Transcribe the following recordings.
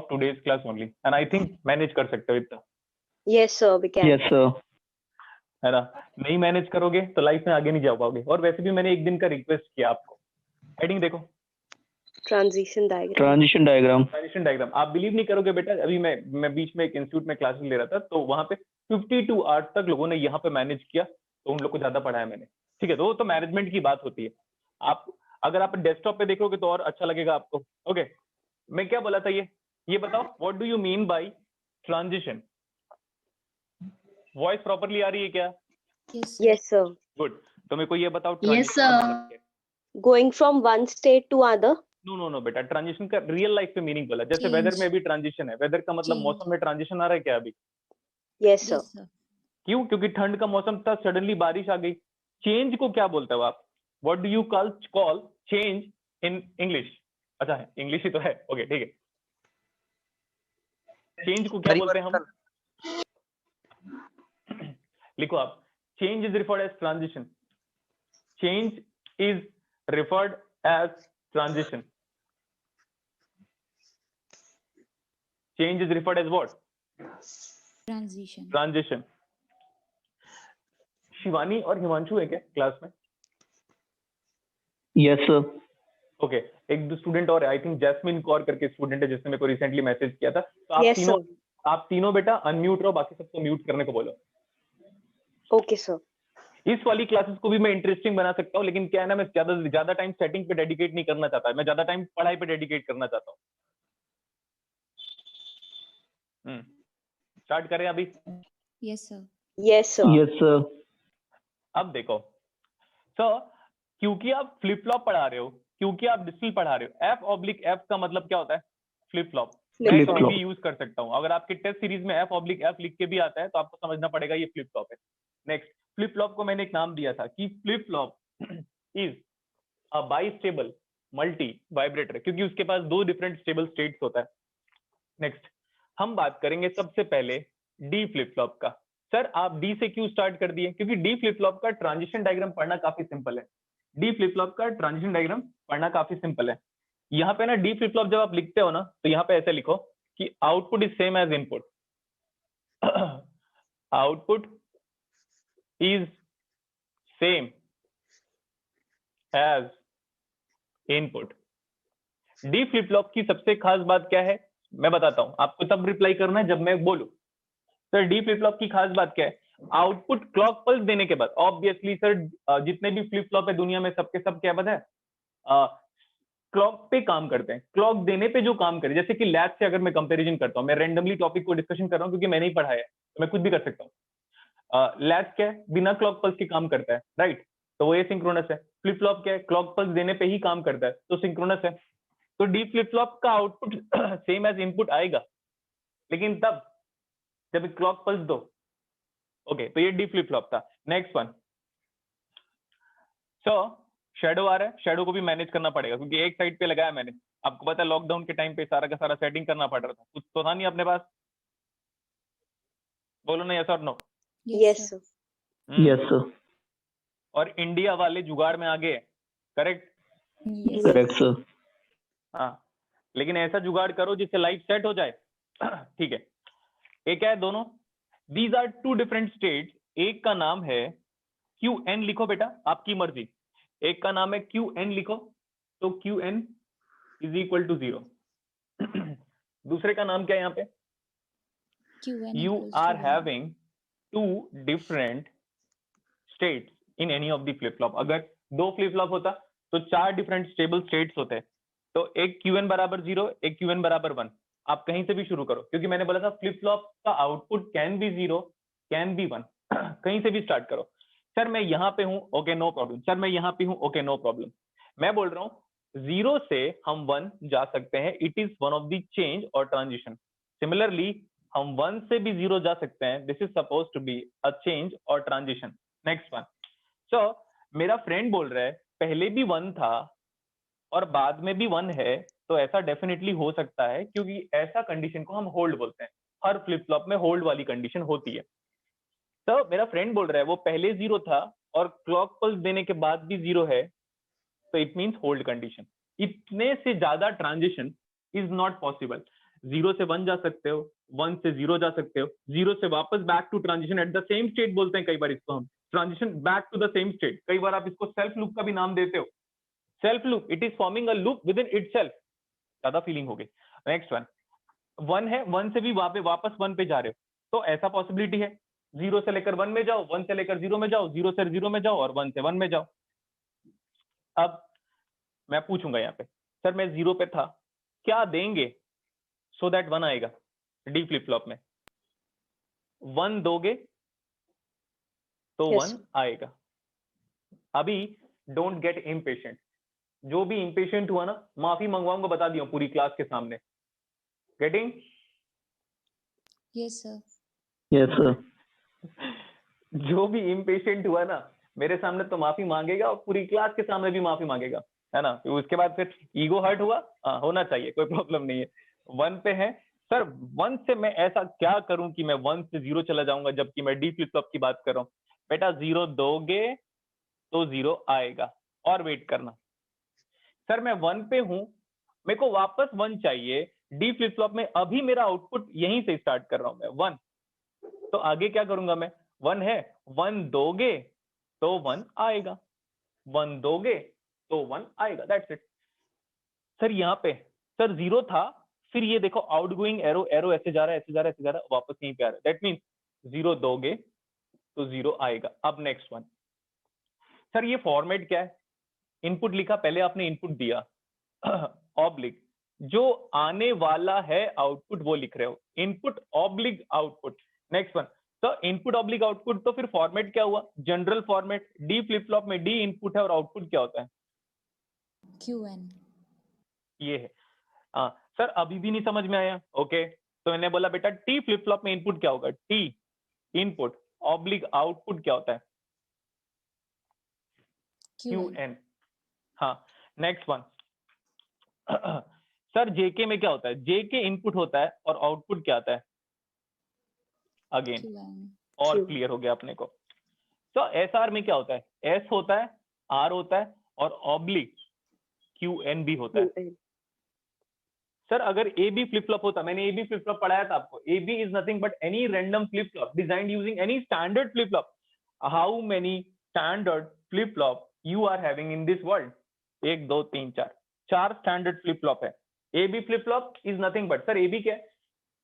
today's class only, and I think manage कर सकते हो इतना, Yes, sir, we can. Yes, sir. है ना? नहीं मैनेज करोगे तो लाइफ में आगे नहीं जा पाओगे। और वैसे भी मैंने एक दिन का रिक्वेस्ट किया आपको, हेडिंग देखो, Transition diagram. Transition diagram. Transition diagram. आप बिलीव नहीं करोगे बेटा, अभी मैं बीच में एक इंस्टीट्यूट में क्लासेस ले रहा था, तो वहां पे 52 आवर्स तक लोगों ने यहाँ पे मैनेज किया, तो उन लोग को ज्यादा पढ़ाया मैंने। ठीक है, तो वो तो मैनेजमेंट की बात होती है। आप अगर आप डेस्कटॉप पे देखोगे तो और अच्छा लगेगा आपको। ओके, मैं क्या बोला था, ये बताओ, what do you mean by transition? Voice properly आ रही है क्या? Yes, sir. गुड। तो मेरे को ये बताओ Yes, ट्रांजिशन का मतलब क्या है? Going from one state to other. No बेटा, ट्रांजिशन का रियल लाइफ पे मीनिंग बोला। जैसे वेदर में भी ट्रांजिशन है, वेदर का मतलब Change. मौसम में ट्रांजिशन आ रहा है क्या अभी? Yes, sir. Yes, sir. क्यों? क्योंकि ठंड का मौसम था, सडनली बारिश आ गई। चेंज को क्या बोलते हो आप? What do you call change in English? अच्छा है, इंग्लिश ही तो है। ओके, ठीक है। चेंज को क्या बोलते हैं हम? लिखो आप, change is referred as transition. Change is referred as transition. Change is referred as what? Transition. Transition. Shivani और हिमांशु है क्या क्लास में? Yes, sir. ओके, एक दो स्टूडेंट और है, आई थिंक जैस्मिन कौर करके स्टूडेंट है जिसने मेरे को रिसेंटली मैसेज किया था। तो Yes, आप तीनों बेटा अनम्यूट रहो, बाकी सबको म्यूट करने को बोलो। Okay, sir. इस वाली क्लासेस को भी मैं इंटरेस्टिंग बना सकता हूँ, लेकिन क्या है ना, मैं ज्यादा टाइम सेटिंग पे डेडिकेट नहीं करना चाहता, मैं ज्यादा टाइम पढ़ाई पे डेडिकेट करना चाहता हूँ। स्टार्ट करें अभी? Yes, sir. Yes, sir. Yes, sir. अब देखो सर, क्योंकि आप फ्लिप फ्लॉप पढ़ा रहे हो, क्योंकि आप डिस्टिल पढ़ा रहे हो, F/F का मतलब क्या होता है? Flip flop. मैं Flip कभी flop. भी यूज कर सकता हूँ। अगर आपके टेस्ट सीरीज में F/F लिख के भी आता है तो आपको समझना पड़ेगा ये फ्लिप फ्लॉप है। नेक्स्ट, फ्लिप फ्लॉप को मैंने एक नाम दिया था कि flip flop is a bistable multi vibrator, क्योंकि उसके पास दो डिफरेंट स्टेबल स्टेट्स होता है। नेक्स्ट, हम बात करेंगे सबसे पहले डी फ्लिप फ्लॉप का। सर आप डी से क्यों स्टार्ट कर दिए? क्योंकि डी फ्लिप फ्लॉप का ट्रांजिशन डायग्राम पढ़ना काफी सिंपल है। डी फ्लिप फ्लॉप का ट्रांजिशन डायग्राम पढ़ना काफी सिंपल है। यहाँ पे ना डी फ्लिप फ्लॉप जब आप लिखते हो ना, तो यहाँ पे ऐसे लिखो कि output is same as input. Output is same as input. D flip flop की सबसे खास बात क्या है मैं बताता हूं, आपको तब रिप्लाई करना है जब मैं बोलूं। सर डी फ्लिप फ्लॉप की खास बात क्या है? आउटपुट क्लॉक पल्स देने के बाद, ऑब्वियसली सर जितने भी फ्लिप फ्लॉप है दुनिया में सबके सब क्या पता है, क्लॉक पे काम करते हैं। क्लॉक देने पे जो काम करे, जैसे कि लैच से अगर मैं कंपैरिजन करता हूं, मैं रैंडमली टॉपिक को डिस्कशन कर रहा हूं क्योंकि मैंने ही पढ़ाया है, तो मैं कुछ भी कर सकता हूँ। लैच क्या है? बिना क्लॉक पल्स के काम करता है, राइट? तो वो ये सिंक्रोनस है। फ्लिप फ्लॉप क्या है? क्लॉक पल्स देने पे ही काम करता है, तो सिंक्रोनस है। तो डी फ्लिप फ्लॉप का आउटपुट सेम एज इनपुट आएगा, लेकिन तब जब क्लॉक पल्स दो। ओके, तो ये डी फ्लिप फ्लॉप था। नेक्स्ट वन, सो शेडो आ रहा है, शेडो को भी मैनेज करना पड़ेगा क्योंकि एक साइड पे लगाया मैंने। आपको पता है लॉकडाउन के टाइम पे सारा का सारा सेटिंग करना पड़ रहा था, कुछ तो था नहीं अपने पास। बोलो ना यस और no. Yes, sir. Yes, sir. और इंडिया वाले जुगाड़ में आगे, करेक्ट? Yes. Correct, sir. हाँ, लेकिन ऐसा जुगाड़ करो जिससे लाइफ सेट हो जाए। ठीक है, एक है दोनों, these are two different states. एक का नाम है QN, लिखो बेटा आपकी मर्जी। एक का नाम है QN लिखो, तो QN इज इक्वल टू 0। दूसरे का नाम क्या है यहाँ पे? QN You equals to are 1. having two different states in any of the flip flop। अगर दो फ्लिप फ्लॉप होता तो चार डिफरेंट स्टेबल स्टेट्स होते, तो एक QN बराबर 0, एक QN बराबर 1। आप कहीं से भी शुरू करो, क्योंकि मैंने बोला था फ्लिप फ्लॉप का output can B 0, can be 1। कहीं से भी स्टार्ट करो। सर मैं यहाँ पे हूँ, ओके नो प्रॉब्लम। सर मैं यहाँ पे हूँ, ओके नो प्रॉब्लम। मैं बोल रहा हूँ 0 से हम 1 जा सकते हैं, it is one of the change और ट्रांजिशन। सिमिलरली हम 1 से भी 0 जा सकते हैं, this is suppose to be a change और ट्रांजिशन। नेक्स्ट वन, सो मेरा फ्रेंड बोल रहा है पहले भी 1 था और बाद में भी 1 है, तो ऐसा डेफिनेटली हो सकता है, क्योंकि ऐसा कंडीशन को हम होल्ड बोलते हैं। हर फ्लिप फ्लॉप में होल्ड वाली कंडीशन होती है। तो मेरा फ्रेंड बोल रहा है वो पहले 0 था और क्लॉक पल्स देने के बाद भी 0 है, तो इट मींस होल्ड कंडीशन। इतने से ज्यादा transition is not possible. Zero से वन जा सकते हो, वन से जीरो जा सकते हो, जीरो से वापस back to transition at the same state बोलते हैं कई बार इसको हम, transition back to the same state. कई बार आप इसको सेल्फ लूप का भी नाम देते हो, self loop, it is forming a loop with in itself. ज्यादा फीलिंग हो गई। नेक्स्ट वन, वन है, वन से भी वापस वन पे जा रहे हो, तो ऐसा पॉसिबिलिटी है, जीरो से लेकर वन में जाओ, वन से लेकर जीरो में जाओ, जीरो से जीरो में जाओ, और वन से वन में जाओ। अब मैं पूछूंगा यहाँ पे, सर मैं जीरो पे था, क्या देंगे सो दैट वन आएगा डी फ्लिप फ्लॉप में? वन दोगे तो Yes, वन sir. आएगा। अभी डोंट गेट इम्पेशेंट, जो भी इम्पेशेंट हुआ ना, माफी मंगवाऊंगा, बता दिया पूरी क्लास के सामने। Getting? Yes, sir. Yes, sir. जो भी इम्पेशेंट हुआ ना मेरे सामने तो माफी मांगेगा, और पूरी क्लास के सामने भी माफी मांगेगा, है ना? तो उसके बाद फिर ईगो हर्ट हुआ, हाँ होना चाहिए, कोई प्रॉब्लम नहीं है। वन पे है, सर वन से मैं ऐसा क्या करूं कि मैं वन से जीरो चला जाऊंगा, जबकि मैं डी फ्लिप फ्लॉप की बात कर रहा हूँ। बेटा जीरो दोगे तो जीरो आएगा, और वेट करना। सर मैं वन पे हूं, मेरे को वापस वन चाहिए डी फ्लिप फ्लॉप में, अभी मेरा आउटपुट यहीं से स्टार्ट कर रहा हूं मैं वन, तो आगे क्या करूंगा मैं? वन है, वन दोगे तो वन आएगा, वन दोगे तो वन आएगा, दैट्स इट। सर यहाँ पे सर जीरो था, फिर ये देखो आउटगोइंग एरो, एरो ऐसे जा रहा है, ऐसे जा रहा है, ऐसे जा रहा है, वापस यहीं पे आ रहा है, दैट मीन्स जीरो दोगे तो जीरो आएगा। अब नेक्स्ट वन, सर ये फॉर्मेट क्या है? इनपुट लिखा, पहले आपने इनपुट दिया ऑब्लिक, जो आने वाला है आउटपुट वो लिख रहे हो, input oblique output. Next one, तो इनपुट ऑब्लिक आउटपुट, तो फिर फॉर्मेट क्या हुआ? General format. D flip flop में डी इनपुट है और आउटपुट क्या होता है? QN. ये है। हाँ सर अभी भी नहीं समझ में आया? ओके, तो मैंने बोला बेटा टी फ्लिप फ्लॉप में इनपुट क्या होगा? टी इनपुट ऑब्लिक आउटपुट क्या होता है? QN. QN। हाँ नेक्स्ट वन, सर जेके में क्या होता है? जेके इनपुट होता है और आउटपुट क्या आता है? Again QN. और Q. क्लियर हो गया अपने को। तो एसआर में क्या होता है? एस होता है, आर होता है, और ऑब्लिक QN भी होता है। QN. सर अगर ए बी फ्लिप फ्लॉप होता, मैंने ए बी फ्लिप फ्लॉप पढ़ाया था आपको, A B is nothing but any random flip flop designed using any standard flip flop. How many standard flip flop you are having in this world? 1 2 3 4, 4 standard flip flop है। A B flip flop is nothing but, sir A B क्या है?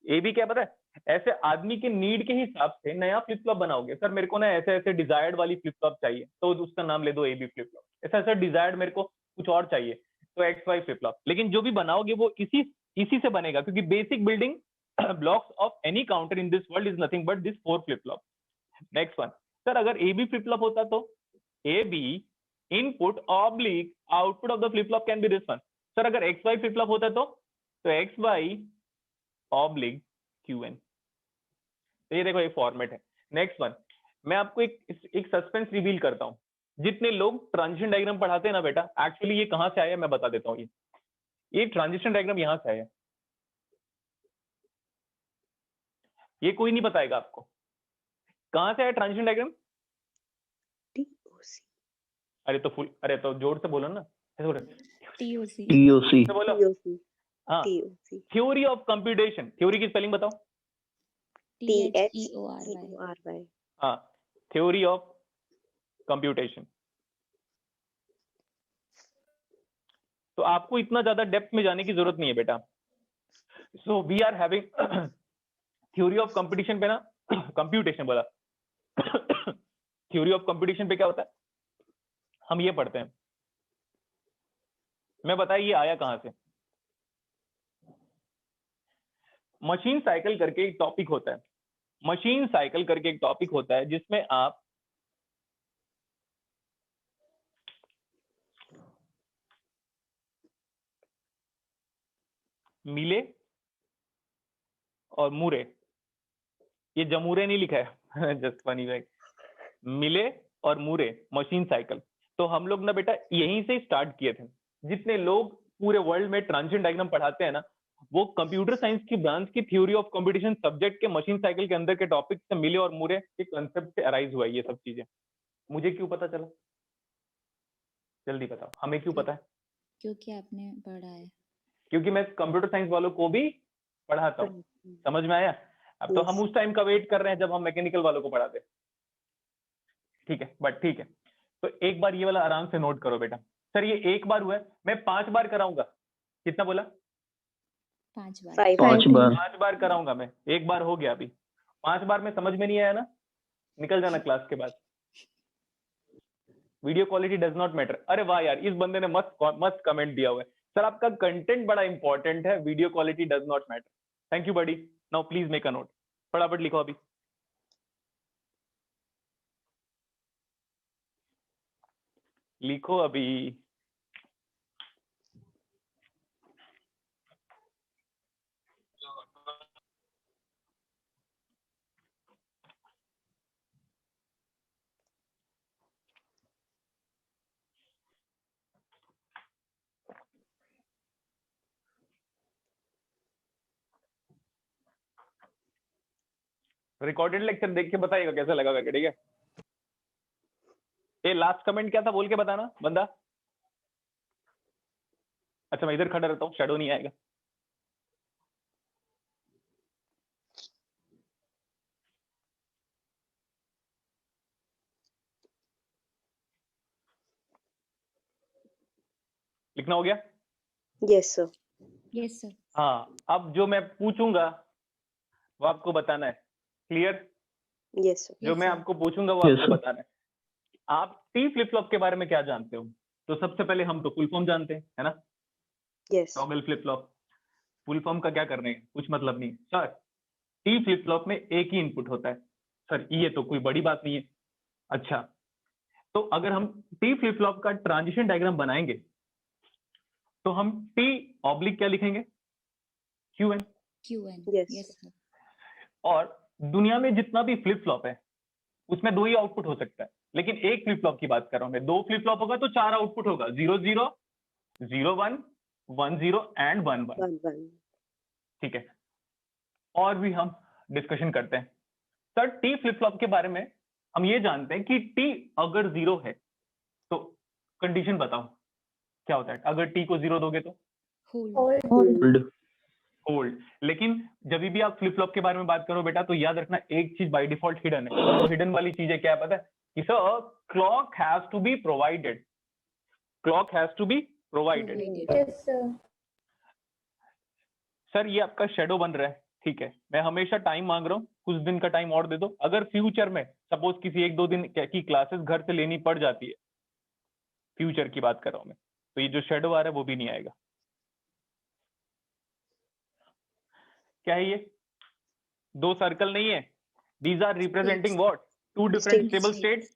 A B क्या पता है? ऐसे आदमी के need के हिसाब से नया फ्लिप फ्लॉप बनाओगे। सर मेरे को ना ऐसे ऐसे डिजायर्ड वाली फ्लिप फ्लॉप चाहिए, तो उसका नाम ले दो ए बी फ्लिप फ्लॉप। ऐसा ऐसा डिजायर्ड मेरे को कुछ और चाहिए, तो एक्स वाई फ्लिप फ्लॉप। लेकिन जो भी बनाओगे वो इसी से बनेगा, क्योंकि basic building blocks of any counter in this world is nothing but this 4 flip flop. Next one, sir अगर ए बी फ्लिप फ्लॉप होता तो A B input oblique output of the flip flop can be this one. Sir अगर X Y flip flop होता तो x Y oblique QN। तो ये देखो ये फॉर्मेट है। नेक्स्ट वन, मैं आपको एक सस्पेंस रिवील करता हूँ। जितने लोग ट्रांजिशन डायग्राम पढ़ाते हैं ना बेटा, एक्चुअली ये कहां से आया मैं बता देता हूँ। ये ट्रांजिशन डायग्राम यहां से आया, ये कोई नहीं बताएगा आपको कहां से आया ट्रांजिशन डायग्राम। TOC. अरे तो फुल, अरे तो जोर से बोलो ना, ऐसे बोलो, TOC. TOC. तो बोलो। TOC. हाँ, TOC. Theory of computation, theory की स्पेलिंग बताओ। THEORY. THEORY. हाँ, थ्योरी ऑफ कंप्यूटेशन। तो आपको इतना ज्यादा डेप्थ में जाने की जरूरत नहीं है बेटा। So we are having theory of competition पे ना, कंप्यूटेशन बोला, थ्योरी ऑफ कंपटीशन पे क्या होता है? हम ये पढ़ते हैं, मैं बताइए ये आया कहां से। मशीन साइकिल करके एक टॉपिक होता है, मशीन साइकिल करके एक टॉपिक होता है जिसमें आप मिले और मुरे, ये जमूरे नहीं लिखा है जस्ट फनी बैग, मिले और मुरे मशीन साइकिल। तो हम लोग ना बेटा यहीं से स्टार्ट किए थे। जितने लोग पूरे वर्ल्ड में ट्रांजिशन डायग्राम पढ़ाते हैं ना, वो कंप्यूटर साइंस की ब्रांच की थ्योरी ऑफ कंपटीशन सब्जेक्ट के मशीन साइकिल के अंदर के टॉपिक से मिले और मुरे के कंसेप्ट से अराइज हुआ है ये सब चीजें। मुझे क्यों पता चला? जल्दी बताओ, हमें क्यों पता है? क्योंकि आपने पढ़ा है. क्योंकि मैं कंप्यूटर साइंस वालों को भी पढ़ाता हूँ। समझ में आया? अब तो Yes. हम उस टाइम का वेट कर रहे हैं जब हम मैकेनिकल वालों को पढ़ाते। ठीक है, बट ठीक है, तो एक बार ये वाला आराम से नोट करो बेटा। सर ये एक बार हुआ है, मैं 5 बार कराऊंगा। कितना बोला? 5 बार। 5 5 बार 5 बार कराऊंगा मैं, एक बार हो गया अभी। 5 बार में समझ में नहीं आया ना, निकल जाना क्लास के बाद। Video quality does not matter. अरे वाह यार, इस बंदे ने मस्त कमेंट दिया हुआ है। सर आपका कंटेंट बड़ा इंपॉर्टेंट है, video quality does not matter. Thank you buddy. Now please make a note. फटाफट लिखो अभी। लिखो अभी। रिकॉर्डेड लेक्चर देख के बताइएगा कैसा लगा करके, ठीक है? ये लास्ट कमेंट क्या था बोल के बताना बंदा। अच्छा मैं इधर खड़ा रहता हूँ, शैडो नहीं आएगा। लिखना हो गया? Yes, sir. Yes, sir. हाँ, अब जो मैं पूछूंगा वो आपको बताना है। क्लियर? Yes, sir. जो Yes, मैं sir. आपको पूछूंगा वो Yes, आपको sir. बताना है। आप टी फ्लिप फ्लॉप के बारे में क्या जानते हो? तो सबसे पहले हम तो फुल फॉर्म जानते हैं, है ना? Yes. Toggle flip flop. Full form का क्या करने है, कुछ मतलब नहीं। सर टी फ्लिप फ्लॉप में एक ही इनपुट होता है। सर ये तो कोई बड़ी बात नहीं है। अच्छा, तो अगर हम टी फ्लिप फ्लॉप का ट्रांजिशन डायग्राम बनाएंगे तो हम टी ऑब्लिक क्या लिखेंगे? Q n. QN. Yes. Yes, sir. और दुनिया में जितना भी फ्लिप फ्लॉप है उसमें 2 ही आउटपुट हो सकता है, लेकिन एक फ्लिप फ्लॉप की बात कर रहा हूं मैं। 2 फ्लिप फ्लॉप होगा तो 4 आउटपुट होगा, 0 0 0 1 1 0 एंड 1 1। 1 1. ठीक है, और भी हम डिस्कशन करते हैं। सर टी फ्लिप फ्लॉप के बारे में हम ये जानते हैं कि टी अगर 0 है तो कंडीशन बताओ क्या होता है। अगर टी को 0 दोगे तो Hold. Hold hold. लेकिन जब भी आप फ्लिप फ्लॉप के बारे में बात करो बेटा तो याद रखना एक चीज बाय डिफॉल्ट हिडन है। तो हिडन वाली चीज है क्या है पता है? कि sir clock has to be provided. Clock has to be provided. Provided. Yes, sir. Sir ये आपका शेडो बन रहा है, ठीक है? मैं हमेशा टाइम मांग रहा हूँ, कुछ दिन का टाइम और दे दो। अगर फ्यूचर में सपोज किसी 1-2 दिन की क्लासेस घर से लेनी पड़ जाती है, फ्यूचर की बात कर रहा हूँ मैं, तो ये जो शेडो आ रहा है वो भी नहीं आएगा। क्या है ये? 2 सर्कल नहीं है। These are representing what? 2 different stable states.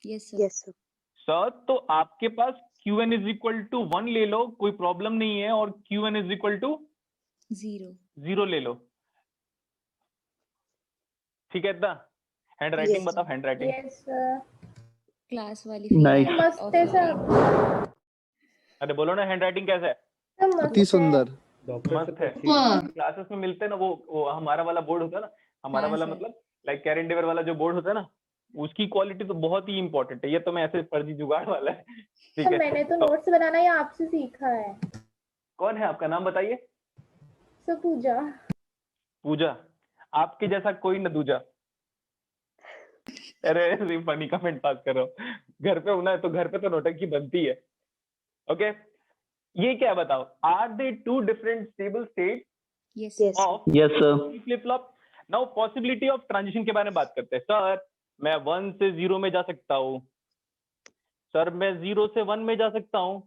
Yes, sir. Yes, sir. Sir तो आपके पास Qn इज इक्वल टू 1 ले लो, कोई प्रॉब्लम नहीं है, और Qn इज इक्वल टू 0. 0 ले लो। ठीक है इतना? हैंड राइटिंग Yes, बताओ, sir. Hand writing. Yes, sir. Class वाली Nice. fee मस्त है सर. अरे बोलो ना, हैंड राइटिंग कैसा है? सर मस्त अति है. सुंदर. मस्त है। क्लासेस में मिलते हैं ना, वो हमारा वाला बोर्ड होता है ना, हमारा हाँ, वाला sir. मतलब लाइक कैर एंडेवर वाला जो बोर्ड होता है ना, उसकी क्वालिटी तो बहुत ही इंपॉर्टेंट है। ये तो मैं ऐसे फर्जी जुगाड़ वाला है। ठीक सर है, मैंने तो नोट्स बनाना ये आपसे सीखा है. कौन है आपका नाम बताइए? सर पूजा. पूजा। आपके जैसा कोई न दूजा। अरे ऐसे फनी कमेंट पास कर रहा हूँ। घर पे होना है तो घर पे तो नौटंकी बनती है। ओके, ये क्या है बताओ? Are they 2 different stable state Yes, sir. Yes, sir. Of yes sir flip flop? Now possibility of transition के बारे में बात करते हैं। सर मैं 1 से 0 में जा सकता हूँ। सर मैं 0 से 1 में जा सकता हूँ।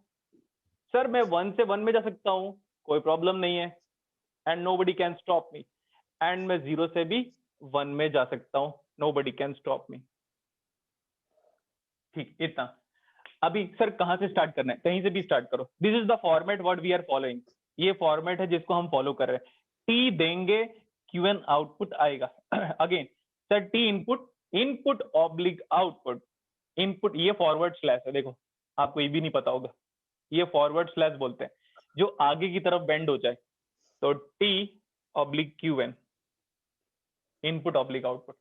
सर मैं 1 से 1 में जा सकता हूँ, कोई प्रॉब्लम नहीं है, and nobody can stop me. And मैं 0 से भी 1 में जा सकता हूँ, नोबडी कैन स्टॉप मी। ठीक, इतना। अभी सर कहाँ से स्टार्ट करना है? कहीं से भी स्टार्ट करो। This is the format what we are following. ये फॉर्मेट है जिसको हम फॉलो कर रहे हैं। टी देंगे, क्यूएन आउटपुट आएगा। Again sir T input, input oblique output. Input ये फॉरवर्ड स्लैश है, देखो आपको ये भी नहीं पता होगा, ये फॉरवर्ड स्लैश बोलते हैं, जो आगे की तरफ बेंड हो जाए। तो T oblique QN, input oblique output.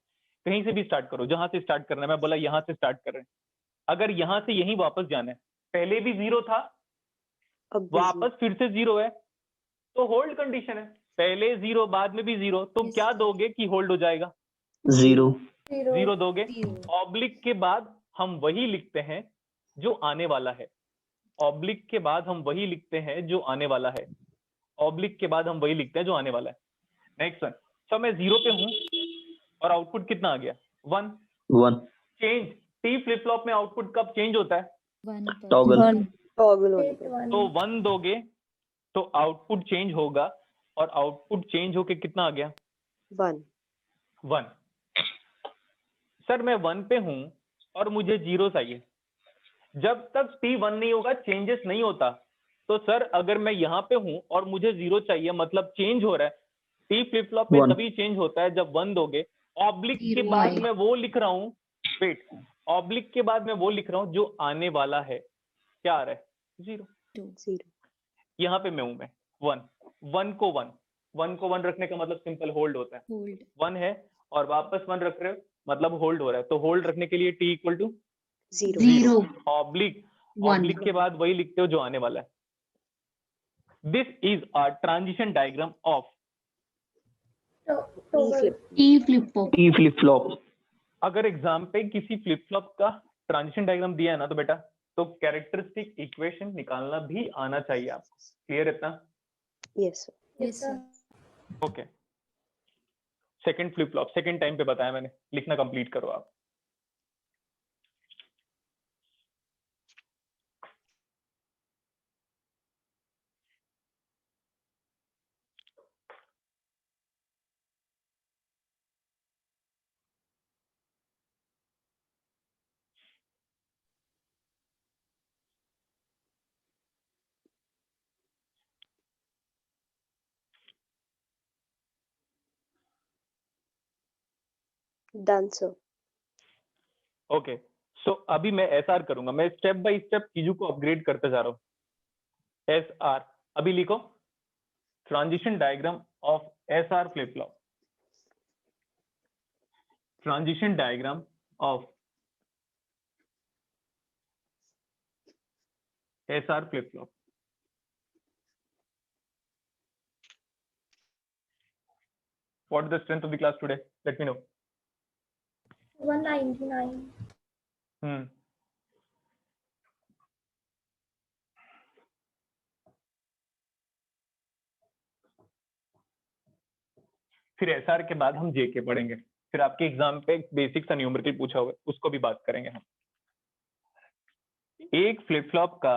कहीं से भी स्टार्ट करो, जहां से स्टार्ट करना है। मैं बोला यहां से स्टार्ट कर रहे हैं। अगर यहां से यहीं वापस जाना है, पहले भी 0 था, अब भी वापस फिर से 0 है, तो होल्ड कंडीशन है। पहले 0 बाद में भी 0, तो Yes, क्या sir. दोगे कि होल्ड हो जाएगा? 0. 0 दोगे। 0. ऑब्लिक के बाद हम वही लिखते हैं जो आने वाला है। ऑब्लिक के बाद हम वही लिखते हैं जो आने वाला है। ऑब्लिक के बाद हम वही लिखते हैं जो आने वाला है। Next one. सो मैं 0 पे हूं और आउटपुट कितना आ गया? 1। 1. चेंज टी फ्लिप फ्लॉप में आउटपुट कब चेंज होता है? 1 पर Toggle. टॉगल होने State पे। 1. तो 1 दोगे तो आउटपुट चेंज होगा, और आउटपुट चेंज होके कितना आ गया? 1 1। सर मैं 1 पे हूं और मुझे 0 चाहिए। जब तक टी 1 नहीं होगा चेंजेस नहीं होता। तो सर अगर मैं यहाँ पे हूं और मुझे 0 चाहिए, मतलब चेंज हो रहा है। टी फ्लिप फ्लॉप में 1. तभी चेंज होता है जब 1 दोगे। ऑब्लिक के 0 बाद आए। मैं वो लिख रहा हूँ, वेट, ऑब्लिक के बाद मैं वो लिख रहा हूँ जो आने वाला है। क्या आ रहा है? 0। 0 यहाँ पे मैं हूं, मैं 1 को 1 रखने का मतलब सिंपल होल्ड होता है। होल्ड 1 है और वापस 1 रख रहे हो मतलब होल्ड हो रहा है। तो होल्ड रखने के लिए T equal to 0 0 oblique. 1 oblique के बाद वही लिखते हो जो आने वाला है। This is a transition diagram of. Toggle. T flip flop T flip flop. अगर एग्जाम पे किसी फ्लिप फ्लॉप का ट्रांजिशन डायग्राम दिया है ना, तो बेटा तो कैरेक्टरिस्टिक इक्वेशन निकालना भी आना चाहिए आपको। क्लियर इतना? Yes sir. yes sir okay. Second flip flop second time पे बताया मैंने, लिखना कंप्लीट करो आप। Done sir. ओके, सो अभी मैं एसआर करूंगा। मैं स्टेप बाय स्टेप चीजों को अपग्रेड करते जा रहा हूँ। एसआर अभी लिखो, transition diagram of SR flip flop. Transition diagram of SR flip flop. What is the strength of the class today? Let me know. 199. हम्म, फिर एसआर के बाद हम जेके पढ़ेंगे। फिर आपके एग्जाम पे बेसिक सा न्यूमेरिकल पूछा हुआ है, उसको भी बात करेंगे हम। एक फ्लिप फ्लॉप का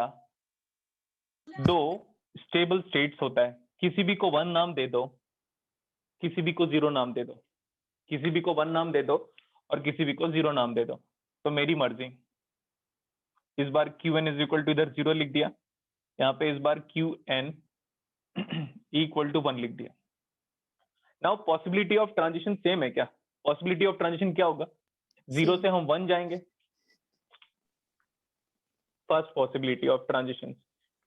2 स्टेबल स्टेट्स होता है। किसी भी को 1 नाम दे दो, किसी भी को 0 नाम दे दो। किसी भी को 1 नाम दे दो और किसी भी को 0 नाम दे दो। तो मेरी मर्जी। इस बार Qn इज इक्वल टू इधर 0 लिख दिया, यहाँ पे इस बार Qn इक्वल टू 1 लिख दिया। Now possibility of transition same है क्या? पॉसिबिलिटी ऑफ ट्रांजिशन क्या होगा? 0 Same. से हम 1 जाएंगे। First possibility of transition.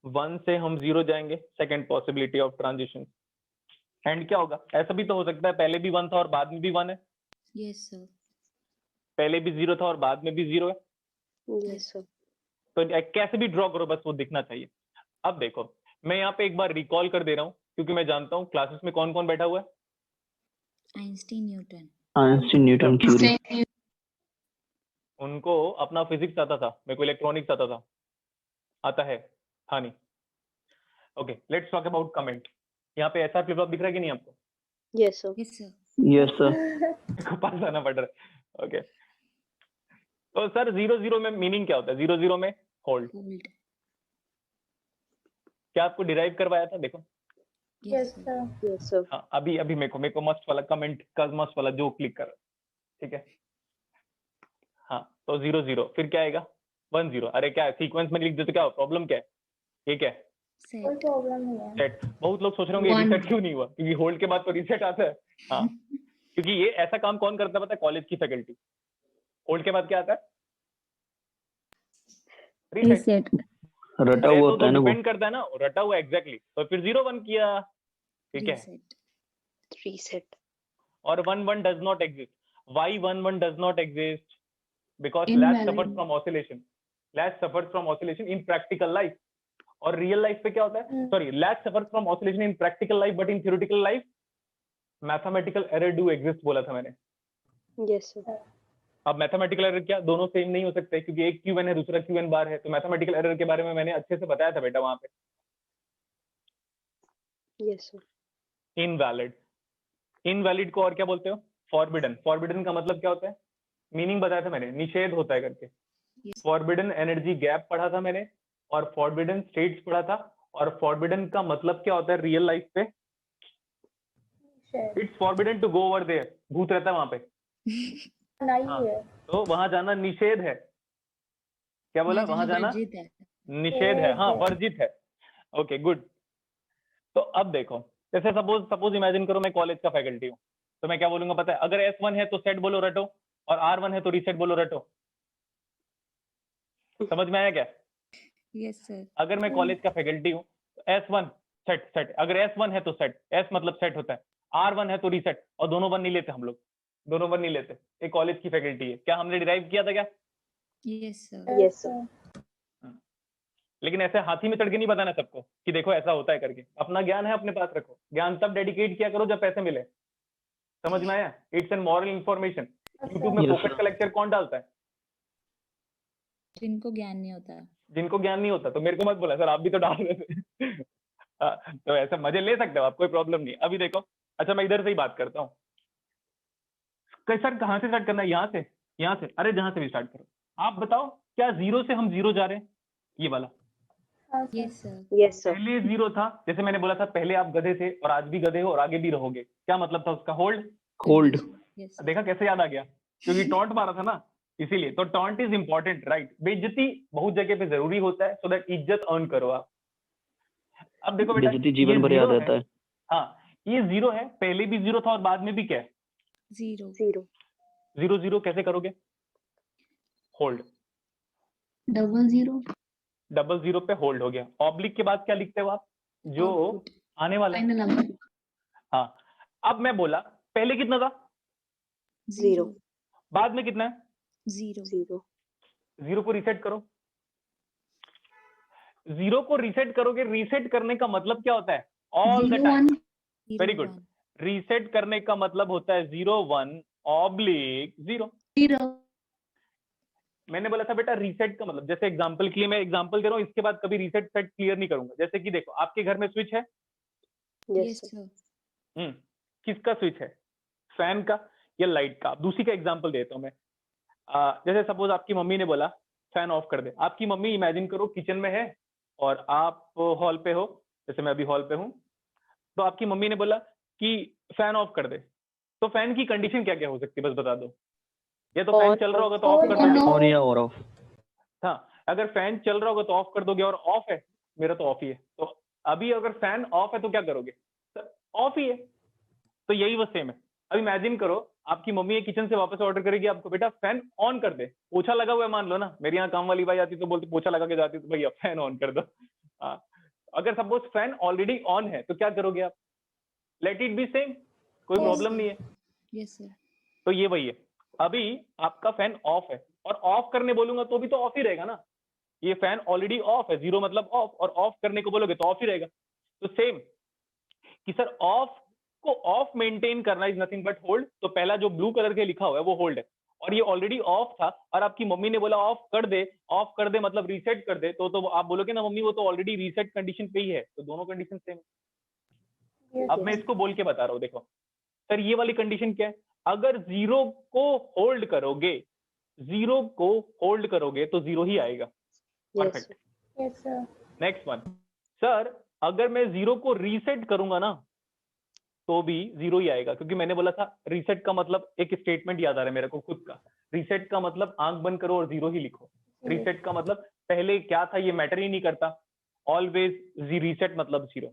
1 से हम 0 जाएंगे, second possibility of transition. And क्या होगा? ऐसा भी तो हो सकता है पहले भी 1 था और बाद में भी 1 है, yes sir पहले भी 0 था और बाद में भी 0 है। Yes sir. तो कैसे भी ड्रॉ करो, बस वो दिखना चाहिए। अब देखो, मैं यहाँ पे एक बार रिकॉल कर दे रहा हूँ क्योंकि मैं जानता हूँ क्लासेस में कौन कौन बैठा हुआ है। Einstein Newton Einstein, Newton, Curie. उनको अपना फिजिक्स आता था, मेरे को इलेक्ट्रॉनिक्स आता था। आता है? हाँ नहीं? Okay, let's talk about comment. यहाँ पे ऐसा फ्लिप फ्लॉप दिख रहा है कि नहीं आपको? Yes sir. yes sir Yes, sir. को पास आना पड़ रहा है। ओके, तो सर 0-0 में मीनिंग क्या होता है? 0-0 में होल्ड। hold क्या आपको डिराइव करवाया था? देखो, yes Yes, sir sir. Yes sir. हाँ अभी अभी मेरे को मस्त वाला कमेंट का मस्त वाला जो क्लिक कर, ठीक है। हाँ तो 0-0 फिर क्या आएगा? 1-0। अरे क्या सीक्वेंस में लिख दे तो क्या प्रॉब्लम क्या है? ये क्या है? कोई set प्रॉब्लम नहीं है। सेट। बहुत लोग सोच रहे होंगे One. रिसेट क्यों नहीं हुआ, क्योंकि होल्ड के बाद तो रिसेट आता है। हाँ, क्योंकि ये ऐसा काम कौन करता है पता है? कॉलेज की फैकल्टी। होल्ड के बाद क्या आता है? रीसेट। reset रटा हुआ होता है ना वो. डिपेंड करता है ना, रटा हुआ एग्जैक्टली। तो फिर 0-1 किया, ठीक है, reset रीसेट। और 1-1 does not exist. Why 1-1 does not exist? Because latch suffers from oscillation. Latch suffers from oscillation in practical life. और रियल लाइफ पे क्या होता है? Sorry, lag suffer from oscillation in practical life but in theoretical life mathematical error do exist बोला था मैंने। Yes, sir. अब mathematical error क्या, दोनों सेम नहीं हो सकते क्योंकि एक क्यूएन है दूसरा क्यूएन बार है, तो मैथमेटिकल एरर के बारे में मैंने अच्छे से बताया था बेटा वहां पे। Yes, sir. इनवैलिड, इनवैलिड को और क्या बोलते हो? फॉरबिडन। फॉरबिडन का मतलब क्या होता है? मीनिंग बताया था मैंने, निषेध होता है करके। Yes. फॉरबिडन एनर्जी गैप पढ़ा था मैंने, और फॉरबिडन स्टेट्स पढ़ा था। और फॉरबिडन का मतलब क्या होता है रियल लाइफ पे? It's forbidden to go over there, भूत रहता है वहां पे। नहीं हाँ, है। तो वहां जाना निषेध है। क्या बोला? वहां जाना वर्जित है। निषेध है, हाँ, ओके। वर्जित है। Okay, good. तो अब देखो, जैसे सपोज इमेजिन करो मैं कॉलेज का फैकल्टी हूँ, तो मैं क्या बोलूंगा पता है? अगर S1 है तो सेट बोलो रटो, और R1 है तो रीसेट बोलो रटो। समझ में आया क्या? Yes sir. अगर मैं कॉलेज का फैकल्टी हूँ तो S1 सेट सेट, अगर S1 है तो सेट, S मतलब सेट होता है, R1 है तो रीसेट, और दोनों वन नहीं लेते हम लोग, दोनों वन नहीं लेते। एक कॉलेज की फैकल्टी है, क्या हमने डिराइव किया था क्या? Yes sir. Yes, sir. लेकिन ऐसे हाथी में चढ़ के नहीं बताना सबको कि देखो ऐसा होता है करके। अपना ज्ञान है अपने पास रखो, ज्ञान तब डेडिकेट किया करो जब पैसे मिले। समझ में आया? It's an moral information. YouTube में Yes, फोकट sir. का लेक्चर कौन डालता है? जिनको ज्ञान नहीं होता। जिनको ज्ञान नहीं होता। तो मेरे को मत बोला सर आप भी तो डाल रहे थे। तो ऐसे मजे ले सकते हो आप, कोई प्रॉब्लम नहीं। अभी देखो, अच्छा मैं इधर से ही बात करता हूँ। सर कहाँ से स्टार्ट करना है? यहाँ से? यहाँ से? अरे जहां से भी स्टार्ट करो। आप बताओ, क्या जीरो से हम जीरो जा रहे हैं? ये वाला हाँ sir. Yes sir. Yes, sir. पहले जीरो था, जैसे मैंने बोला था पहले आप गधे थे और आज भी गधे हो और आगे भी रहोगे। क्या मतलब था उसका? होल्ड। Hold. Yes sir. देखा कैसे याद आ गया? क्योंकि टॉन्ट मारा था ना, इसीलिए। तो टॉन्ट इज इंपॉर्टेंट, राइट? बेइज्जती बहुत जगह पे जरूरी होता है, सो दैट इज्जत अर्न करो आप। अब देखो बेटा, बेइज्जती ये जीवन भर याद जीरो रहता है। है। हाँ, ये जीरो है, पहले भी जीरो था और बाद में भी क्या है? जीरो। Zero. जीरो जीरो कैसे करोगे? Hold. Double zero. Double zero पे होल्ड हो गया। ऑब्लिक के बाद क्या लिखते हो आप? जो आउटपुट। आने वाला है। Final output. हाँ, अब मैं बोला पहले कितना था, Zero. बाद में कितना है? जीरो। Zero. जीरो को रीसेट करो। जीरो को रीसेट करोगे। रीसेट करने का मतलब क्या होता है? All the zero time. One. Very good. Reset करने का मतलब होता है 0 1 ऑब्लिक 0। जीरो। मैंने बोला था बेटा रीसेट का मतलब, जैसे एग्जांपल के लिए मैं एग्जांपल दे रहा हूँ, इसके बाद कभी रीसेट सेट क्लियर नहीं करूंगा। जैसे कि देखो, आपके घर में स्विच है। Yes, yes sir. सर। किसका स्विच है? फैन का या लाइट का? दूसरी का एग्जांपल देता हूँ मैं। जैसे सपोज आपकी मम्मी ने बोला फैन ऑफ कर दे। आपकी मम्मी इमेजिन करो किचन में है और आप हॉल पे हो, जैसे मैं अभी हॉल पे हूँ। तो आपकी मम्मी ने बोला कि फैन ऑफ कर दे, तो फैन की कंडीशन क्या क्या हो सकती है बस बता दो। या तो फैन On, चल रहा होगा तो on, ऑफ कर दोगे। On या और off. हाँ, अगर फैन चल रहा होगा तो ऑफ कर दोगे, और ऑफ है, मेरा तो ऑफ ही है। तो अभी अगर फैन ऑफ है तो क्या करोगे? ऑफ ही है। तो यही वो सेम है। अब इमेजिन करो आपकी मम्मी किचन से वापस ऑर्डर करेगी आपको, बेटा फैन ऑन कर दे। पोछा लगा हुआ है मान लो ना, मेरे यहाँ काम वाली बाई आती तो बोलती पोछा लगा के जाती तो भैया फैन ऑन कर दो। अगर सपोज फैन ऑलरेडी ऑन है तो क्या करोगे आप? लेट इट बी सेम, कोई Yes, प्रॉब्लम sir. नहीं है। Yes sir. तो ये वही है। अभी आपका फैन ऑफ है और ऑफ करने बोलूंगा तो भी तो ऑफ ही रहेगा ना। ये फैन ऑलरेडी ऑफ है, जीरो मतलब ऑफ, और ऑफ करने को बोलोगे तो ऑफ ही रहेगा। तो सेम कि सर ऑफ को ऑफ मेंटेन करना इज नथिंग बट होल्ड। तो पहला जो ब्लू कलर के लिखा हुआ है वो होल्ड है, और ये ऑलरेडी ऑफ था और आपकी मम्मी ने बोला ऑफ कर दे। ऑफ कर दे मतलब रीसेट कर दे, तो आप बोलोगे ना मम्मी वो तो ऑलरेडी रीसेट कंडीशन पे ही है। तो दोनों कंडीशन सेम। Yes, अब मैं इसको बोल के बता रहा हूँ। देखो सर ये वाली कंडीशन क्या है? अगर जीरो को होल्ड करोगे, जीरो को होल्ड करोगे तो जीरो ही आएगा। Yes, perfect. sir. yes, sir. Next one, sir अगर मैं जीरो को रीसेट करूंगा ना तो भी जीरो ही आएगा, क्योंकि मैंने बोला था रीसेट का मतलब, एक स्टेटमेंट याद आ रहा है मेरे को खुद का। रीसेट का मतलब आंख बंद करो और जीरो ही लिखो। रीसेट का मतलब पहले क्या था ये मैटर ही नहीं करता, ऑलवेज रीसेट मतलब जीरो।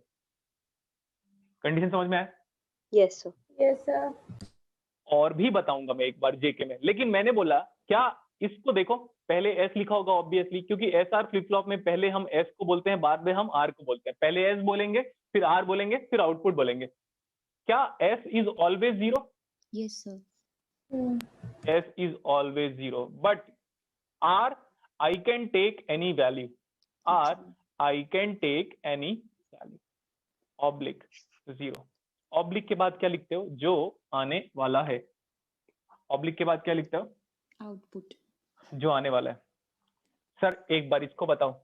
कंडीशन समझ में आया? Yes, sir. Yes, sir. और भी बताऊंगा मैं एक बार जेके में, लेकिन मैंने बोला क्या इसको देखो, पहले एस लिखा होगा ऑब्वियसली, क्योंकि एस आर फ्लिप फ्लॉप में पहले हम एस को बोलते हैं, बाद में हम आर को बोलते हैं। पहले एस बोलेंगे, फिर आर बोलेंगे, फिर आउटपुट बोलेंगे। क्या S is always zero? Yes sir. Hmm. S is always zero, but R I can take any value. R I can take any oblique 0। Oblique के बाद क्या लिखते हो? जो आने वाला है। ऑब्लिक के बाद क्या लिखते हो? आउटपुट। जो आने वाला है। सर एक बार इसको बताओ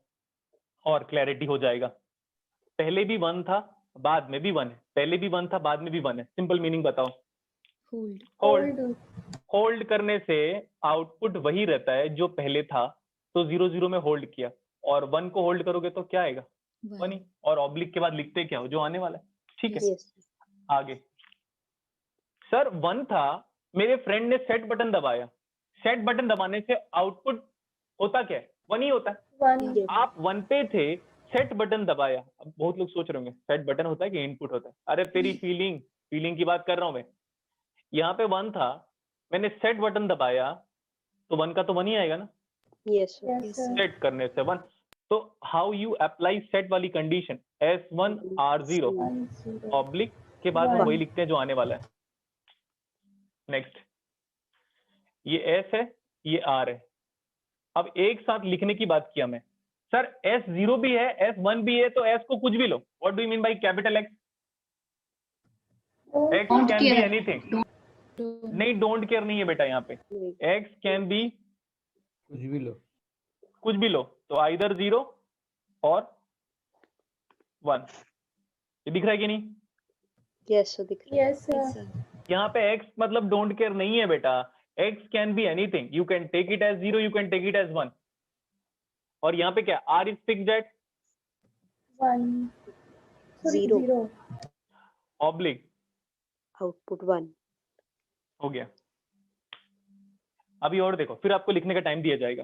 और क्लैरिटी हो जाएगा। पहले भी 1 था, बाद में भी 1 है। पहले भी 1 था, बाद में भी 1 है। सिंपल मीनिंग बताओ। होल्ड। होल्ड। Hold. होल्ड करने से आउटपुट वही रहता है जो पहले था, तो 0 0 में होल्ड किया, और 1 को होल्ड करोगे तो क्या आएगा? 1 ही। और ऑब्लिक के बाद लिखते क्या हो? जो आने वाला है। ठीक है, Yes. आगे। सर 1 था, मेरे फ्रेंड ने सेट बटन दबाया। सेट बटन दबाने से आउटपुट होता क्या है? 1 ही होता है। 1. Yes. आप 1 पे थे, सेट बटन दबाया। अब बहुत लोग सोच रहे होंगे सेट बटन होता है कि इनपुट होता है। अरे तेरी फीलिंग की बात कर रहा हूं मैं। यहाँ पे 1 था, मैंने सेट बटन दबाया, तो 1 का तो 1 ही आएगा ना, Yes, sir. Yes, sir. Set करने से 1। तो हाउ यू अप्लाई सेट वाली कंडीशन? S1 R0 1 0. ऑब्लिक के बाद हम One. वही लिखते हैं जो आने वाला है। नेक्स्ट, ये S है, ये R है। अब एक साथ लिखने की बात किया मैं। सर S0 भी है, S1 भी है, तो S को कुछ भी लो। What do you mean by capital X? Don't X can be anything. Don't. नहीं, डोंट केयर नहीं है बेटा यहाँ पे। नहीं. X कैन बी कुछ भी लो। कुछ भी लो, तो आइदर 0 और 1। ये दिख रहा है कि नहीं? Yes, sir. दिख रहा है. Yes, sir. Yes, sir. यहाँ पे X मतलब डोंट केयर नहीं है बेटा। X can be anything, you can take it as 0, you can take it as 1। और यहाँ पे क्या? R is fixed at 1. Sorry, Zero. 0. Oblique. Output 1. हो गया। अभी और देखो, फिर आपको लिखने का टाइम दिया जाएगा।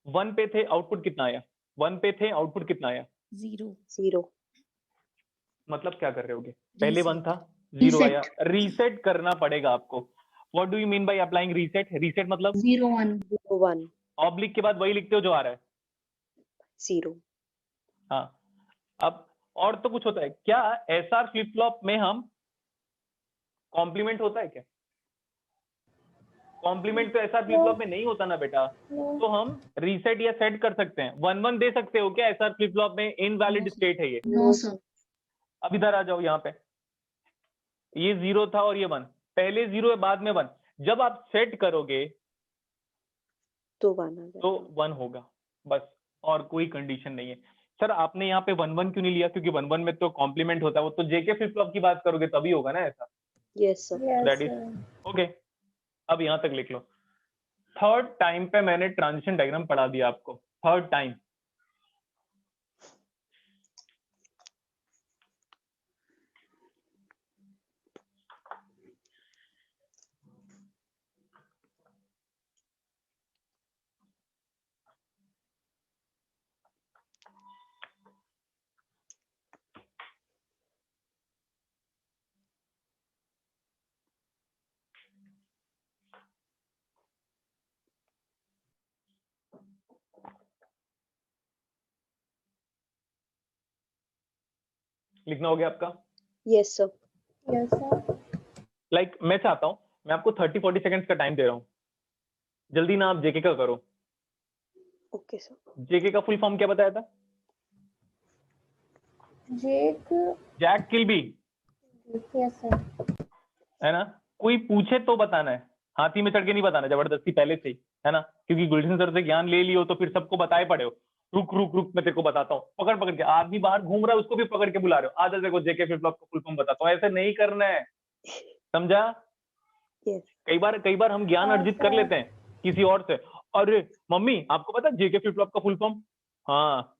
1 पे थे, आउटपुट कितना आया? 1 पे थे, आउटपुट कितना आया? 0. 0. मतलब क्या कर रहे होगे? पहले 1 Reset. था, 0 Reset. आया, रीसेट करना पड़ेगा आपको। What do you mean by applying reset? Reset मतलब 0 1. 0 1. ऑब्लिक के बाद वही लिखते हो जो आ रहा है। 0. हाँ, अब और तो कुछ होता है क्या? SR फ्लिप फ्लॉप में हम कॉम्प्लीमेंट होता है क्या? कॉम्प्लीमेंट तो SR फ्लिप फ्लॉप में नहीं होता ना बेटा। No. तो हम रीसेट या सेट कर सकते हैं। 1 1 दे सकते हो क्या? SR फ्लिप फ्लॉप में इनवैलिड No, sir. स्टेट है ये। No, sir. अब इधर आ जाओ, यहाँ पे ये 0 था और ये 1। पहले 0 है, बाद में 1। जब आप सेट करोगे तो 1 आ जाएगा. तो 1 होगा, बस। और कोई कंडीशन नहीं है। सर आपने यहाँ पे 1 1 क्यों नहीं लिया? क्योंकि 1 1 में तो कॉम्प्लीमेंट होता है, वो तो जेके फ्लिप फ्लॉप की बात करोगे तभी होगा ना ऐसा। Yes, sir. Yes, That is- sir. Okay, अब यहाँ तक लिख लो। थर्ड टाइम पे मैंने ट्रांजिशन डायग्राम पढ़ा दिया आपको। Third time. लिखना हो गया आपका? Yes, sir. Yes, sir. Like मैं चाहता हूँ, मैं आपको 30-40 सेकंड्स का टाइम दे रहा हूँ, जल्दी ना आप जेके का करो। Okay, sir. जेके का फुल फॉर्म क्या बताया था? Jake. Jack Kilby, Yes, sir. है ना? कोई पूछे तो बताना है, हाथी में चढ़ के नहीं बताना जबरदस्ती पहले से ही, है ना? क्योंकि गुलशन सर से ज्ञान ले लियो तो फिर सबको बताए पड़े हो। रुक रुक रुक, मैं तेरे को बताता हूँ। पकड़ पकड़ के, आदमी बाहर घूम रहा है उसको भी पकड़ के बुला रहे हो। आजा देखो जेके फ्लिप फ्लॉप का फुल फॉर्म बताता हूँ। ऐसे नहीं करना है, समझा? Yes. कई बार हम ज्ञान हाँ, अर्जित कर सर। लेते हैं किसी और से। अरे मम्मी आपको पता है जेके फ्लिप फ्लॉप का फुल फॉर्म? हाँ,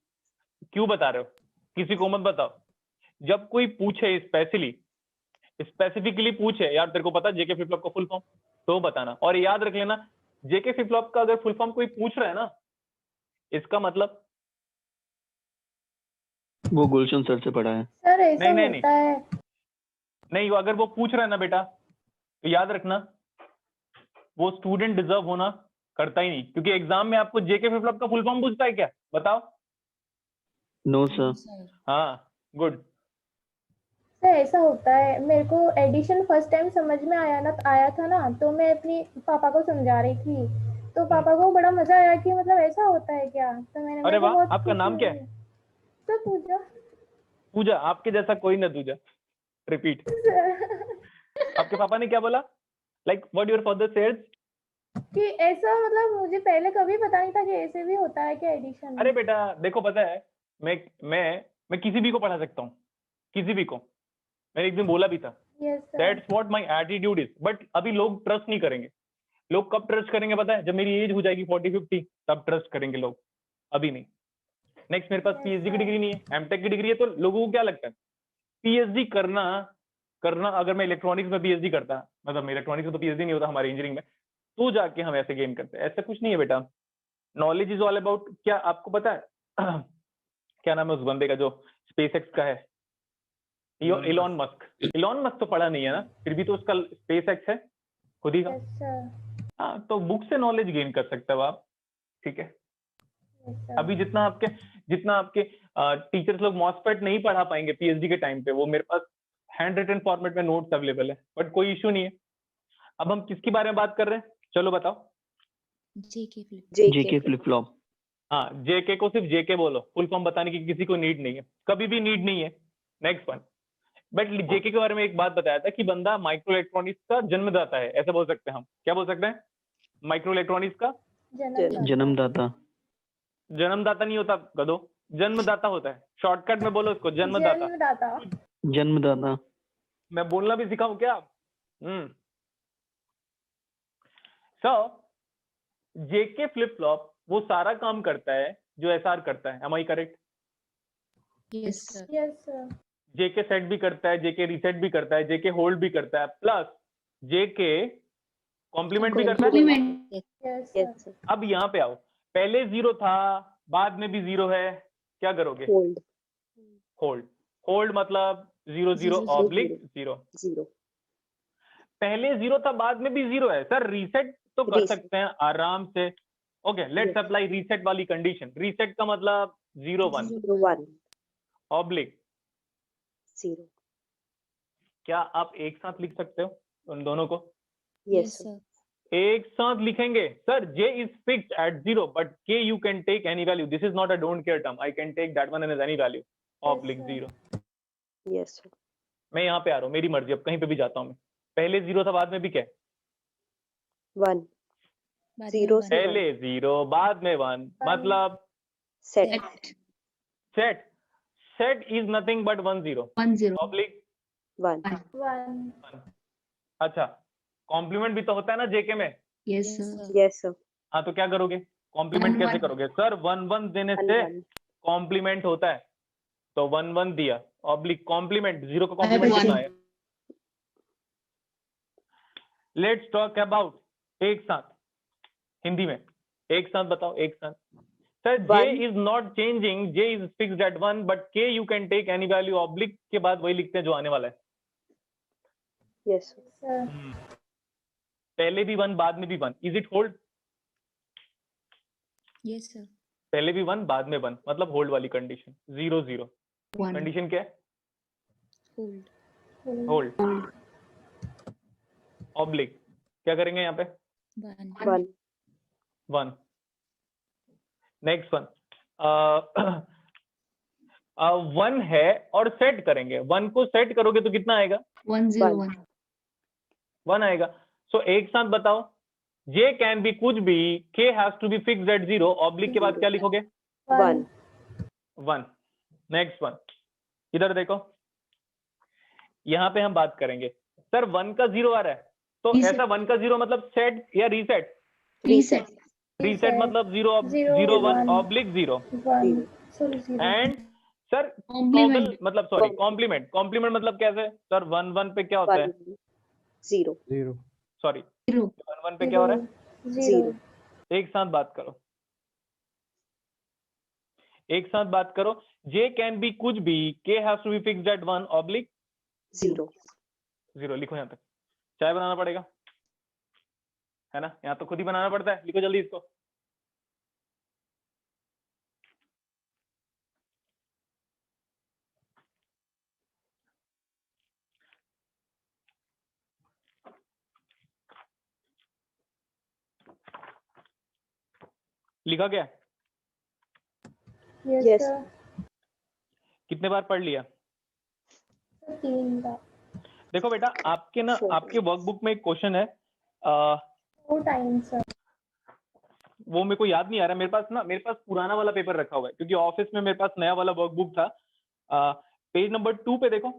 क्यों बता रहे हो? किसी को मत बताओ। जब कोई पूछे स्पेसिफिकली पूछे, यार तेरे को पता है जेके फ्लिप फ्लॉप का फुल फॉर्म, तो बताना। और याद रख लेना, जेके फ्लिप फ्लॉप का अगर फुल फॉर्म कोई पूछ रहा है ना, इसका मतलब वो गुलशन सर से पढ़ा है। सर ऐसा नहीं, होता है। नहीं, अगर वो पूछ रहा है ना बेटा, तो याद रखना वो स्टूडेंट डिजर्व होना करता ही नहीं। क्योंकि एग्जाम में आपको जेके फ्लिप फ्लॉप का फुल फॉर्म पूछता है क्या? बताओ। No No, sir. sir. हाँ, गुड। सर ऐसा होता है, मेरे को एडिशन फर्स्ट टाइम समझ में आया था ना, तो मैं अपनी पापा को समझा रही थी, तो पापा को बड़ा मजा आया कि मतलब ऐसा होता है क्या। तो मैंने अरे मेरे को वाह, बहुत आपका खुशी नाम क्या हुई। है? सर पूजा पूजा, आपके जैसा कोई ना दूजा। रिपीट। आपके पापा ने क्या बोला? Like what your father said? कि ऐसा मतलब मुझे पहले कभी पता नहीं था कि ऐसे भी होता है क्या एडिशन अरे में। बेटा देखो, पता है मैं किसी भी को पढ़ा सकता हूँ, किसी भी को। मैंने एक दिन बोला भी था, yes sir. That's what my attitude is. But अभी लोग ट्रस्ट नहीं करेंगे। लोग कब ट्रस्ट करेंगे पता है? जब मेरी एज हो जाएगी 40-50, तब ट्रस्ट करेंगे लोग, अभी नहीं। नेक्स्ट, मेरे पास Yes, पीएचडी की sir. डिग्री नहीं है, एमटेक की डिग्री है, तो लोगों को क्या लगता है पीएचडी करना अगर मैं इलेक्ट्रॉनिक्स में पीएचडी करता, मतलब इलेक्ट्रॉनिक्स में तो पीएचडी नहीं होता हमारे इंजीनियरिंग में, तो जाके हम ऐसे गेन करते हैं। ऐसा कुछ नहीं है बेटा। नॉलेज इज ऑल अबाउट, क्या आपको पता है क्या नाम है उस बंदे का जो स्पेसएक्स का है? Elon Musk. इलॉन मस्क तो पढ़ा नहीं है ना, फिर भी तो उसका स्पेसएक्स है खुद ही का। Yes sir. हाँ, तो बुक से नॉलेज गेन कर सकते हो आप, ठीक है। Yes sir. अभी जितना आपके टीचर्स लोग मॉसफेट नहीं पढ़ा पाएंगे पीएचडी के टाइम पे, वो मेरे पास हैंड रिटन फॉर्मेट में नोट्स अवेलेबल है, बट कोई इशू नहीं है। अब हम किसके बारे में बात कर रहे हैं? चलो बताओ। JK flip. जेके फ्लिप फ्लॉप। हाँ, जेके को सिर्फ जेके बोलो, फुल फॉर्म बताने की किसी को नीड नहीं है, कभी भी नीड नहीं है। Next one. बट जेके के बारे में एक बात बताया था कि बंदा माइक्रो इलेक्ट्रॉनिक्स का जन्मदाता है, ऐसा बोल सकते हैं हम। क्या बोल सकते हैं? माइक्रो इलेक्ट्रॉनिक्स का जन्मदाता। जन्मदाता नहीं होता गधो, जन्मदाता होता है। शॉर्टकट में बोलो उसको, जन्मदाता। जन्मदाता। जन्मदाता। मैं बोलना भी सिखाऊं क्या? सो जेके फ्लिप फ्लॉप वो सारा काम करता है जो एसआर करता है। Am I correct? Yes, sir. Yes sir. JK set भी करता है, जेके रीसेट भी करता है, जेके होल्ड भी करता है, प्लस जेके कॉम्प्लीमेंट भी करता है। Complement. Yes Yes, sir. sir. अब यहाँ पे आओ, पहले 0 था, बाद में भी 0 है, क्या करोगे? Hold. होल्ड। होल्ड मतलब 0 0 Zero, ऑब्लिक 0। 0. पहले 0 था, बाद में भी 0 है सर, रीसेट तो कर Reset. सकते हैं आराम से। Okay, let's Yes. Apply reset वाली कंडीशन। रीसेट का मतलब 0 1 Zero, 1. ऑब्लिक। 0. क्या आप एक साथ लिख सकते हो उन दोनों को? Yes, sir. sir. एक साथ लिखेंगे sir. J is fixed at 0, but K you can take any value. This is not a don't care term. I can take that one as any value. Oblique sir. 0. Yes, sir. मैं यहाँ पे आ रहा हूँ, मेरी मर्जी, अब कहीं पे भी जाता हूँ मैं। पहले 0 था, बाद में भी क्या है? 1. बाद में 0 one. से पहले 0 बाद में 1, मतलब set. Set. Set. Set is nothing but 1 0 1 0. Oblique 1. 1. अच्छा, कॉम्प्लीमेंट भी तो होता है ना जेके में। Yes, sir. Yes, sir. हाँ, तो क्या करोगे? कॉम्प्लीमेंट 1 कैसे 1. करोगे सर? 1 1 देने 1 से 1. कॉम्प्लीमेंट होता है, तो 1 1 दिया ऑब्लिक कॉम्प्लीमेंट। 0 का I have कॉम्प्लीमेंट one. कितना है? लेट्स टॉक अबाउट एक साथ, हिंदी में एक साथ बताओ, एक साथ। Sir J One. Is not changing, J is fixed at 1, but K you can take any value. Oblique के बाद वही लिखते हैं जो आने वाला है। Yes, sir. सर। पहले भी 1 बाद में भी 1, is it hold? Yes, sir. पहले भी 1 बाद में 1, मतलब होल्ड वाली कंडीशन। 0 0 1. कंडीशन क्या है? Hold. होल्ड। ऑब्लिक क्या करेंगे यहाँ पे? 1. 1. 1। Next one. 1 है और सेट करेंगे। 1 को सेट करोगे तो कितना आएगा? 1 0 1. 1 आएगा। सो एक साथ बताओ, J कैन बी कुछ भी, K has to be fixed at 0, oblique के बाद क्या लिखोगे? 1. 1। नेक्स्ट वन, इधर देखो, यहाँ पे हम बात करेंगे। सर 1 का 0 आ रहा है, तो Reset. ऐसा 1 का 0 मतलब सेट या रीसेट? Reset. रीसेट मतलब 0 Zero, 0 1 one. Oblique 0। 1. Sorry 0. And sir Complement. Toggle मतलब सॉरी कॉम्प्लीमेंट। कॉम्प्लीमेंट मतलब कैसे सर? 1 1 पे क्या होता है? 0. 0. सॉरी, 0. 1 1 पे क्या हो रहा है? 0. एक साथ बात करो, एक साथ बात करो। J कैन बी कुछ भी, K has to be fixed at 1 oblique 0. 0। लिखो यहाँ पे। चाय बनाना पड़ेगा, है ना? यहाँ तो खुद ही बनाना पड़ता है। लिखो जल्दी इसको। लिखा क्या? Yes, Yes. sir. कितने बार पढ़ लिया? सर 3 बार, देखो बेटा, आपके ना 4 आपके वर्कबुक में एक क्वेश्चन है, 4 टाइम्स सर। वो मेरे को याद नहीं आ रहा, मेरे पास पुराना वाला पेपर रखा हुआ है क्योंकि ऑफिस में मेरे पास नया वाला वर्कबुक था। पेज नंबर 2 पे देखो,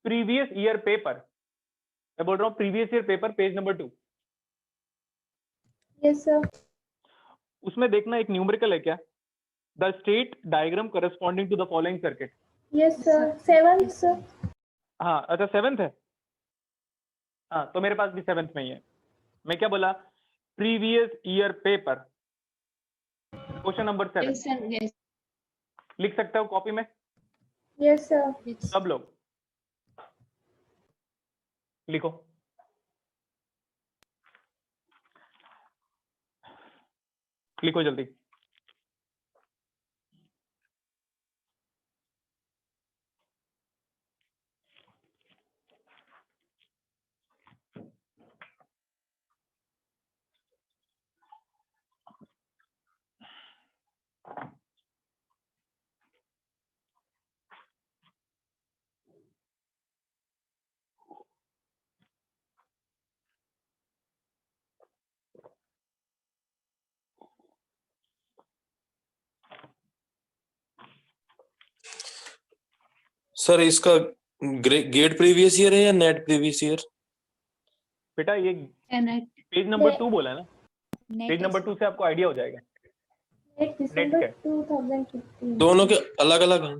प्रीवियस ईयर पेपर, मैं बोल रहा हूँ previous year paper, page number 2, yes sir. उसमें देखना एक न्यूमेरिकल है क्या, the state diagram corresponding to the following circuit. Yes sir, 7th sir. हाँ अच्छा 7th है, हाँ तो मेरे पास भी 7th में ही है। मैं क्या बोला, previous year paper, question number 7, Yes, sir. Yes. लिख सकते हो कॉपी में यस सर। Yes. सब लोग, लिखो। लिखो जल्दी। सर इसका गेट प्रीवियस ईयर है या नेट प्रीवियस ईयर? बेटा ये And I पेज नंबर ने- 2 बोला है ना, net पेज नंबर 2 से आपको आइडिया हो जाएगा। 8 दिसंबर क्या? 2015। दोनों के अलग अलग हैं।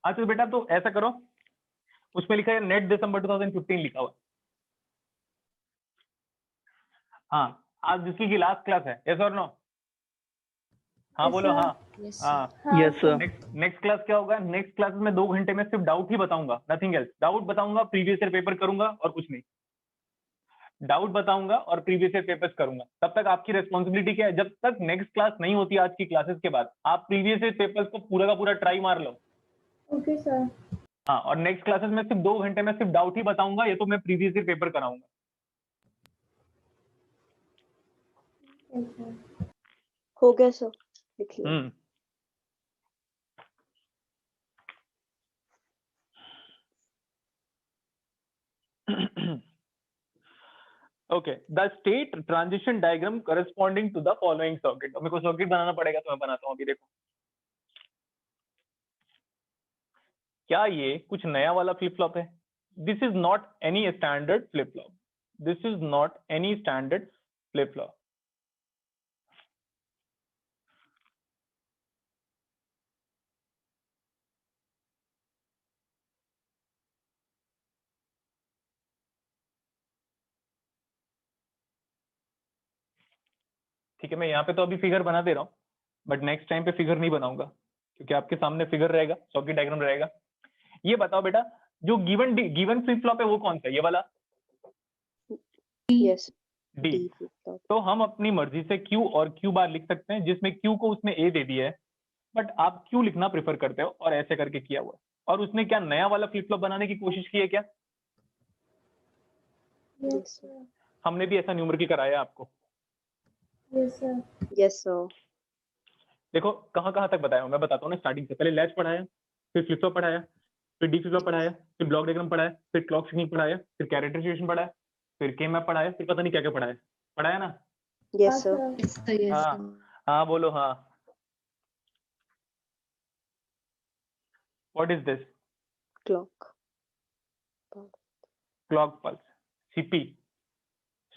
हाँ तो बेटा तो ऐसा करो, उसमें लिखा है नेट दिसंबर 2015 लिखा हुआ। हाँ आज जिसकी की लास्ट क्लास है, यस और नो? हाँ Yes, बोलो sir. हाँ। yes. हाँ हाँ यस सर। नेक्स्ट क्लास क्या होगा, नेक्स्ट क्लास में 2 घंटे में सिर्फ डाउट ही बताऊंगा, नथिंग एल्स। डाउट बताऊंगा, प्रीवियस ईयर पेपर करूंगा और कुछ नहीं। डाउट बताऊंगा और प्रीवियस ईयर पेपर्स करूंगा। तब तक आपकी रिस्पॉन्सिबिलिटी क्या है, जब तक नेक्स्ट क्लास नहीं होती आज की क्लासेस के बाद, आप प्रीवियस ईयर पेपर्स को पूरा का पूरा ट्राई मार लो। Okay sir. हाँ और नेक्स्ट क्लासेस में सिर्फ 2 घंटे में सिर्फ डाउट ही बताऊंगा, ये तो मैं प्रीवियस ईयर पेपर कराऊंगा। Yes, sir. हो गया सर, लिख लिया। Okay, the state transition diagram corresponding to the following circuit. मेरे को सर्किट बनाना पड़ेगा तो मैं बनाता हूँ अभी। देखो क्या ये कुछ नया वाला फ्लिप फ्लॉप है? This is not any standard flip flop, this is not any standard flip flop. ठीक है, मैं यहाँ पे तो अभी फिगर बना दे रहा हूँ, बट नेक्स्ट टाइम पे फिगर नहीं बनाऊंगा क्योंकि आपके सामने फिगर रहेगा, सर्किट डायग्राम रहेगा। ये बताओ बेटा, जो गिवन फ्लिप फ्लॉप है वो कौन सा है? ये वाला yes, D. D flip flop. तो हम अपनी मर्जी से क्यू और क्यू बार लिख सकते हैं, जिसमें क्यू को उसने ए दे दिया है, बट आप क्यू लिखना प्रेफर करते हो और ऐसे करके किया हुआ है। और उसने क्या नया वाला फ्लिप फ्लॉप बनाने की कोशिश की है क्या? Yes, sir. हमने भी ऐसा न्यूमेरिकल कराया आपको। Yes, sir. Yes sir. देखो कहाँ कहाँ तक बताया हूँ, मैं बताता हूँ ना। स्टार्टिंग से पहले लैच पढ़ाया, फिर फ्लिप फ्लॉप पढ़ाया, फिर डी फ्लिप फ्लॉप पढ़ाया, फिर ब्लॉक डायग्राम पढ़ाया, फिर क्लॉक सिग्नल पढ़ाया, फिर कैरेक्टराइजेशन पढ़ाया, फिर के मैप पढ़ाया, फिर पता नहीं क्या क्या पढ़ाया। पढ़ाया ना? हाँ, yes sir. sir. Yes, sir. Yes, हाँ sir. हाँ बोलो हाँ। What is this? Clock. Clock pulse, CP.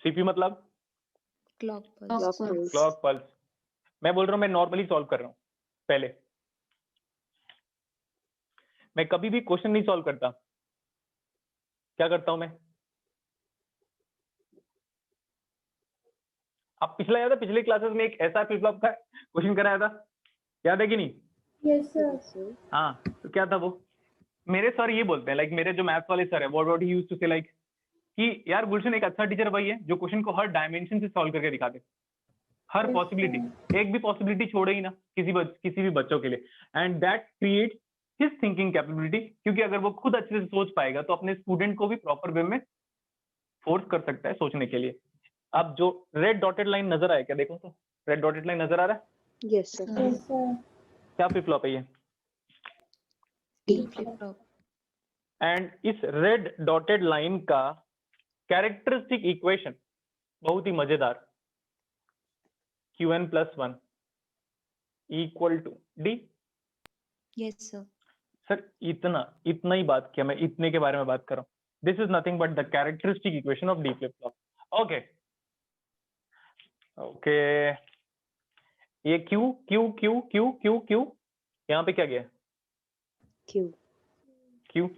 CP मतलब Clock pulse. Clock pulse. Clock pulse. मैं बोल रहा हूँ, मैं नॉर्मली सॉल्व कर रहा हूँ। पहले मैं कभी भी क्वेश्चन नहीं सॉल्व करता। क्या करता हूं मैं? आप पिछला याद है, पिछले क्लासेस में एक ऐसा फ्लिप फ्लॉप का क्वेश्चन कराया था, याद है कि नहीं? Yes, sir. हाँ तो क्या था वो? मेरे सर ये बोलते हैं, लाइक मेरे जो मैथ्स वाले सर है, व्हाट ही यूज्ड टू से, लाइक कि यार गुलशन एक अच्छा टीचर वही है जो क्वेश्चन को हर डायमेंशन से सॉल्व करके दिखा दे, हर Yes, पॉसिबिलिटी, एक भी पॉसिबिलिटी छोड़े ही ना किसी भी बच्चों के लिए। And that creates his thinking capability, क्योंकि अगर वो खुद अच्छे से सोच पाएगा तो अपने स्टूडेंट को भी प्रॉपर वे में फोर्स कर सकता है सोचने के लिए। अब जो रेड डॉटेड लाइन नजर आए क्या? देखो तो रेड डॉटेड लाइन नजर आ रहा है? Yes sir. Yes, sir. क्या फ्लिप फ्लॉप है ये? D flip flop. एंड इस रेड डॉटेड लाइन का कैरेक्टरिस्टिक इक्वेशन बहुत ही मजेदार, Qn + 1 equal to D। Yes, sir. सर इतना ही बात किया, मैं इतने के बारे में बात कर रहा हूँ। This is nothing but the characteristic equation of D flip flop. Okay okay, ये Q Q Q Q Q Q यहाँ पे क्या गया? Q. Q।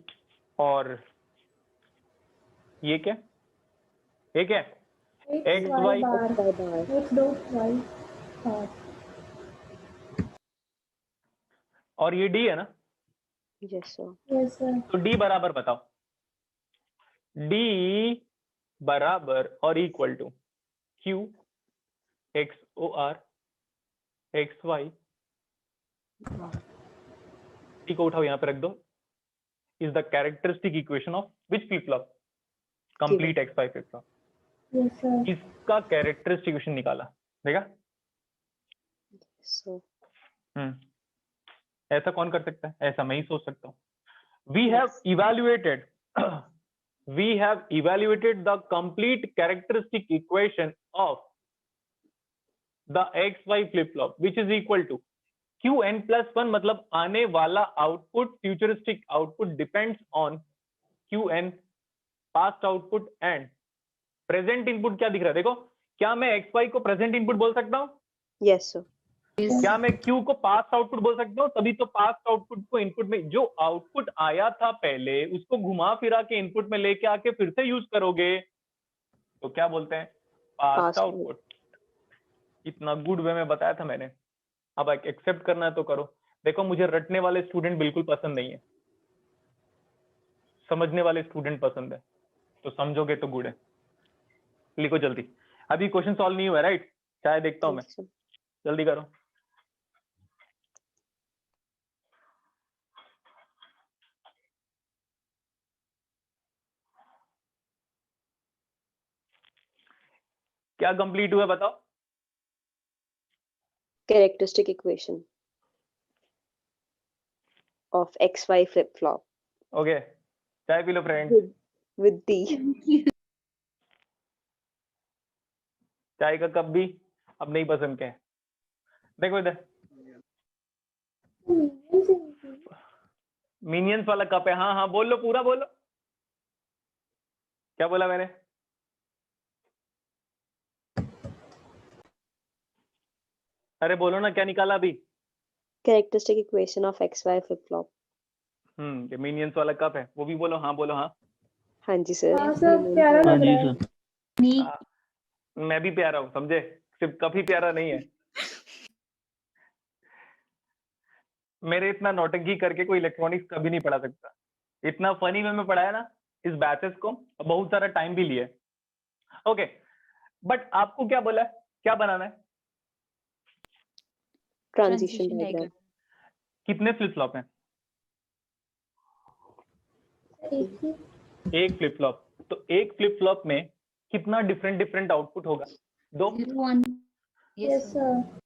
और ये क्या? ये क्या? X, X, Y Y। bar. X by bar. X dot Y bar. और ये D है ना? Yes, sir. Yes, sir. तो D बराबर बताओ। D बराबर और equal to Q XOR XY। T को उठाओ, यहाँ पे रख दो। Is the characteristic equation of which flip flop? Complete XY flip flop. Yes, sir. इसका कैरेक्टरिस्टिक इक्वेशन निकाला, देखा? So, ऐसा कौन कर सकता है? ऐसा मैं ही सोच सकता हूँ। We have evaluated the complete characteristic equation of the XY flip flop which is equal to Qn+1, मतलब आने वाला output, futuristic output depends on Qn past output and present input. क्या दिख रहा है देखो, क्या मैं XY को प्रेजेंट इनपुट बोल सकता हूँ? yes, sir. क्या मैं Q को पास्ट आउटपुट बोल सकता हूँ? तभी तो पास्ट आउटपुट को इनपुट में, जो आउटपुट आया था पहले उसको घुमा फिरा के इनपुट में लेके आके फिर से यूज करोगे तो क्या बोलते हैं? Past Past output. इतना गुड वे में बताया था मैंने, अब एक्सेप्ट करना है तो करो। देखो मुझे रटने वाले स्टूडेंट बिल्कुल पसंद नहीं है, समझने वाले स्टूडेंट पसंद है, तो समझोगे तो गुड है। लिखो जल्दी, अभी क्वेश्चन सॉल्व नहीं हुआ राइट? चाहे देखता हूं मैं, Yes, sir. जल्दी करो। क्या कंप्लीट हुआ बताओ? Characteristic equation of XY flip flop okay, चाय पी लो फ्रेंड। with D. चाय का कप भी अब नहीं पसंद क्या है? देखो इधर, मिनियंस वाला कप है। हाँ हाँ बोल लो, पूरा बोलो। क्या बोला मैंने? अरे बोलो ना, क्या निकाला अभी? Characteristic equation of XY flip flop. ये मिनियंस वाला कप है, वो भी बोलो। हाँ बोलो हाँ। हाँ जी सर. हाँ सर, प्यारा हाँ लग जी रहा है. सर। Me. मैं भी प्यारा हूँ, समझे? सिर्फ कप ही प्यारा नहीं है। मेरे इतना नौटंकी करके कोई इलेक्ट्रॉनिक्स कभी नहीं पढ़ा सकता। इतना फनी वे में पढ़ाया ना इस बैचेस को, बहुत सारा टाइम भी लिए। ओके, बट आपको क्या बोला है, क्या बनाना है? Transition diagram. कितने फ्लिप फ्लॉप हैं? एक ही. एक फ्लिप फ्लॉप। तो एक फ्लिप फ्लॉप में कितना डिफरेंट आउटपुट होगा? 2। 1. Yes, Yes, sir. sir.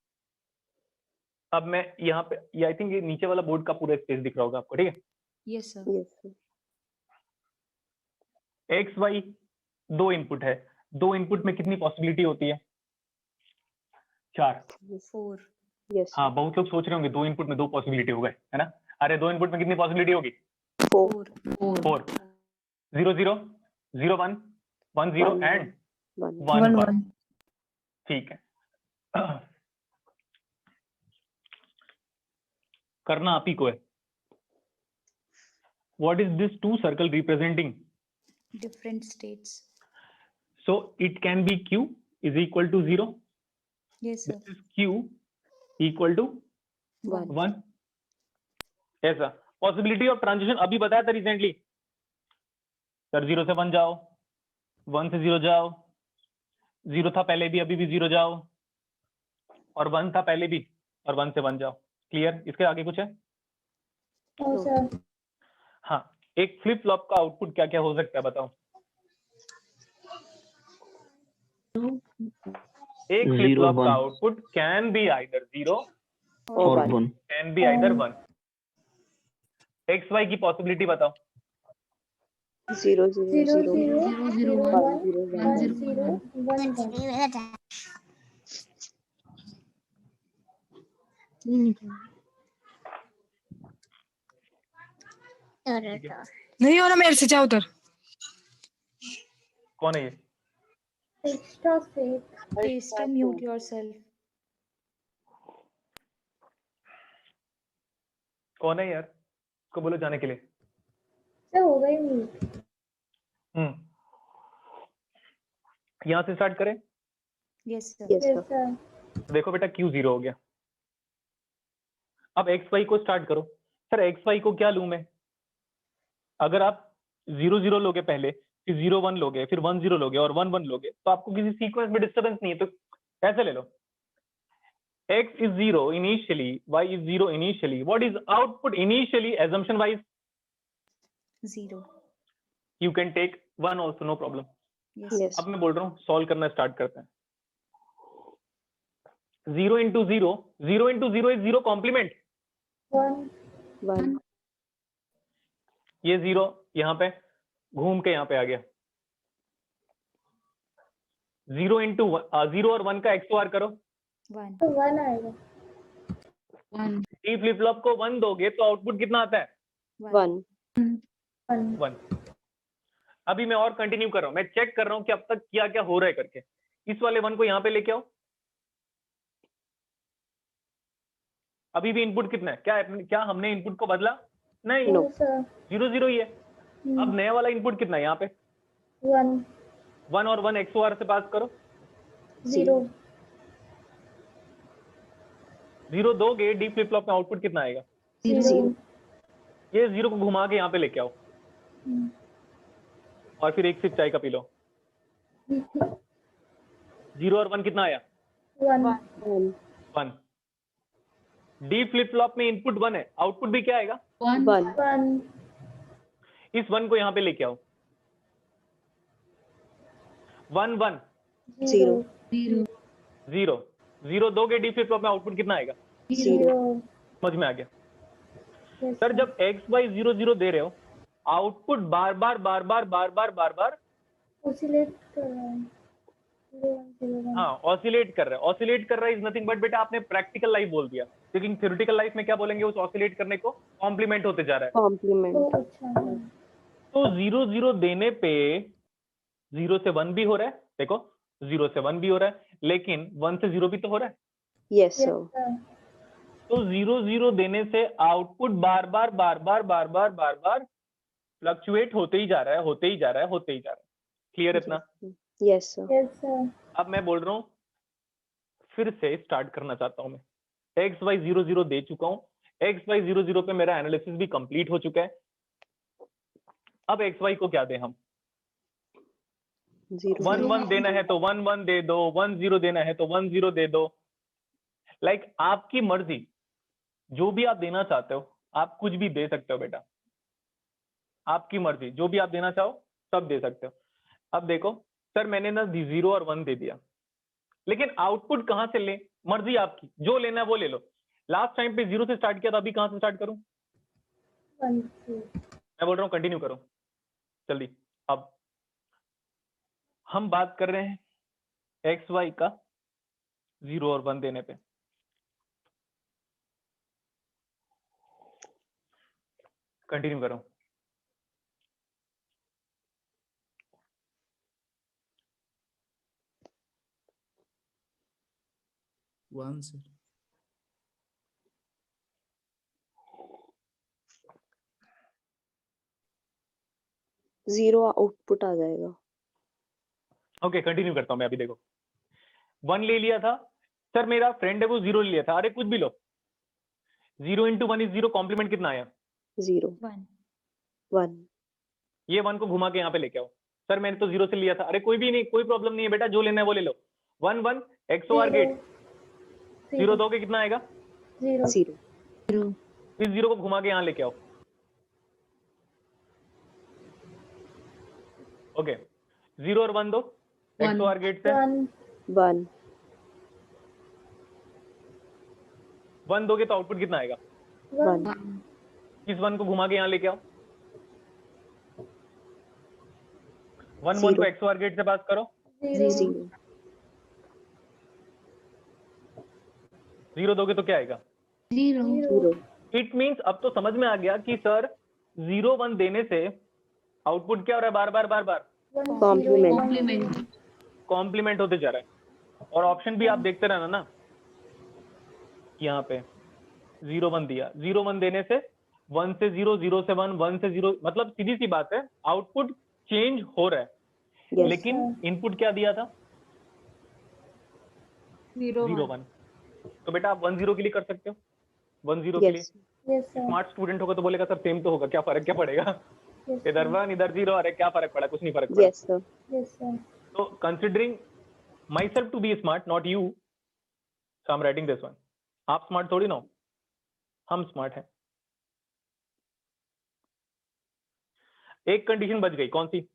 अब मैं यहाँ पे, ये आई थिंक ये नीचे वाला बोर्ड का पूरा स्पेस दिख रहा होगा आपको, ठीक है? Yes, sir. Yes, sir. X Y 2 input है, 2 इनपुट में कितनी पॉसिबिलिटी होती है? 4। 4. Yes, sir. हाँ, बहुत लोग सोच रहे होंगे 2 इनपुट में 2 पॉसिबिलिटी हो गए, है ना? अरे 2 इनपुट में कितनी पॉसिबिलिटी होगी? 4. 4। 0 0 0 1 1 0 One, एंड 1. 1 1। ठीक है। करना आप ही को है। What is this 2 circle representing? Different states. So it can be Q is equal to 0. Yes, sir. This is Q equal to 1. 1. ऐसा पॉसिबिलिटी ऑफ ट्रांजिशन अभी बताया था रिसेंटली सर। 0 से 1 जाओ, 1 से 0 जाओ, 0 था पहले भी, अभी भी 0 जाओ, और 1 था पहले भी, और 1 से 1 जाओ। क्लियर? इसके आगे कुछ है? No, sir. हाँ, एक फ्लिप फ्लॉप का आउटपुट क्या क्या हो सकता है बताओ? एक फ्लिप 0 फ्लॉप का 1 output can be either 0 Or और 1. 1। Can be either 1। X Y की पॉसिबिलिटी बताओ। 0 0 0 0 0 0 1 1 0 1 1 0 1 1 ठीक है, नहीं हो रहा मेरे से, जाओ उधर। कौन है ये? extra state Taster, mute yourself. कौन है यार? उसको बोलो जाने के लिए। से हो गई mute यहाँ से स्टार्ट करें। Yes, sir. yes yes sir sir देखो बेटा Q 0 हो गया। अब एक्स वाई को स्टार्ट करो। सर एक्स वाई को क्या लूं मैं? अगर आप 0 0 लोगे पहले, फिर 0 1 लोगे, फिर 1 0 लोगे और 1 1 लोगे, तो आपको किसी सीक्वेंस में डिस्टर्बेंस नहीं है, तो ऐसे ले लो। x is 0 initially, y is 0 initially. What is output initially assumption wise? 0. You can take 1 also, no problem. Yes. yes अब मैं बोल रहा हूँ सॉल्व करना स्टार्ट करते हैं। 0 into 0, 0 into 0 is 0 complement. 1 1 ये 0 यहाँ पे घूम के यहाँ पे आ गया। 0 into 0 और 1 का XOR करो। 1. तो 1 आएगा। डी फ्लिप फ्लॉप को 1 दोगे तो आउटपुट कितना आता है? 1 1 1। अभी मैं और कंटिन्यू कर रहा हूँ, मैं चेक कर रहा हूँ कि अब तक क्या क्या हो रहा है करके। इस वाले 1 को यहाँ पे लेके आओ। अभी भी इनपुट कितना है? क्या हमने इनपुट को बदला? नहीं, No. sir 0 0 ही है। अब नया वाला इनपुट कितना है यहाँ पे? 1 1 और 1 XOR से पास करो। 0 0 दोगे डी फ्लिप फ्लॉप में आउटपुट कितना आएगा? 0 ये 0 को घुमा के यहाँ पे लेके आओ और फिर एक सिप चाय का पी लो। 0 और 1 कितना आया? 1 1। डी फ्लिप फ्लॉप में इनपुट 1 है, आउटपुट भी क्या आएगा? 1 1 इस 1 को यहाँ पे लेके आओ। 1 1 0 0 0 दोगे डी फ्लिप फ्लॉप में आउटपुट कितना आएगा? 0 समझ में आ गया? सर जब एक्स वाई 0 0 दे रहे हो, आउटपुट बार बार oscillate कर रहा है 0 1 0 1 हाँ ऑसिलेट कर रहा है। ऑसिलेट कर रहा है इज नथिंग बट बेटा आपने प्रैक्टिकल लाइफ बोल दिया, लेकिन थ्योरेटिकल लाइफ में क्या बोलेंगे? उस ऑसिलेट करने को कॉम्प्लीमेंट होते जा रहा है। complement तो अच्छा है तो 0 0 देने पे 0 से 1 भी हो रहा है। देखो 0 से 1 भी हो रहा है, लेकिन 1 से 0 भी तो हो रहा है। yes yes sir sir तो 0 0 देने से आउटपुट बार बार फ्लक्चुएट होते ही जा रहा है। क्लियर इतना? yes sir yes sir अब मैं बोल रहा हूँ, फिर से स्टार्ट करना चाहता हूं मैं। एक्स वाई 0 0 दे चुका हूँ, एक्स वाई 0 0 पे मेरा एनालिसिस भी कंप्लीट हो चुका है। अब एक्स वाई को क्या दें हम? 0 1 1 देना है तो 1 1 दे दो, 1 0 देना है तो 1 0 दे दो। लाइक आपकी मर्जी, जो भी आप देना चाहते हो आप कुछ भी दे सकते हो बेटा। आपकी मर्जी, जो भी आप देना चाहो सब दे सकते हो। अब देखो सर मैंने ना 0 और 1 दे दिया, लेकिन आउटपुट कहां से ले? मर्जी आपकी, जो लेना है वो ले लो। लास्ट टाइम पे 0 से स्टार्ट किया था, अभी कहां से स्टार्ट करूं? 1 2 मैं बोल रहा हूँ कंटिन्यू करो जल्दी। अब हम बात कर रहे हैं एक्स वाई का 0 और 1 देने पे। कंटिन्यू करो। वन से 0 आउटपुट आ जाएगा ओके कंटिन्यू करता हूं मैं। अभी देखो 1 ले लिया था सर, मेरा फ्रेंड है वो 0 ले लिया था। अरे कुछ भी लो, 0 into 1 is 0, कॉम्प्लीमेंट कितना आया? 0 1. 1 ये 1 को घुमा के यहाँ पे लेके आओ। सर मैंने तो 0 से लिया था। अरे कोई भी नहीं, कोई प्रॉब्लम नहीं है बेटा, जो लेना है वो ले लो। 1 1 XOR गेट 0 दोगे कितना आएगा? 0 0 इस 0 को घुमा के यहाँ लेके आओ। ओके 0 और 1 दो XOR गेट से। 1 1 1 दोगे तो आउटपुट कितना आएगा? 1 1 इस 1 को घुमा के यहाँ लेके आओ, 1 1 को Zero. XOR गेट से पास करो, 0 0. 0 दोगे तो क्या आएगा? 0. इट मींस अब तो समझ में आ गया कि सर 0 1 देने से आउटपुट क्या हो रहा है? बार बार बार बार Complement. कॉम्प्लीमेंट होते जा रहा है। और ऑप्शन भी आप देखते रहना ना, यहाँ पे 0 1 दिया, 0 1 देने से 1 से 0, 0 से 1, 1 से 0, मतलब सीधी सी बात है, आउटपुट चेंज हो रहा है, Yes. लेकिन इनपुट क्या दिया था? 0 1। तो बेटा आप 1 0 के लिए कर सकते हो, 1 0 के लिए। Yes. Yes sir smart student होगा तो बोलेगा सर सेम तो होगा, क्या फर्क क्या पड़ेगा? इधर 1 इधर 0, अरे क्या फर्क पड़ा? कुछ नहीं फर्क पड़ा। Yes, sir. Yes sir So considering myself to be smart, not you, so I'm writing this one. आप smart थोड़ी ना हो, हम smart हैं। एक कंडीशन बच गई, कौन सी?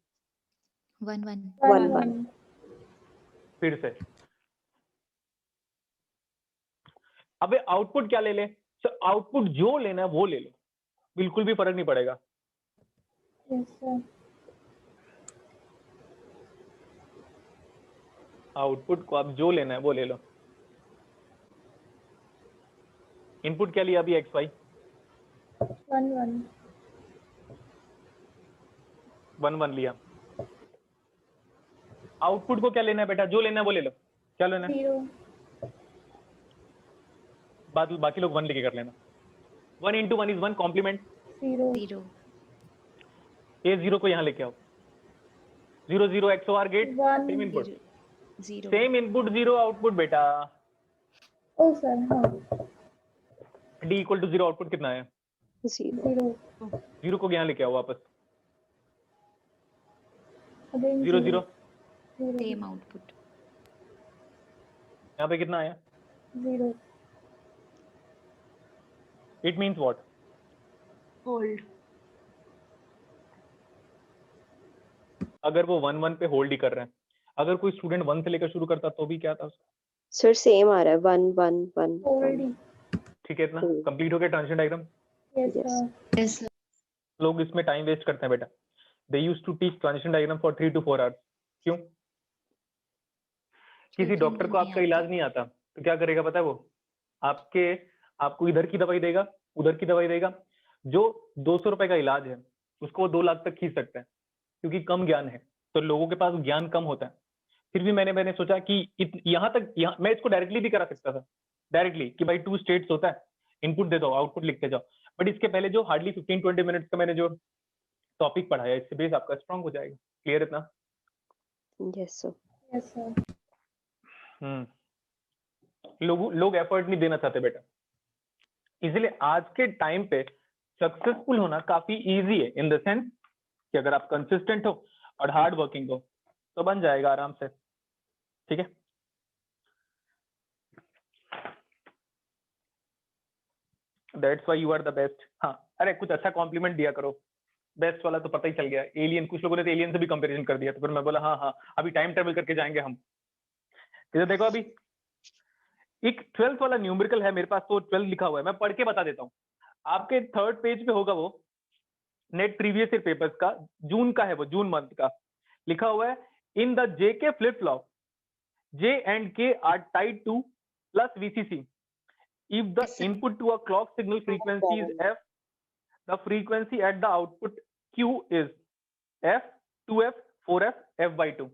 1 1 1 1. फिर से अबे आउटपुट क्या ले ले? सर आउटपुट जो लेना है वो ले लो, बिल्कुल भी फर्क नहीं पड़ेगा। यस सर आउटपुट को आप जो लेना है वो ले लो। इनपुट क्या लिया अभी? XY 1 1 1 1 लिया। आउटपुट को क्या लेना है बेटा? जो लेना है वो ले लो। क्या लेना है? 0 बाकी लोग 1 लेके कर लेना। 1 into 1 is 1, कॉम्प्लीमेंट। 0 0 A 0 को यहाँ लेके आओ, 0 0 XOR gate, 1 same input, 0 same input 0 output बेटा। ओ सर हाँ D equal to 0 आउटपुट कितना है? 0. 0 0 को यहाँ लेके आओ वापस, अगेन 0 0, सेम आउटपुट यहाँ पे कितना आया? 0 इट मीन्स व्हाट? होल्ड अगर वो 1 1 पे होल्ड ही कर रहे हैं, अगर कोई स्टूडेंट 1 से लेकर शुरू करता तो भी क्या था? Sir, same आ रहा है 1 1 1. होल्ड ठीक है, इतना हम्म। कंप्लीट हो गया transition diagram. Yes Yes. Sir लोग इसमें टाइम वेस्ट करते हैं बेटा। They used to teach transition diagram for 3 to 4 hours. क्यों? किसी क्योंकि डॉक्टर को नहीं आपका आता। इलाज नहीं आता तो क्या करेगा पता है? वो आपको इधर की दवाई देगा, उधर की दवाई देगा। जो 200 रुपए का इलाज है उसको वो 2 लाख तक खींच सकता है, क्योंकि कम ज्ञान है, तो लोगों के पास ज्ञान कम होता है। फिर भी मैंने सोचा कि यहाँ मैं इसको डायरेक्टली भी करा सकता था, डायरेक्टली कि भाई 2 स्टेट्स होता है, इनपुट दे दो, आउटपुट लिखते जाओ। बट इसके पहले जो हार्डली 15-20 मिनट्स का मैंने जो टॉपिक पढ़ाया, इससे बेस आपका स्ट्रांग हो जाएगा। क्लियर इतना? Yes, sir. यस सर लोग एफर्ट नहीं देना चाहते बेटा, इसलिए आज के टाइम पे सक्सेसफुल होना काफी इजी है, इन द सेंस कि अगर आप कंसिस्टेंट हो और हार्ड वर्किंग हो तो बन जाएगा आराम से। ठीक है, that's why you are the best. हाँ, अरे कुछ अच्छा कॉम्प्लीमेंट दिया करो। बेस्ट वाला तो पता ही चल गया, एलियन, कुछ लोगों ने तो एलियन से भी कंपैरिजन कर दिया, तो फिर मैं बोला हाँ अभी टाइम ट्रेवल करके जाएंगे हम। इधर देखो, अभी एक 12th वाला न्यूमेरिकल है मेरे पास, तो 12 लिखा हुआ है, मैं पढ़ के बता देता हूँ। आपके 3rd पेज पे होगा वो, नेट प्रीवियस ईयर पेपर्स का, जून का है वो, जून मंथ का। लिखा हुआ है, in the JK flip flop J and K are tied to plus VCC. If the input to a clock signal frequency is F, the frequency at the output Q is F, 2F, 4F, F by 2.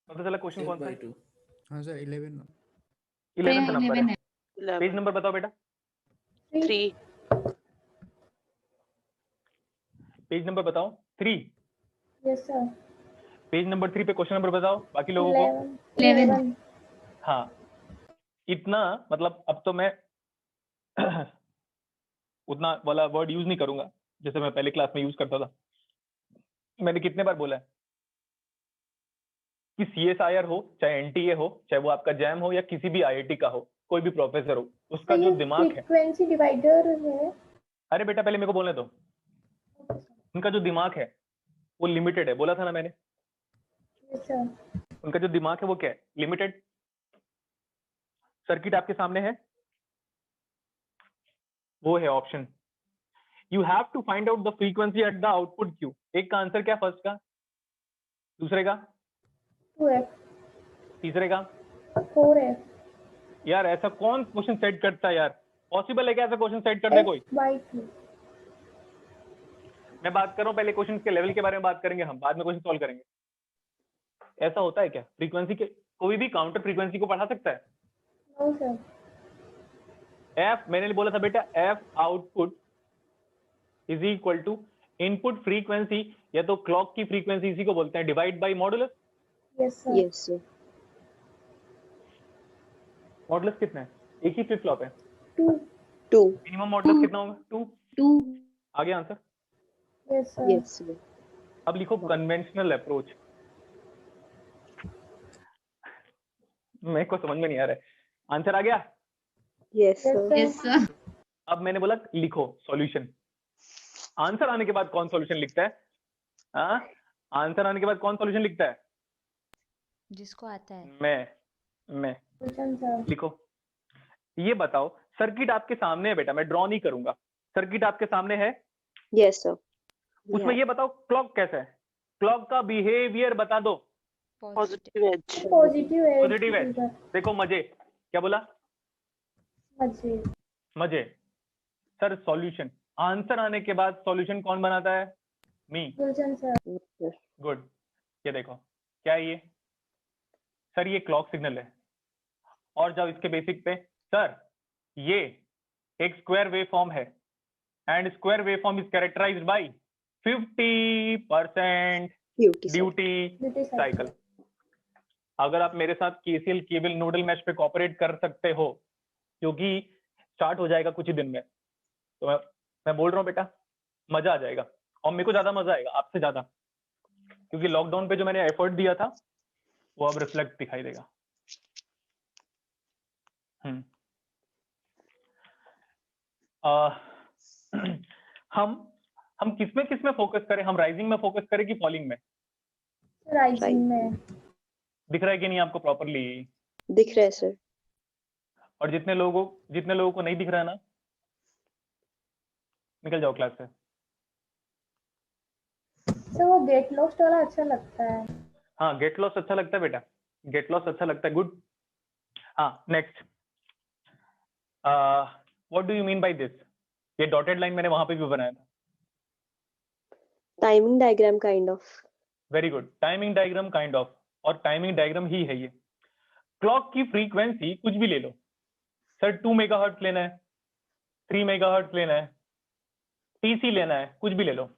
पता चला question कौन सा है? हाँ sir 11 11th number है। Page number बताओ बेटा। 3. Page number बताओ। 3। यस सर पेज नंबर 3 पे क्वेश्चन नंबर बताओ बाकी लोगों को। 11 हाँ, इतना मतलब अब तो मैं उतना वाला वर्ड यूज नहीं करूंगा जैसे मैं पहले क्लास में यूज करता था। मैंने कितने बार बोला है कि CSIR हो, चाहे NTA हो, चाहे वो आपका जैम हो या किसी भी IIT का हो, कोई भी प्रोफेसर हो, उसका जो दिमाग है, फ्रीक्वेंसी डिवाइडर है। अरे बेटा पहले मेरे को बोलने दो। उनका जो दिमाग है वो लिमिटेड है, बोला था ना मैंने। यस सर उनका जो दिमाग है वो क्या है? लिमिटेड। सर्किट आपके सामने है, वो है option. You have to find out the frequency at the output Q. एक का आंसर क्या, फर्स्ट का, दूसरे का, 2f, तीसरे का? 4f, यार ऐसा कौन क्वेश्चन सेट करता है यार? पॉसिबल है क्या ऐसा क्वेश्चन सेट कर दे कोई? f/2। मैं बात कर रहा हूँ, पहले क्वेश्चन के लेवल के बारे में बात करेंगे हम, बाद में क्वेश्चन सॉल्व करेंगे। ऐसा होता है क्या? फ्रीक्वेंसी के कोई भी काउंटर फ्रीक्वेंसी को पढ़ा सकता है? No sir. एफ, मैंने बोला था बेटा, F output is equal to input frequency या तो क्लॉक की फ्रीक्वेंसी, इसी को बोलते हैं divide by modulus. Yes sir. Yes, sir. Modulus कितना है? एक ही फ्लिप फ्लॉप है, 2। 2. मिनिमम मॉडुलस कितना होगा? 2। 2 आ गया answer. Yes sir. Yes, sir. अब लिखो कन्वेंशनल अप्रोच। मेरे को समझ में नहीं आ रहा है। आंसर आ गया? Yes, Yes, sir. sir. Yes sir अब मैंने बोला लिखो सॉल्यूशन। आंसर आने के बाद कौन सॉल्यूशन लिखता है? हाँ, आंसर आने के बाद कौन सॉल्यूशन लिखता है? जिसको आता है। मैं। Question sir. लिखो। ये बताओ, सर्किट आपके सामने है बेटा, मैं ड्रॉ नहीं करूंगा। सर्किट आपके सामने है, Yes, sir. उसमें Yeah. ये बताओ क्लॉक कैसा है? क्लॉक का बिहेवियर बता दो। पॉजिटिव पॉजिटिव है। पॉजिटिव है। देखो मजे, क्या बोला? मजे। मजे। सर सॉल्यूशन, आंसर आने के बाद सॉल्यूशन कौन बनाता है? मी। गुलशन सर। Yes, sir. गुड। ये देखो क्या है ये? सर ये क्लॉक सिग्नल है। और जब इसके बेसिक पे, सर ये एक स्क्वायर वेव फॉर्म है and square wave form is characterized by 50% Beauty, sir. Duty cycle. अगर आप मेरे साथ केसीएल केबल नोडल मैश पे कोऑपरेट कर सकते हो, क्योंकि स्टार्ट हो जाएगा कुछ ही दिन में, तो मैं बोल रहा हूँ बेटा, मजा आ जाएगा। और मेरे को ज्यादा मजा आएगा आपसे ज्यादा, क्योंकि लॉकडाउन पे जो मैंने एफर्ट दिया था वो अब रिफ्लेक्ट दिखाई देगा। हम किसमें फोकस करें? हम राइजिंग में फोकस करें कि फॉलिंग में? राइजिंग में। दिख रहा है कि नहीं आपको प्रॉपरली? दिख रहा है सर। और जितने लोगों को नहीं दिख रहा है ना, निकल जाओ क्लास से। तो वो गेट लॉस्ट वाला अच्छा लगता है। हाँ, गेट लॉस अच्छा लगता है बेटा, गेट लॉस अच्छा लगता है। गुड। हाँ, next. What do you mean by this? ये डॉटेड लाइन मैंने वहां पे भी बनाया था। Timing diagram kind of. Very good, timing diagram kind of, और टाइमिंग डायग्राम ही है ये। क्लॉक की फ्रीक्वेंसी कुछ भी ले लो सर, 2 मेगाहर्ट्ज लेना है, 3 मेगाहर्ट्ज लेना है, टीसी लेना है, कुछ भी ले लो।